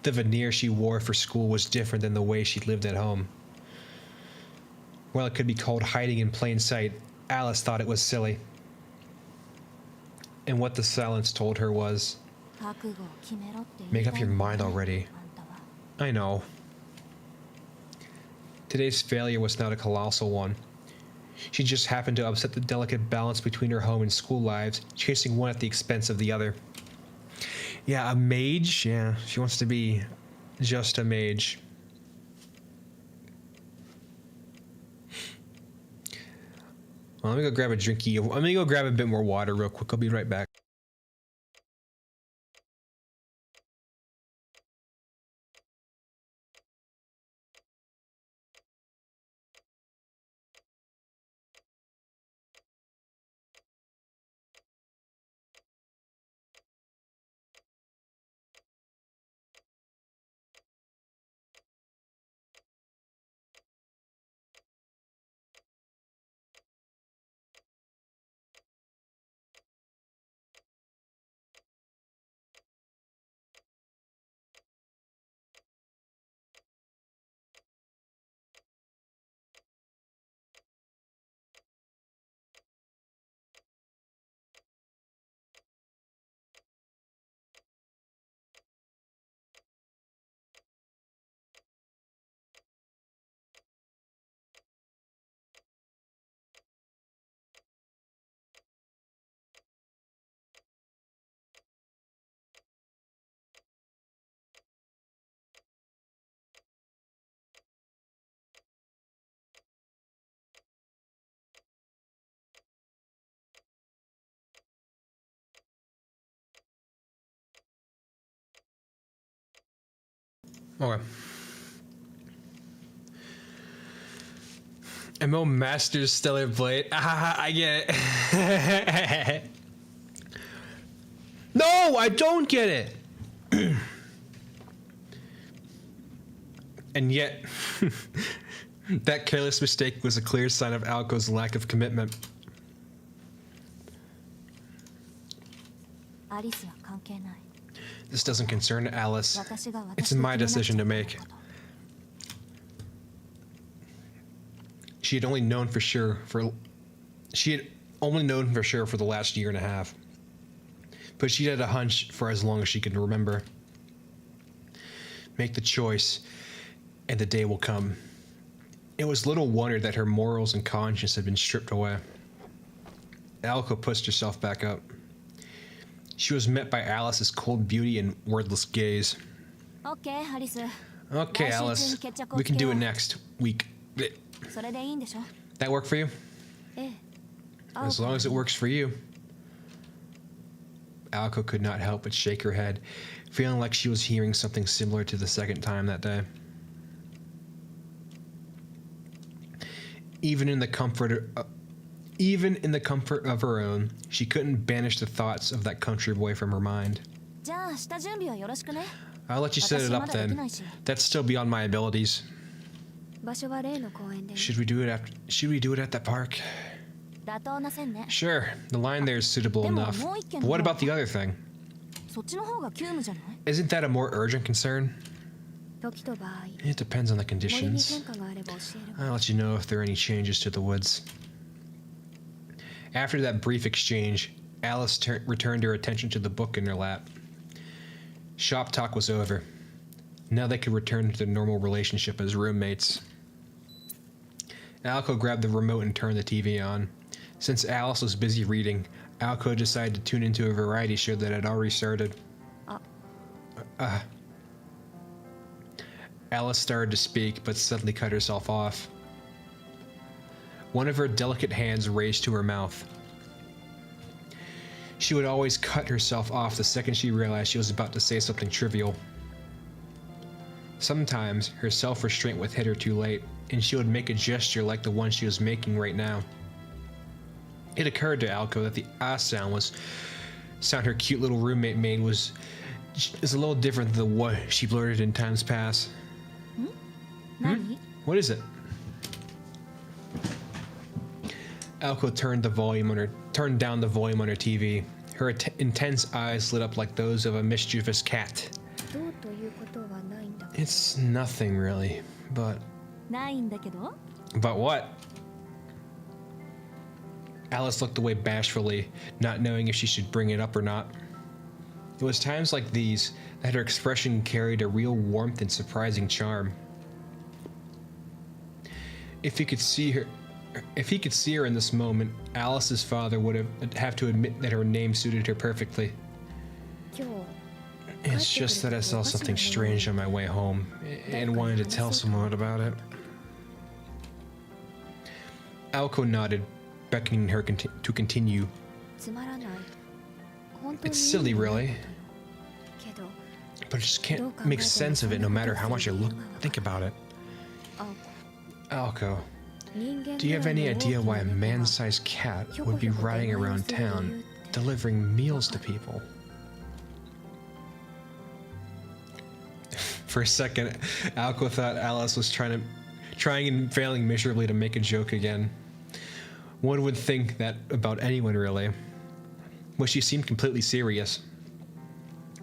The veneer she wore for school was different than the way she lived at home. While it could be called hiding in plain sight, Alice thought it was silly. And what the silence told her was, 覚悟を決めろって言い make た up い your んだ mind ね already. あんたは I know. Today's failure was not a colossal one. She just happened to upset the delicate balance between her home and school lives, chasing one at the expense of the other. Yeah, a mage? Yeah, she wants to be just a mage. Well, let me go grab a drinky. I'm gonna go grab a bit more water real quick. I'll be right back. Okay. MO Masters Stellar Blade. I get it. No, I don't get it. And yet, that careless mistake was a clear sign of Alco's lack of commitment. アリスは関係ない This doesn't concern Alice. 私が It's 私と my 決めなくちゃ decision to いけない make. こと She had only known for sure for the last year and a half. But she had a hunch for as long as she could remember. Make the choice, and the day will come. It was little wonder that her morals and conscience had been stripped away. Alco pushed herself back up. She was met by Alice's cold beauty and wordless gaze. オッケーアリス Okay, 来週中に Alice. 決着を We つけ can よ do う it next week. それでいいんでしょ That work for you? ええ As long as it works for you. Alco could not help but shake her head, feeling like she was hearing something similar to the second time that day. Even in the comfort of her own, she couldn't banish the thoughts of that country boy from her mind. じゃあ下準備はよろしくね I'll let you set it up then. That's still beyond my abilities. 場所は例の公園で Should we do it at that park? 妥当な線ね Sure, the line there is suitable enough. But what about the other thing? そっちの方が急務じゃない Isn't that a more urgent concern? 時と場合 It depends on the 森に conditions. 変化があれば教える I'll let you know if there are any changes to the woods. After that brief exchange, Alice returned her attention to the book in her lap. Shop talk was over. Now they could return to their normal relationship as roommates. Alco grabbed the remote and turned the TV on. Since Alice was busy reading, Alco decided to tune into a variety show that had already started. Alice started to speak, but suddenly cut herself off. One of her delicate hands raised to her mouth. She would always cut herself off the second she realized she was about to say something trivial. Sometimes her self-restraint would hit her too late, and she would make a gesture like the one she was making right now. It occurred to Alco that the sound her cute little roommate made is a little different than what she blurted in times past. 何 What is it? Alco turned down the volume on her TV. Her intense eyes lit up like those of a mischievous cat. どうということはないんだ。 It's nothing really, but ないんだけど。 but what? Alice looked away bashfully, not knowing if she should bring it up or not. It was times like these that her expression carried a real warmth and surprising charm. If he could see her in this moment, Alice's father would have to admit that her name suited her perfectly. 今日。 It's just that I saw something strange on my way home and wanted to tell someone about it. Alco nodded, beckoning her to continue. つまらない。本当に It's silly, really, けど、 but I just can't make sense of it no matter how much I think about it. あ、 Alco, 人間 do you have any idea why a man-sized cat would be riding around town delivering meals to people? For a second, Alco thought Alice was trying and failing miserably to make a joke again. One would think that about anyone, really. But she seemed completely serious.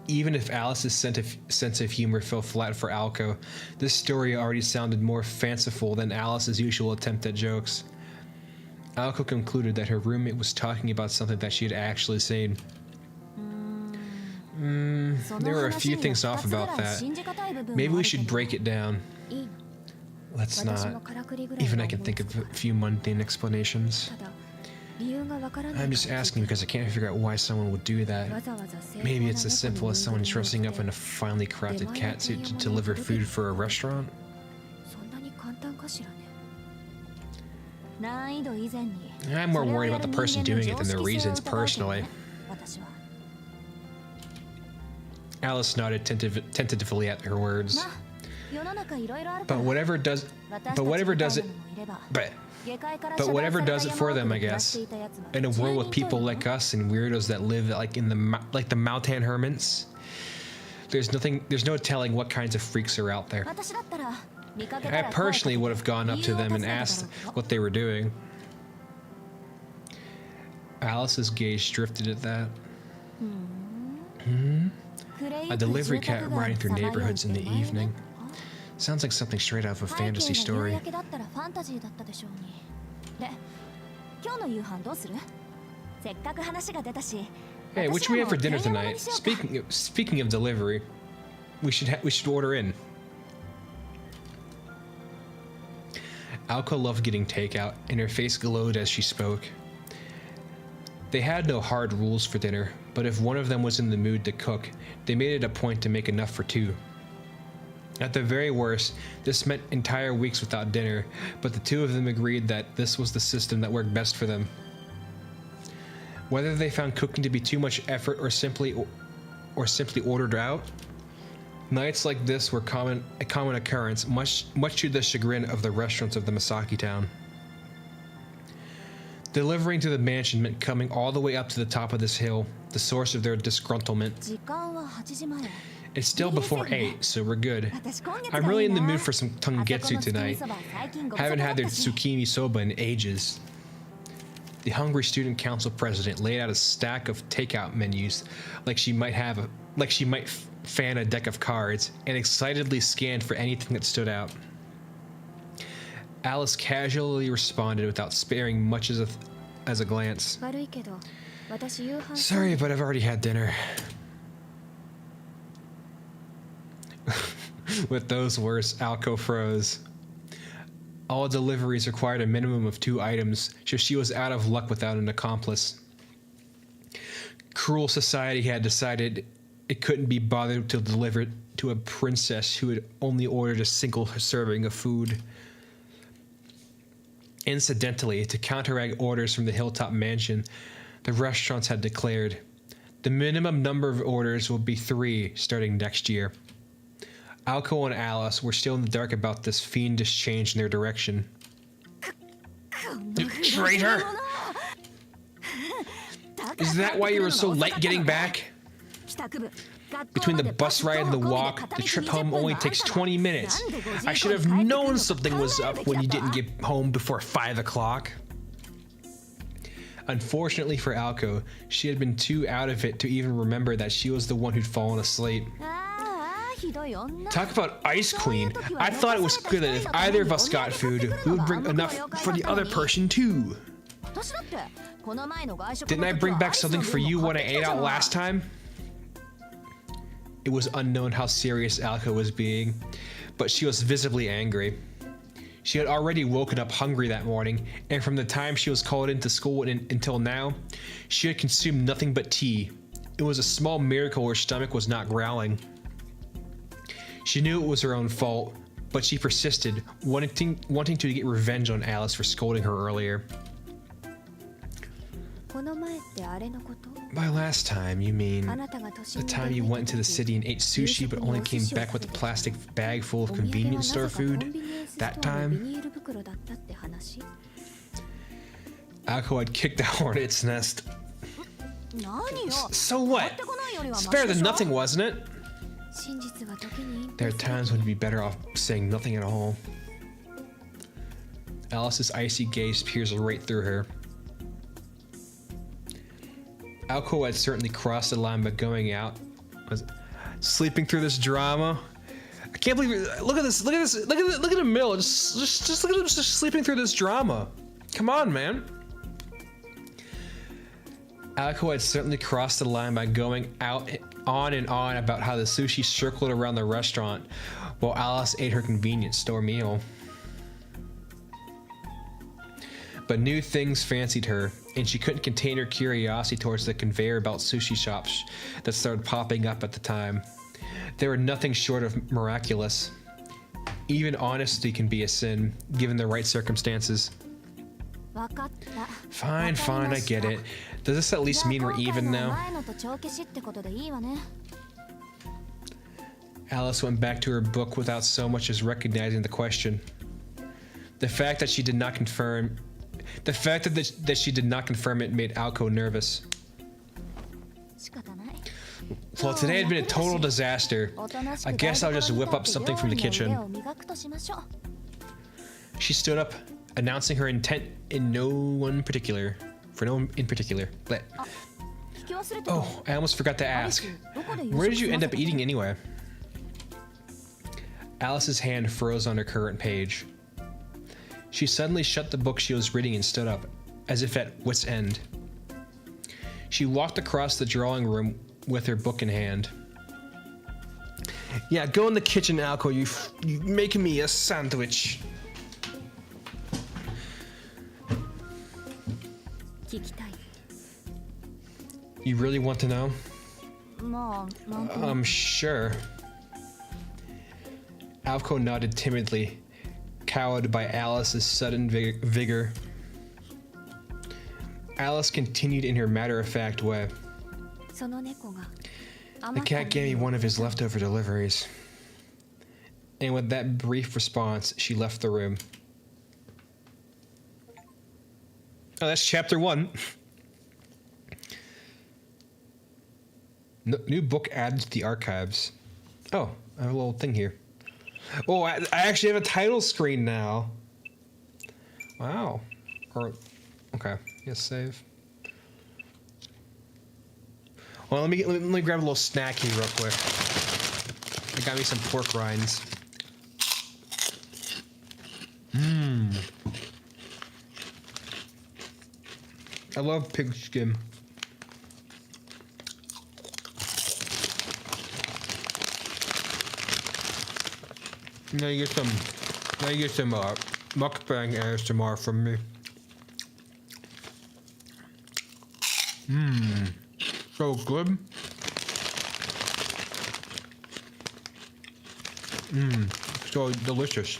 Even if Alice's sense of humor fell flat for Alco, this story already sounded more fanciful than Alice's usual attempt at jokes. Alco concluded that her roommate was talking about something that she had actually seen. There were a few things off about that. Maybe we should break it down. Let's not. Even I can think of a few mundane explanations. I'm just asking because I can't figure out why someone would do that. Maybe it's as simple as someone dressing up in a finely crafted cat suit to deliver food for a restaurant? そんなに簡単かしらね。難易度以前に。 I'm more worried about the person doing it than their reasons personally. 私は。 Alice nodded tentatively at her words. まあ、世の中いろいろあるか But ら。 whatever does it, but whatever does it for them, I guess. In a world with people like us and weirdos that live like in the Mountain Hermits, there's no telling what kinds of freaks are out there. 私だったら見かけた I ら personally would have gone up to them and asked what they were doing. Alice's gaze drifted at that. A delivery cat riding through neighborhoods in the evening. Sounds like something straight out of a fantasy story. 夕焼けだったらファンタジーだったでしょうに。で、今日の夕飯どうする？せっかく話が出たし。 Hey, what should we have for dinner tonight? Speaking of delivery, we should order in. Alco loved getting takeout, and her face glowed as she spoke. They had no hard rules for dinner, but if one of them was in the mood to cook, they made it a point to make enough for two. At the very worst, this meant entire weeks without dinner, but the two of them agreed that this was the system that worked best for them. Whether they found cooking to be too much effort or simply ordered out, nights like this were a common occurrence, much to the chagrin of the restaurants of the Masaki town. Delivering to the mansion meant coming all the way up to the top of this hill, the source of their disgruntlement. 時間は8時前。 It's still before 8, so we're good. I'm really in the mood for some tongetsu tonight. Haven't had their tsukimi soba in ages. The hungry student council president laid out a stack of takeout menus, like she might fan a deck of cards, and excitedly scanned for anything that stood out. Alice casually responded without sparing much as a glance. 悪いけど、私夕飯。 Sorry, but I've already had dinner. With those words, Alco froze. All deliveries required a minimum of 2 items, so she was out of luck without an accomplice. Cruel society had decided it couldn't be bothered to deliver it to a princess who had only ordered a single serving of food. Incidentally, to counteract orders from the Hilltop Mansion, the restaurants had declared the minimum number of orders will be 3 starting next year. Alco and Alice were still in the dark about this fiendish change in their direction. Traitor! Is that why you were so late getting back? Between the bus ride and the walk, the trip home only takes 20 minutes. I should have known something was up when you didn't get home before 5 o'clock. Unfortunately for Alco, she had been too out of it to even remember that she was the one who'd fallen asleep. ああひどい女 Talk about Ice Queen. I thought it was good that if either of us got food, we would bring enough for the other person too. 私だってこの前の外食 Didn't I bring back something for you when I ate out last time? It was unknown how serious Alco was being, but she was visibly angry. She had already woken up hungry that morning, and from the time she was called into school until now, she had consumed nothing but tea. It was a small miracle her stomach was not growling. She knew it was her own fault, but she persisted, wanting to get revenge on Alice for scolding her earlier. この前ってあれのこと By last time, you mean あなたが都心 the に time you went into the city and ate sushi but only came back with a plastic bag full of convenience store food? That ビ time? ニール袋だったって話 Alco had kicked the hornet's nest. 何よ So what? 持ってこないよりはマ It's シ better で than しょ nothing, wasn't it? 真実は時に There are times when you'd be better off saying nothing at all. Alice's icy gaze pierced right through her. Alco had certainly crossed the line by going out. Sleeping through this drama. I can't believe it. Look at this. Look at this. Look at him, Mill. Just look at him just sleeping through this drama. Come on, man. Alco had certainly crossed the line by going out on and on about how the sushi circled around the restaurant while Alice ate her convenience store meal. But new things fancied her, and she couldn't contain her curiosity towards the conveyor belt sushi shops that started popping up at the time. They were nothing short of miraculous. Even honesty can be a sin, given the right circumstances. 分かった Fine, fine, I get it. Does this at least mean we're even じゃあ now? 今回の前のと帳消しってことでいいわね Alice went back to her book without so much as recognizing the question. The fact that she did not confirm she did not confirm it made Alco nervous. 仕方ない Well, today had been a total disaster. おとなしく I guess I'll just whip up 台所 something from the に立って料理 kitchen. の腕を磨くとしましょう She stood up, announcing her intent in no one particular. For no one in particular. But 聞き忘れてた oh, I almost forgot to ask. Where did you end up eating anyway? Alice's hand froze on her current page. She suddenly shut the book she was reading and stood up, as if at wit's end. She walked across the drawing room with her book in hand. Yeah, go in the kitchen, Alco. You making me a sandwich. 聞きたい You really want to know? まあなんと Sure. Alco nodded timidly, cowed by Alice's sudden vigor. Alice continued in her matter-of-fact way. その猫が The cat gave me one of his leftover deliveries. And with that brief response, she left the room. Oh, that's chapter 1. New book added to the archives. Oh, I have a little thing here. Oh, I actually have a title screen now. Wow. Okay. Yes, save. Well, let me grab a little snack here real quick. I got me some pork rinds. I love pig skin. Now you get some mukbang ASMR from me. So good. So delicious.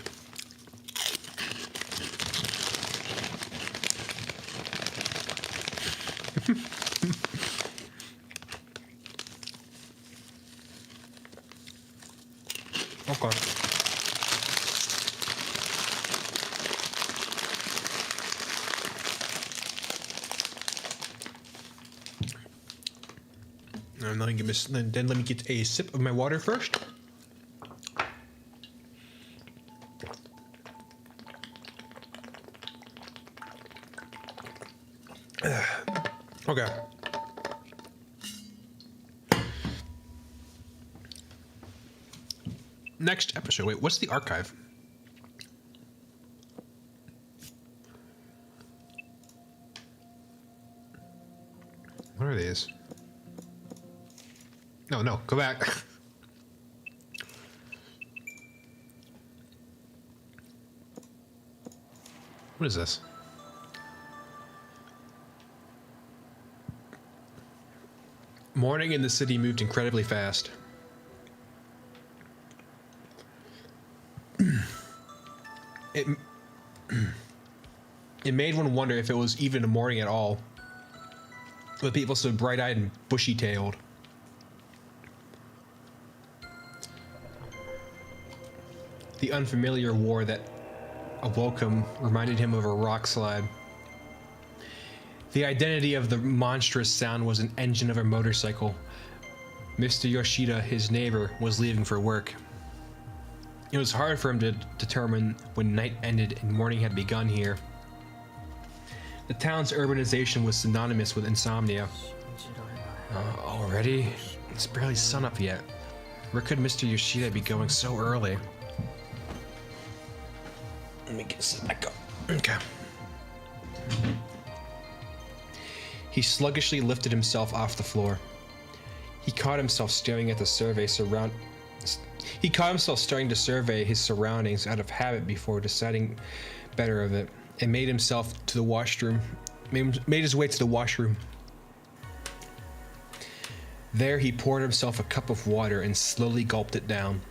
Okay. And then let me get a sip of my water first. Okay. Next episode. Wait, what's the archive? What are these? No, go back. What is this? Morning in the city moved incredibly fast. It made one wonder if it was even a morning at all, with people so bright-eyed and bushy-tailed. The unfamiliar war that awoke him reminded him of a rock slide. The identity of the monstrous sound was an engine of a motorcycle. Mr. Yoshida, his neighbor, was leaving for work. It was hard for him to determine when night ended and morning had begun here. The town's urbanization was synonymous with insomnia. Already? It's barely sunup yet. Where could Mr. Yoshida be going so early? Let me get some back up. Okay. He sluggishly lifted himself off the floor. He caught himself staring at the starting to survey his surroundings out of habit before deciding better of it, and made his way to the washroom. There he poured himself a cup of water and slowly gulped it down.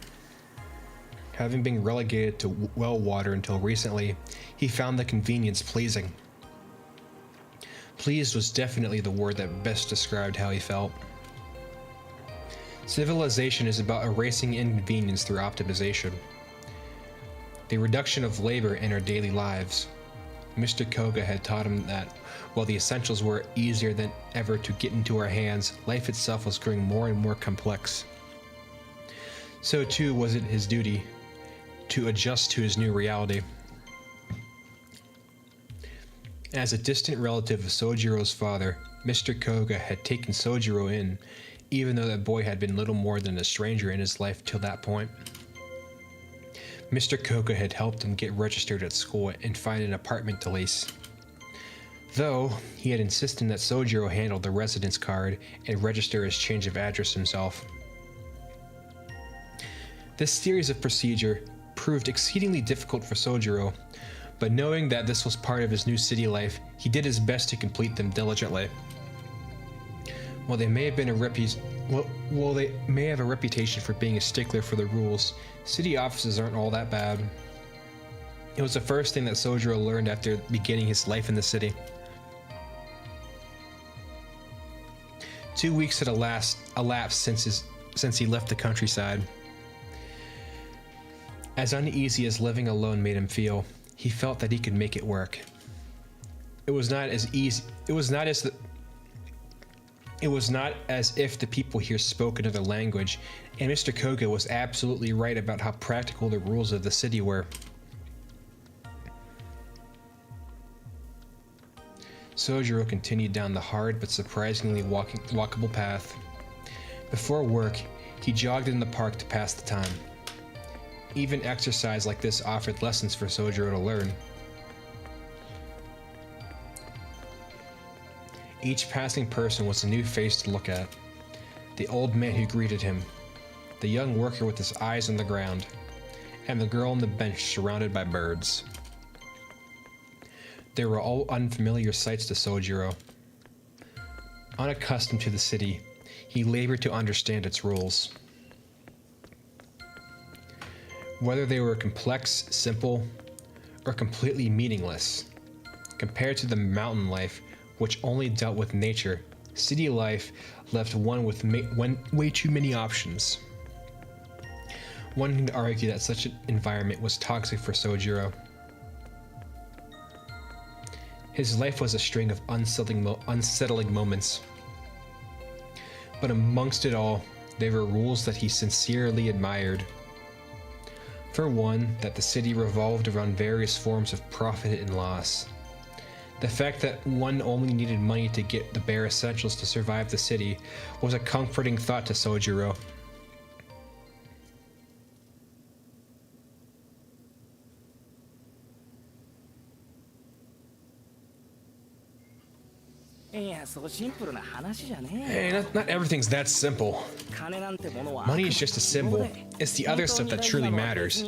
Having been relegated to well water until recently, he found the convenience pleasing. Pleased was definitely the word that best described how he felt. Civilization is about erasing inconvenience through optimization. The reduction of labor in our daily lives. Mr. Koga had taught him that while the essentials were easier than ever to get into our hands, life itself was growing more and more complex. So too was it his duty to adjust to his new reality. As a distant relative of Sojiro's father, Mr. Koga had taken Sojiro in, even though that boy had been little more than a stranger in his life till that point. Mr. Koga had helped him get registered at school and find an apartment to lease. Though, he had insisted that Sojiro handle the residence card and register his change of address himself. This series of procedure proved exceedingly difficult for Sojiro, but knowing that this was part of his new city life, he did his best to complete them diligently. While they may have a reputation for being a stickler for the rules, city offices aren't all that bad. It was the first thing that Sojiro learned after beginning his life in the city. 2 weeks had elapsed since he left the countryside. As uneasy as living alone made him feel, he felt that he could make it work. It was not as if the people here spoke another language, and Mr. Koga was absolutely right about how practical the rules of the city were. Sojiro continued down the hard but surprisingly walkable path. Before work, he jogged in the park to pass the time. Even exercise like this offered lessons for Sojiro to learn. Each passing person was a new face to look at. The old man who greeted him, the young worker with his eyes on the ground, and the girl on the bench surrounded by birds. They were all unfamiliar sights to Sojiro. Unaccustomed to the city, he labored to understand its rules. Whether they were complex, simple, or completely meaningless, compared to the mountain life, which only dealt with nature, city life left one with way too many options. One can argue that such an environment was toxic for Sojiro. His life was a string of unsettling moments. But amongst it all, there were rules that he sincerely admired. For one, that the city revolved around various forms of profit and loss. The fact that one only needed money to get the bare essentials to survive the city was a comforting thought to Sojiro. Hey, not everything's that simple. Money is just a symbol. It's the other stuff that truly matters.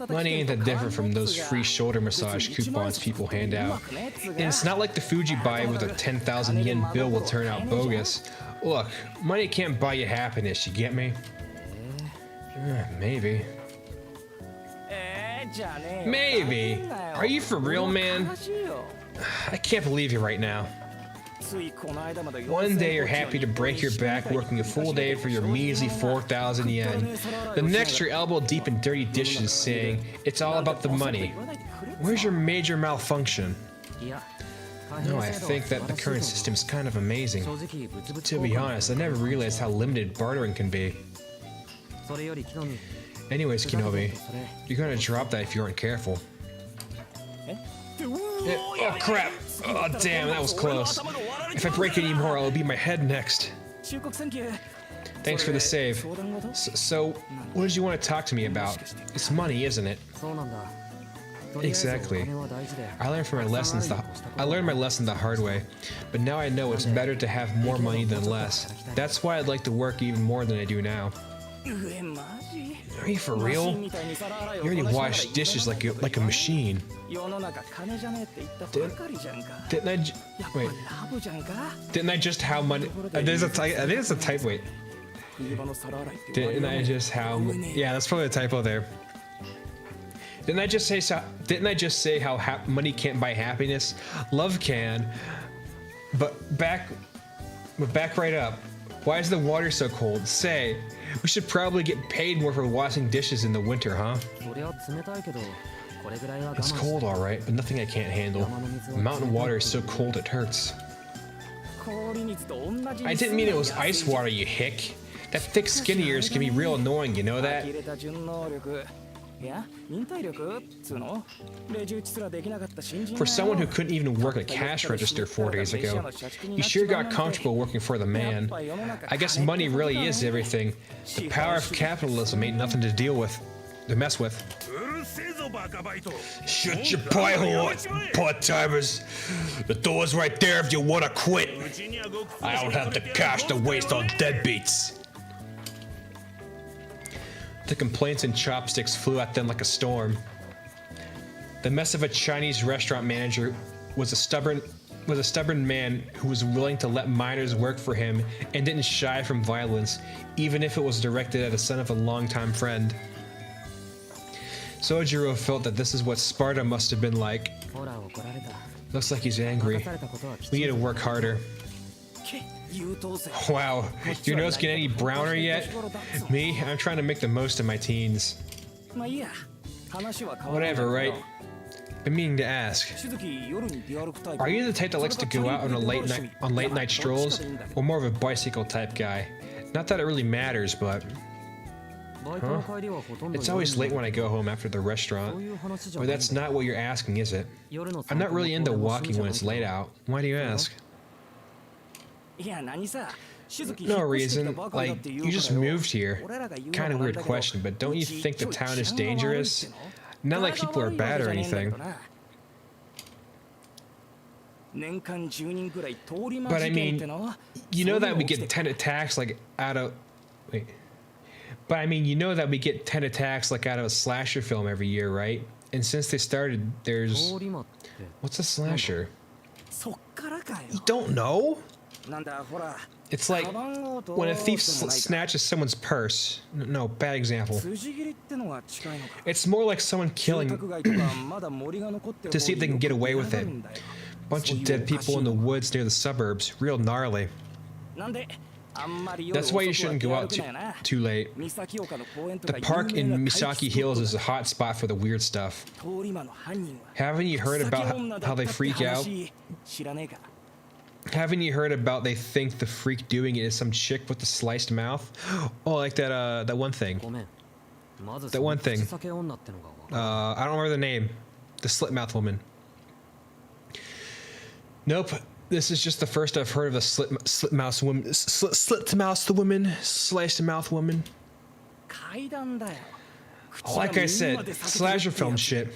Money ain't that different from those free shoulder massage coupons people hand out. And it's not like the Fuji buy with a 10,000 yen bill will turn out bogus. Look, money can't buy you happiness, you get me? Maybe. Maybe. Are you for real, man? I can't believe you right now. One day you're happy to break your back working a full day for your measly 4,000 yen. The next you're elbow deep in dirty dishes saying, it's all about the money. Where's your major malfunction? No, I think that the current system is kind of amazing. To be honest, I never realized how limited bartering can be. Anyways, Kinobi, you're gonna drop that if you aren't careful. Oh crap! Oh damn, that was close. If I break any more, I'll be my head next. Thanks for the save. So, what did you want to talk to me about? It's money, isn't it? Exactly. I learned my lesson the hard way, but now I know it's better to have more money than less. That's why I'd like to work even more than I do now. Are you for real? You already wash dishes like a machine. Didn't I? Wait. Didn't I just how money? I think it's a type. Wait. Didn't I just how? Yeah, that's probably a typo there. Didn't I just say so? Didn't I just say how money can't buy happiness? Love can. But back right up. Why is the water so cold? Say, we should probably get paid more for washing dishes in the winter, huh? It's cold, alright, but nothing I can't handle. Mountain water is so cold it hurts. I didn't mean it was ice water, you hick. That thick skin of yours can be real annoying, you know that? For someone who couldn't even work a cash register 4 days ago, you sure got comfortable working for the man. I guess money really is everything. The power of capitalism ain't nothing to mess with. Shut your pie hole, part-timers. The door's right there if you want to quit. I don't have the cash to waste on deadbeats. The complaints and chopsticks flew at them like a storm. The mess of a Chinese restaurant manager was a stubborn man who was willing to let minors work for him and didn't shy from violence, even if it was directed at a son of a longtime friend. Sojiro felt that this is what Sparta must have been like. Looks like he's angry. We need to work harder. Wow, your nose get any browner yet? Me? I'm trying to make the most of my teens. Whatever, right? Been meaning to ask. Are you the type that likes to go out on late night strolls, or more of a bicycle type guy? Not that it really matters, but... Huh? It's always late when I go home after the restaurant. But that's not what you're asking, is it? I'm not really into walking when it's late out. Why do you ask? No reason. Like, you just moved here. Kind of weird question, but don't you think the town is dangerous? Not like people are bad or anything. But I mean, you know that we get 10 attacks like out of... Wait. But I mean, you know that we get 10 attacks like out of a slasher film every year, right? And since they started, there's... What's a slasher? You don't know? It's like when a thief snatches someone's purse. No, bad example. It's more like someone killing to see if they can get away with it. Bunch of dead people in the woods near the suburbs. Real gnarly. That's why you shouldn't go out too late. The park in Misaki Hills is a hot spot for the weird stuff. Haven't you heard about how they freak out? Haven't you heard about they think the freak doing it is some chick with the sliced mouth? Oh, like that one thing. That one thing. I don't remember the name. the slit-mouthed woman. Nope. This is just the first I've heard of a slit-mouthed woman. Slit-mouthed woman. Slashed-mouth woman. 階段だよ Like I said, slasher film shit.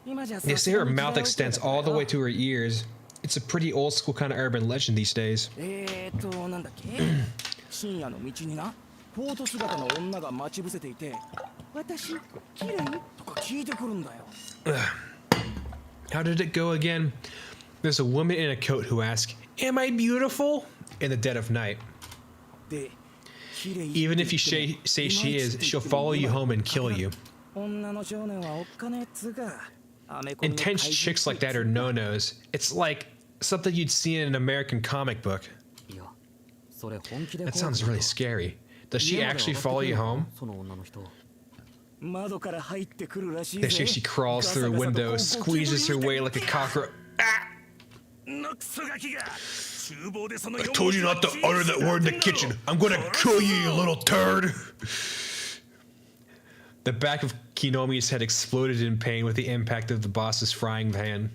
今じゃ They say her mouth extends all the way to her ears. It's a pretty old school kind of urban legend these days. なんだっけ深夜の道になコート姿の女が待ち伏せていて私綺麗とか聞いてくるんだよ How did it go again? There's a woman in a coat who asks, "Am I beautiful?" in the dead of night. で綺麗 Even if you say she is, she'll follow you home and kill you. 女の少年はおっかねえっつうかアメコミの Intense chicks like that are no-nos. It's like something you'd see in an American comic book. いやそれ本気で That sounds really scary. Does she actually follow you home? その女の人窓から入ってくるらしい They say she crawls through a window, squeezes her way like a cockroach. Ah! I told you not to utter that word in the kitchen. I'm gonna kill you, you little turd. The back of Kinomi's head exploded in pain with the impact of the boss's frying pan.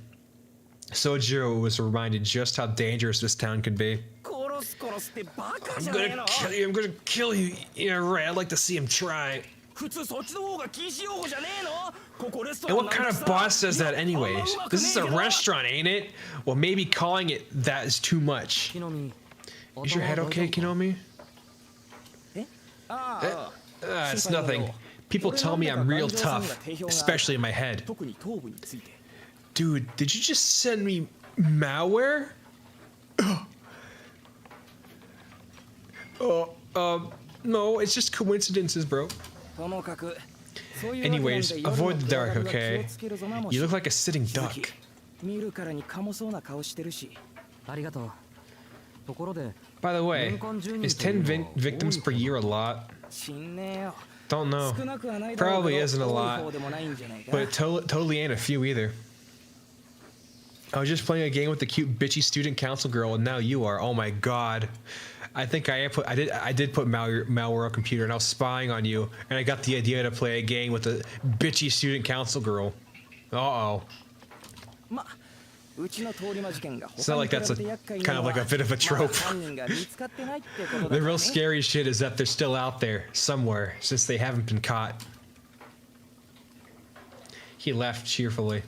Sojiro was reminded just how dangerous this town could be. 殺す殺すってバカ I'm じゃねえ gonna の kill you, I'm gonna kill you. Yeah, right, I'd like to see him try. 普通そっちの方が禁止用語じゃねえのここレスト And ラン what kind of boss says that anyways? This is a restaurant, ain't it? Well, maybe calling it that is too much. 木の実 Is your head okay, Kinomi? ああ It's nothing. People tell me I'm real tough, especially in my head. 特に頭部について Dude, did you just send me malware? No, it's just coincidences, bro. ともかくそういうわけなんで Anyways, 夜の avoid the 暗 dark, がりは気 okay? をつけるぞなも You し look like a sitting 鈴 duck. 木見るからにカモそうな顔してるしありがとうところで By the way, is 10 victims per year a lot? 死んねえよ Don't know. 少なくはないだろう Probably けど isn't a 多い lot, 方でもないんじゃないか but it totally ain't a few either. I was just playing a game with the cute bitchy student council girl, and now you are. Oh my god. I think I did put malware on computer, and I was spying on you, and I got the idea to play a game with the bitchy student council girl. Uh-oh. まうちの通り魔事件が It's not like that's a kind of like a bit of a trope. 犯人が見つかってないってことだ The から real ね scary shit is that they're still out there somewhere since they haven't been caught. He laughed cheerfully.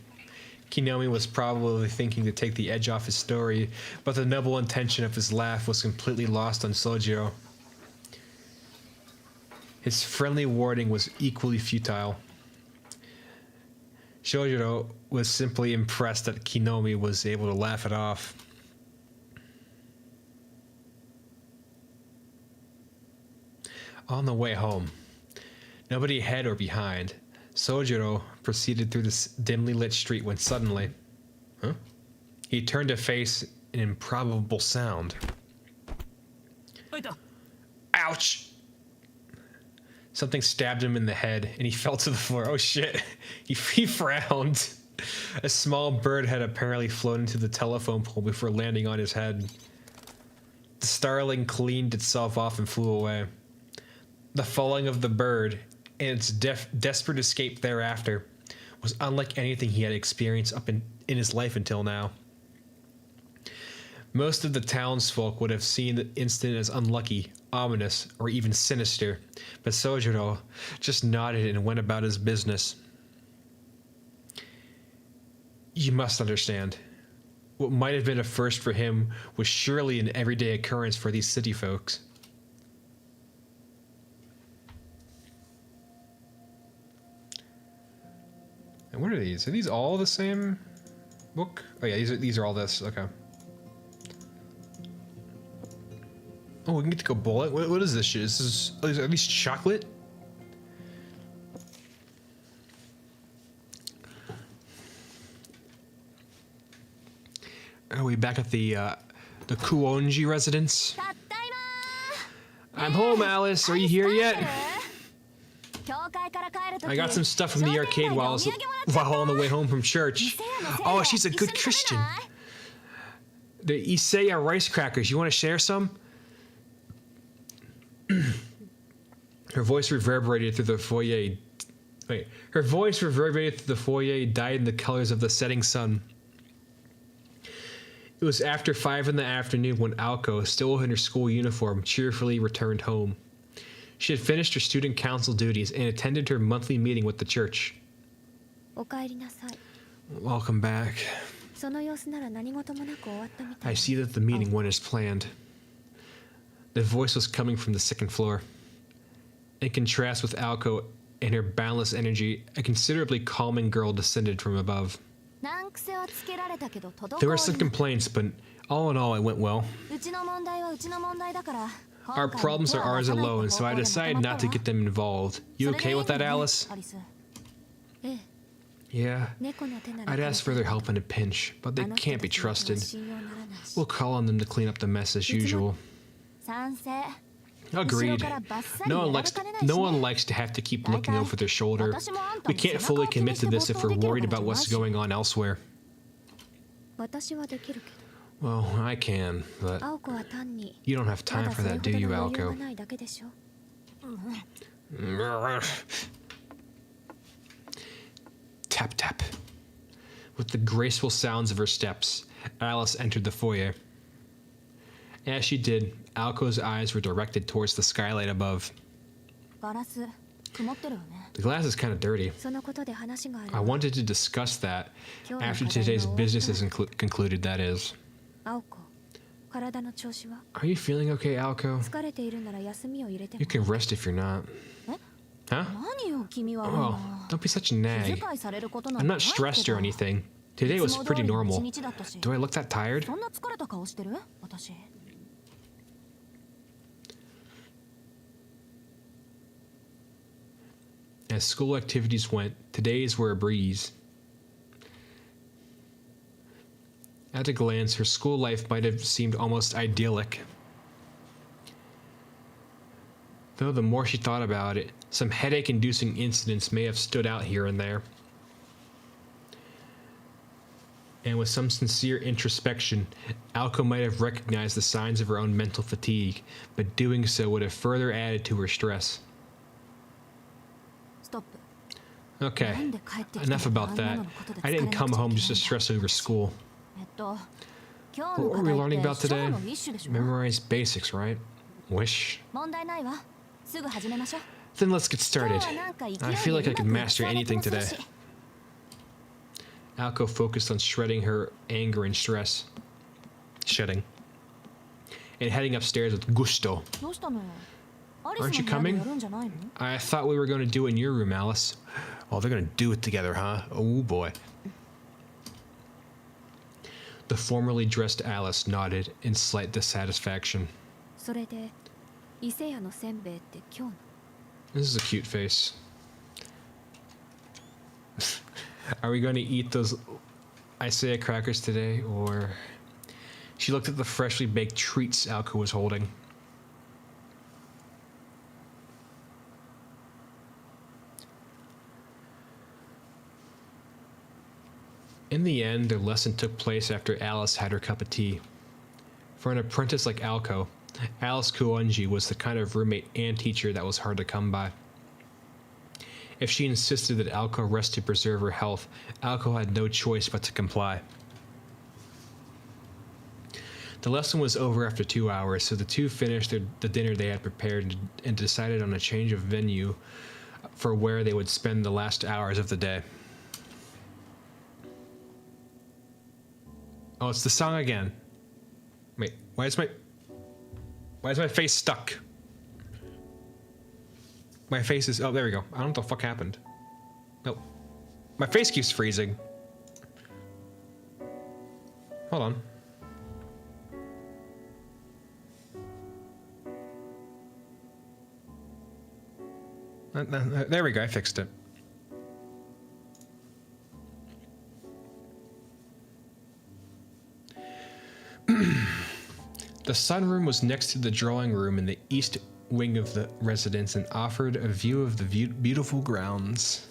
Kinomi was probably thinking to take the edge off his story, but the noble intention of his laugh was completely lost on Sojiro. His friendly warning was equally futile. Sojiro was simply impressed that Kinomi was able to laugh it off. On the way home, nobody ahead or behind, Sojiro proceeded through this dimly lit street when suddenly, he turned to face an improbable sound. あいた Ouch! Something stabbed him in the head, and he fell to the floor. Oh shit! He frowned. A small bird had apparently flown into the telephone pole before landing on his head. The starling cleaned itself off and flew away. The falling of the bird and its desperate escape thereafter was unlike anything he had experienced up in his life until now. Most of the townsfolk would have seen the incident as unlucky, ominous, or even sinister, but Sojiro just nodded and went about his business. You must understand. What might have been a first for him was surely an everyday occurrence for these city folks. And what are these? Are these all the same book? Oh yeah, these are all this. Okay. Oh, we can get to go bullet. What is this shit? Are these chocolate? Are we back at the Kuonji residence? たったいま I'm home, Alice. Are you here yet? 教会から帰るとき I got some stuff from the arcade while on the way home from church. Oh, she's a good Christian. The Isaiah rice crackers. You want to share some? Her voice reverberated through the foyer. Wait. Her voice reverberated through the foyer, dyed in the colors of the setting sun. It was after 5 in the afternoon when Alco, still in her school uniform, cheerfully returned home. She had finished her student council duties and attended her monthly meeting with the church. おかえりなさい。 Welcome back. その様子なら何事もなく終わったみたい。 I see that the meeting went as planned. The voice was coming from the second floor. In contrast with Alco and her boundless energy, a considerably calming girl descended from above. 難癖はつけられたけど滞 There were り some なく complaints, but all in all, it went well. うちの問題はうちの問題だから。 Our problems are ours alone, so I decided not to get them involved. You okay with that, Alice? アリス。ええ、 Yeah. 猫の手なら I'd ask for their help in a pinch, but they あの人 can't た be ちの手は trusted. 信用ならないし We'll call on them to clean up the mess as usual. 賛成。 Agreed. 後ろからバッサリ No one やら likes れかねないしね。 no one likes to have to keep looking over their shoulder. We can't fully commit to this if we're worried about what's going on elsewhere. 私はできるけど。 Well, I can, but 青子は単に you don't have ま time だ for それ that, ほ do ど you, の余裕が Alco? ないだけでしょ。 Tap tap. With the graceful sounds of her steps, Alice entered the foyer. As she did, Alco's eyes were directed towards the skylight above. ガラス曇ってるよね。 The glass is kind of dirty. そのことで話がある I わ。 wanted to discuss that after today's business is concluded, that is. 青子、体の調子は Are you feeling okay, Alco? 疲れているなら休みを入れても You can rest if you're not. え Huh? 何よ君は Oh, don't be such a 気 nag. 遣いされることなん I'm て not ないけ stressed ど or anything. Today was いつも通 pretty りの normal. 一日だったし Do I look that tired? そんな疲れた顔してる私 As school activities went, today's were a breeze. At a glance, her school life might have seemed almost idyllic. Though the more she thought about it, some headache-inducing incidents may have stood out here and there. And with some sincere introspection, Alco might have recognized the signs of her own mental fatigue, but doing so would have further added to her stress. ストップ Okay, なんで帰ってきた enough の about かあんな that. ののことで I 疲れ didn't なくちゃ come いけ home ない just to stress over school. 今日の What 課 were we 題 learning って about 書 today? の一種でしょ Memorize basics, right? Wish. 問題ないわすぐ始めましょう Then let's get started. 今日はなんか勢いで I feel like I う can まく master 伝えて anything もする today. し Alco focused on shredding her anger and stress. Shedding. And heading upstairs with gusto. どうしたのよアリス Aren't you の部屋で coming? やるんじゃないの I thought we were going to do it in your room, Alice. Oh, they're going to do it together, huh? Oh, boy. The formerly dressed Alice nodded in slight dissatisfaction. それで伊勢屋のせんべいって今日の This is a cute face. Are we going to eat those Isaiah crackers today, or... She looked at the freshly baked treats Alco was holding. In the end, their lesson took place after Alice had her cup of tea. For an apprentice like Alco, Alice Kuonji was the kind of roommate and teacher that was hard to come by. If she insisted that Alco rest to preserve her health, Alco had no choice but to comply. The lesson was over after 2 hours, so the two finished the dinner they had prepared and decided on a change of venue for where they would spend the last hours of the day. Oh, it's the song again. Wait, why is my face stuck? My face is... Oh, there we go. I don't know what the fuck happened. Nope. My face keeps freezing. Hold on. There we go, I fixed it. The sunroom was next to the drawing room in the east wing of the residence and offered a view of the beautiful grounds.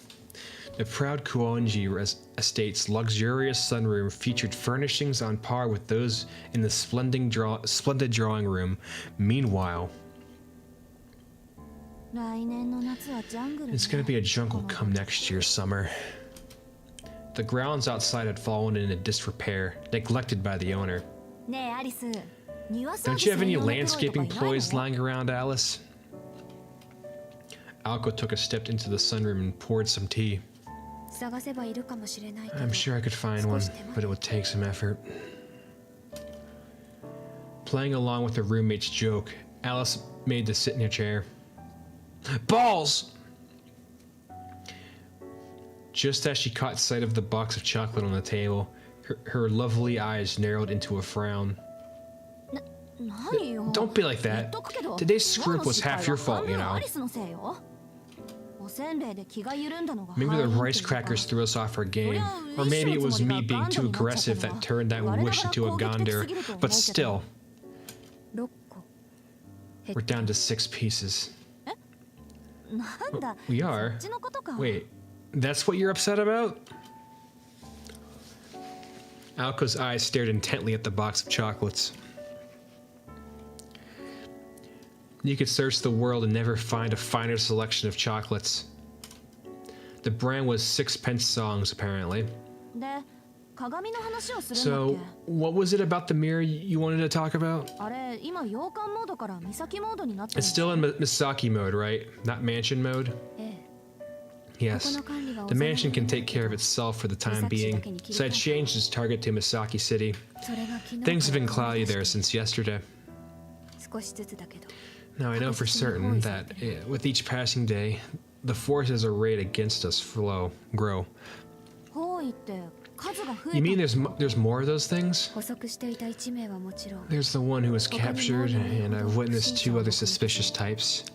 The proud Kuonji estate's luxurious sunroom featured furnishings on par with those in the splendid drawing room. Meanwhile, 来年の夏はジャングルね。 It's gonna be a jungle come next year's summer. The grounds outside had fallen into disrepair, neglected by the owner. ねえアリス、庭サー Don't ビス you have 専 any 用のプロイと landscaping かいないの？ ploys lying around, Alice? Alco took a step into the sunroom and poured some tea. 探せばいるかもしれないけど。 I'm sure I could find one, but it would take some effort. Playing along with her roommate's joke, Alice made to sit in her chair. Balls! Just as she caught sight of the box of chocolate on the table, her lovely eyes narrowed into a frown. 何よ。 Don't be like 言 that. っとくけど Today's screw up 今日の was 失敗 half your は fault, 半 you 分 know. アリスのせいよ。おせんべいで気が緩んだのが Maybe the 敗因っていう rice か crackers threw us off our game, or maybe it was me being too aggressive that turned that wish into a Gondor. But still, 6個。 we're down to 6 pieces. なんだ。 We are? そっちのことか。 Wait, that's what you're upset about? Alco's eyes stared intently at the box of chocolates. You could search the world and never find a finer selection of chocolates. The brand was Sixpence Songs, apparently. で、鏡の話をするんだっ So, け。 what was it about the mirror you wanted to talk about? あれ、今洋館モードから岬モードになってる It's still in Misaki mode, right? Not mansion mode? ええ。 Yes. The mansion can take care of itself for the time being, so I changed its target to Misaki City. それが昨日 Things have been cloudy there since yesterday. 少しずつだけど。 Now I know for certain that with each passing day, the forces arrayed against us grow. 包囲って数が増えた。 You mean there's more of those things? 捕捉していた1名はもちろん。 There's the one who was captured, and I've witnessed 2 other suspicious types.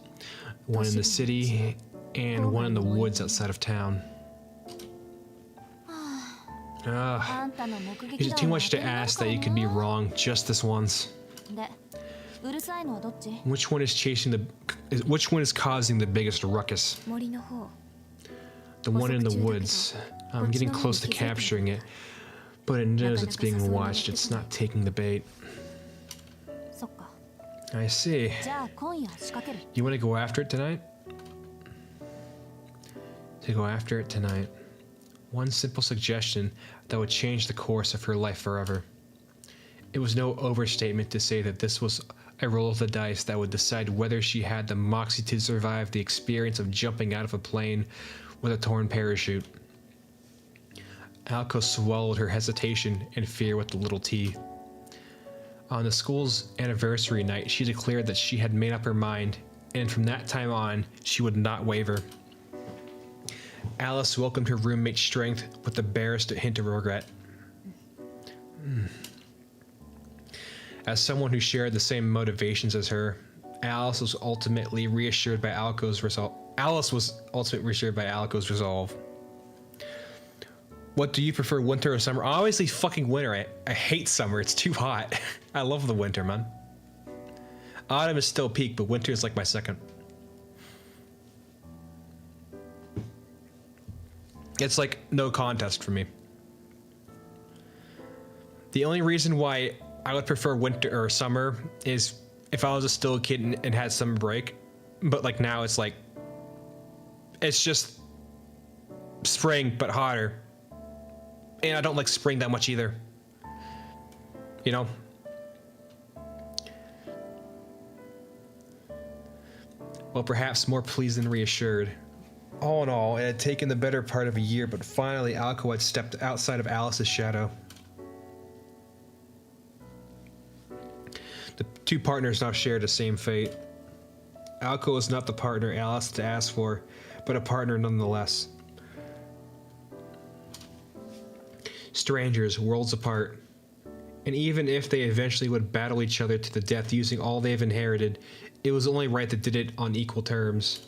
One in the city, and one in the woods outside of town. あんたの目 Is 撃 it 談 too は much to ask that you could be wrong just this once? で、うるさいのはどっち？ Which one is causing the biggest ruckus? 森の方。 The one in the woods. I'm getting close to capturing it, but it knows it's being watched. It's not taking the bait. そっか。 I see. じゃあ今夜仕掛ける。 You want to go after it tonight? To go after it tonight. One simple suggestion that would change the course of her life forever. It was no overstatement to say that this was a roll of the dice that would decide whether she had the moxie to survive the experience of jumping out of a plane with a torn parachute. Alco swallowed her hesitation and fear with a little tea. On the school's anniversary night, she declared that she had made up her mind, and from that time on, she would not waver. Alice welcomed her roommate's strength with the barest hint of regret. As someone who shared the same motivations as her, Alice was ultimately reassured by Alco's resolve. What do you prefer, winter or summer? Obviously, fucking winter. I hate summer. It's too hot. I love the winter, man. Autumn is still peak, but winter is like my second. It's like no contest for me. The only reason why I would prefer winter or summer is if I was still a kid and had summer break. But like now it's like, it's just spring, but hotter. And I don't like spring that much either. You know? Well, perhaps more pleased than reassured. All in all, it had taken the better part of a year, but finally Alco had stepped outside of Alice's shadow. The 2 partners now shared the same fate. Alco was not the partner Alice had asked for, but a partner nonetheless. Strangers, worlds apart. And even if they eventually would battle each other to the death using all they've inherited, it was only right that did it on equal terms.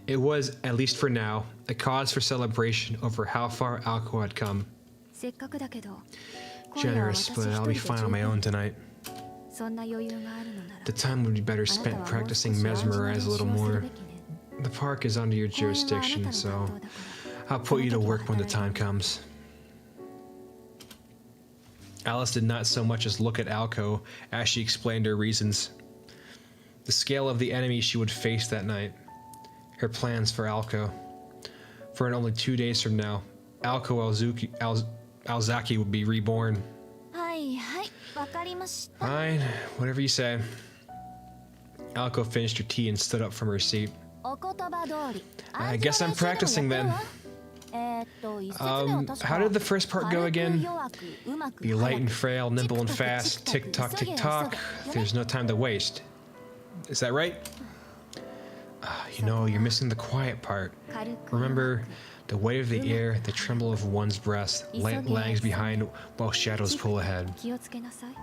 It was, at least for now, a cause for celebration over how far Alco had come. せっかくだけど、今夜は Generous, 私 but 一 I'll 人 be で fine 十 on my 分 own tonight. そんな余裕があるのなら The time would be better spent practicing mesmerize a little more. The park is under your jurisdiction, so I'll put you to work when the time comes. Alice did not so much as look at Alco as she explained her reasons. the scale of the enemy she would face that night. Her plans for Alko. For in only 2 days from now, Alko Alzaki would be reborn. はいはいわかりました Fine, whatever you say. Alko finished her tea and stood up from her seat. お言葉通り I guess I'm practicing then. How did the first part go again? Be light and frail, nimble and fast, tick tock, tick tock. There's no time to waste. Is that right? You know, you're missing the quiet part. Remember, the weight of the air, the tremble of one's breath, light lags behind while shadows pull ahead. 気をつけなさい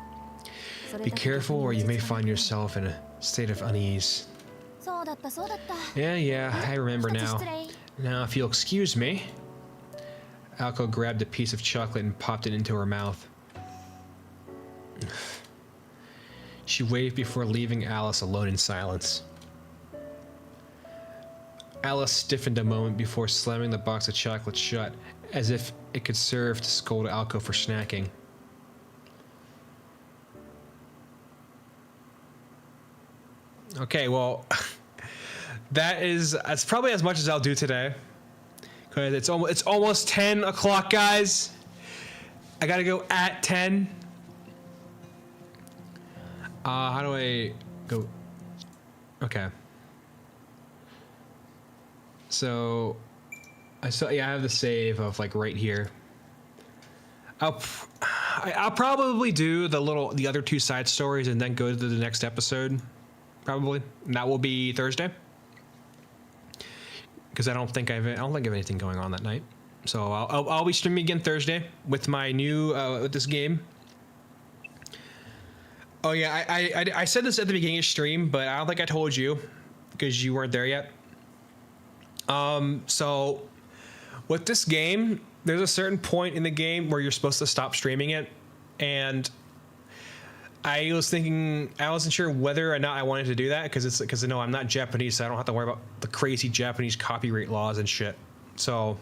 Be careful or you may find yourself in a state of unease. そうだったそうだった Yeah, I remember now. Now, if you'll excuse me. Alko grabbed a piece of chocolate and popped it into her mouth. She waved before leaving Alice alone in silence. Alice stiffened a moment before slamming the box of chocolate shut, as if it could serve to scold Alko for snacking. Okay, well, that's probably as much as I'll do today. Cause it's almost 10 o'clock, guys. I gotta go at 10. How do I go? Okay. So, I have the save of like right here. I'll probably do the other 2 side stories and then go to the next episode, probably. And that will be Thursday. Because I don't think I have anything going on that night, so I'll be streaming again Thursday with my new with this game. Oh yeah, I said this at the beginning of stream, but I don't think I told you because you weren't there yet. So with this game, there's a certain point in the game where you're supposed to stop streaming it, and I was thinking, I wasn't sure whether or not I wanted to do that because no, I'm not Japanese, so I don't have to worry about the crazy Japanese copyright laws and shit. So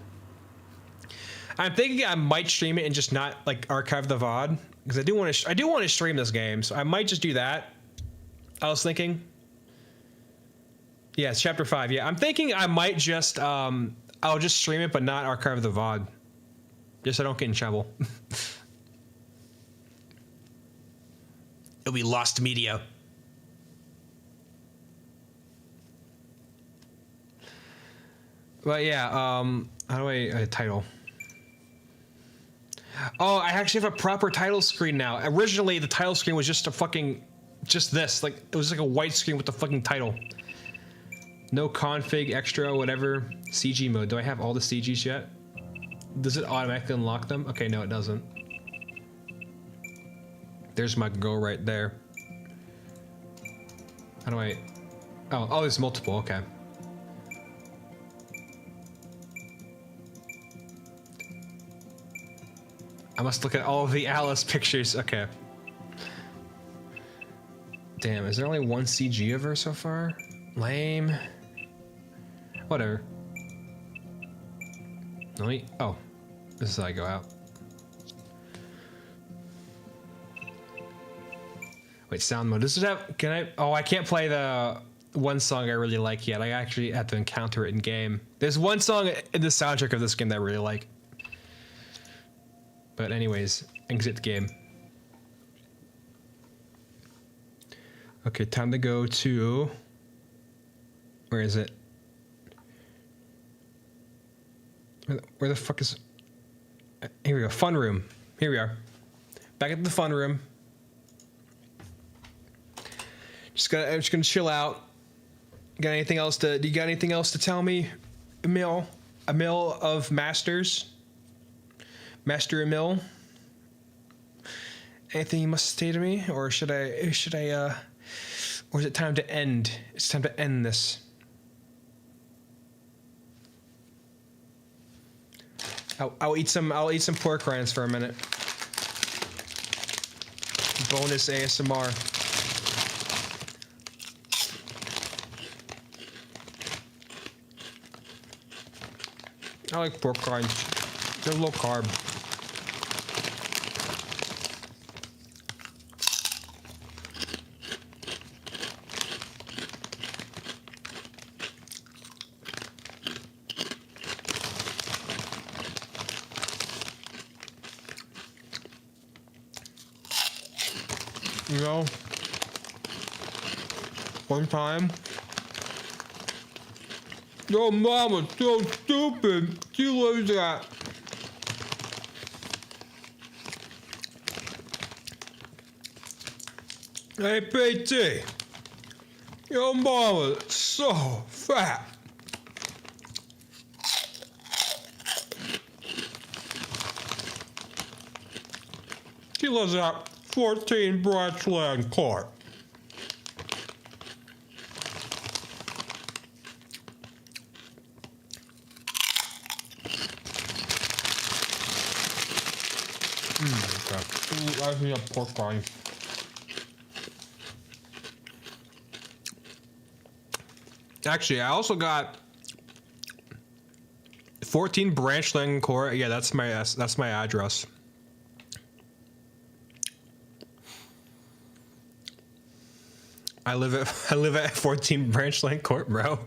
I'm thinking I might stream it and just not like archive the VOD because I do want to stream this game, so I might just do that. I was thinking, yeah, it's chapter 5. Yeah, I'm thinking I might just I'll just stream it but not archive the VOD, just so I don't get in trouble. It'll be lost media. But yeah, how do I title? Oh, I actually have a proper title screen now. Originally, the title screen was just this. Like, it was like a white screen with the fucking title. No config, extra, whatever. CG mode. Do I have all the CGs yet? Does it automatically unlock them? Okay, no, it doesn't. There's my girl right there. How do I... Oh, there's multiple, okay. I must look at all of the Alice pictures, okay. Damn, is there only one CG of her so far? Lame. Whatever. Oh, this is how I go out. Wait, sound mode. Does it have? Can I? Oh, I can't play the one song I really like yet. I actually have to encounter it in game. There's one song in the soundtrack of this game that I really like. But anyways, exit the game. Okay, time to go to... Where is it? Where the fuck is... Here we go, fun room. Here we are. Back at the fun room. I'm just gonna chill out. Do you got anything else to tell me, Emil? Emil of Masters? Master Emil? Anything you must say to me? Or should I, or is it time to end? It's time to end this. I'll eat some pork rinds for a minute. Bonus ASMR. I like pork rinds. They're low carb. You know, one time. Your mama's so stupid. She lives at. Hey, PT. Your mama's so fat. She lives at 14 Branchland Court. Okay. I need a pork rind. Actually, I also got 14 Branchland Court. Yeah, that's my address. I live at 14 Branchland Court, bro.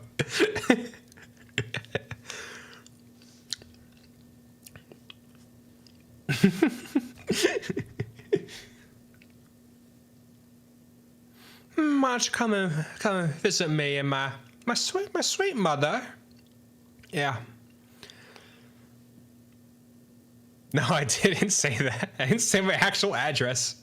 Why don't you come and visit me and my sweet mother? Yeah. No, I didn't say that. I didn't say my actual address.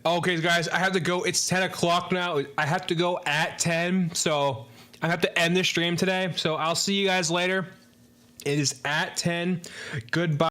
Okay, guys, I have to go. It's 10 o'clock now. I have to go at 10, so I have to end the stream today. So I'll see you guys later. It is at 10. Goodbye.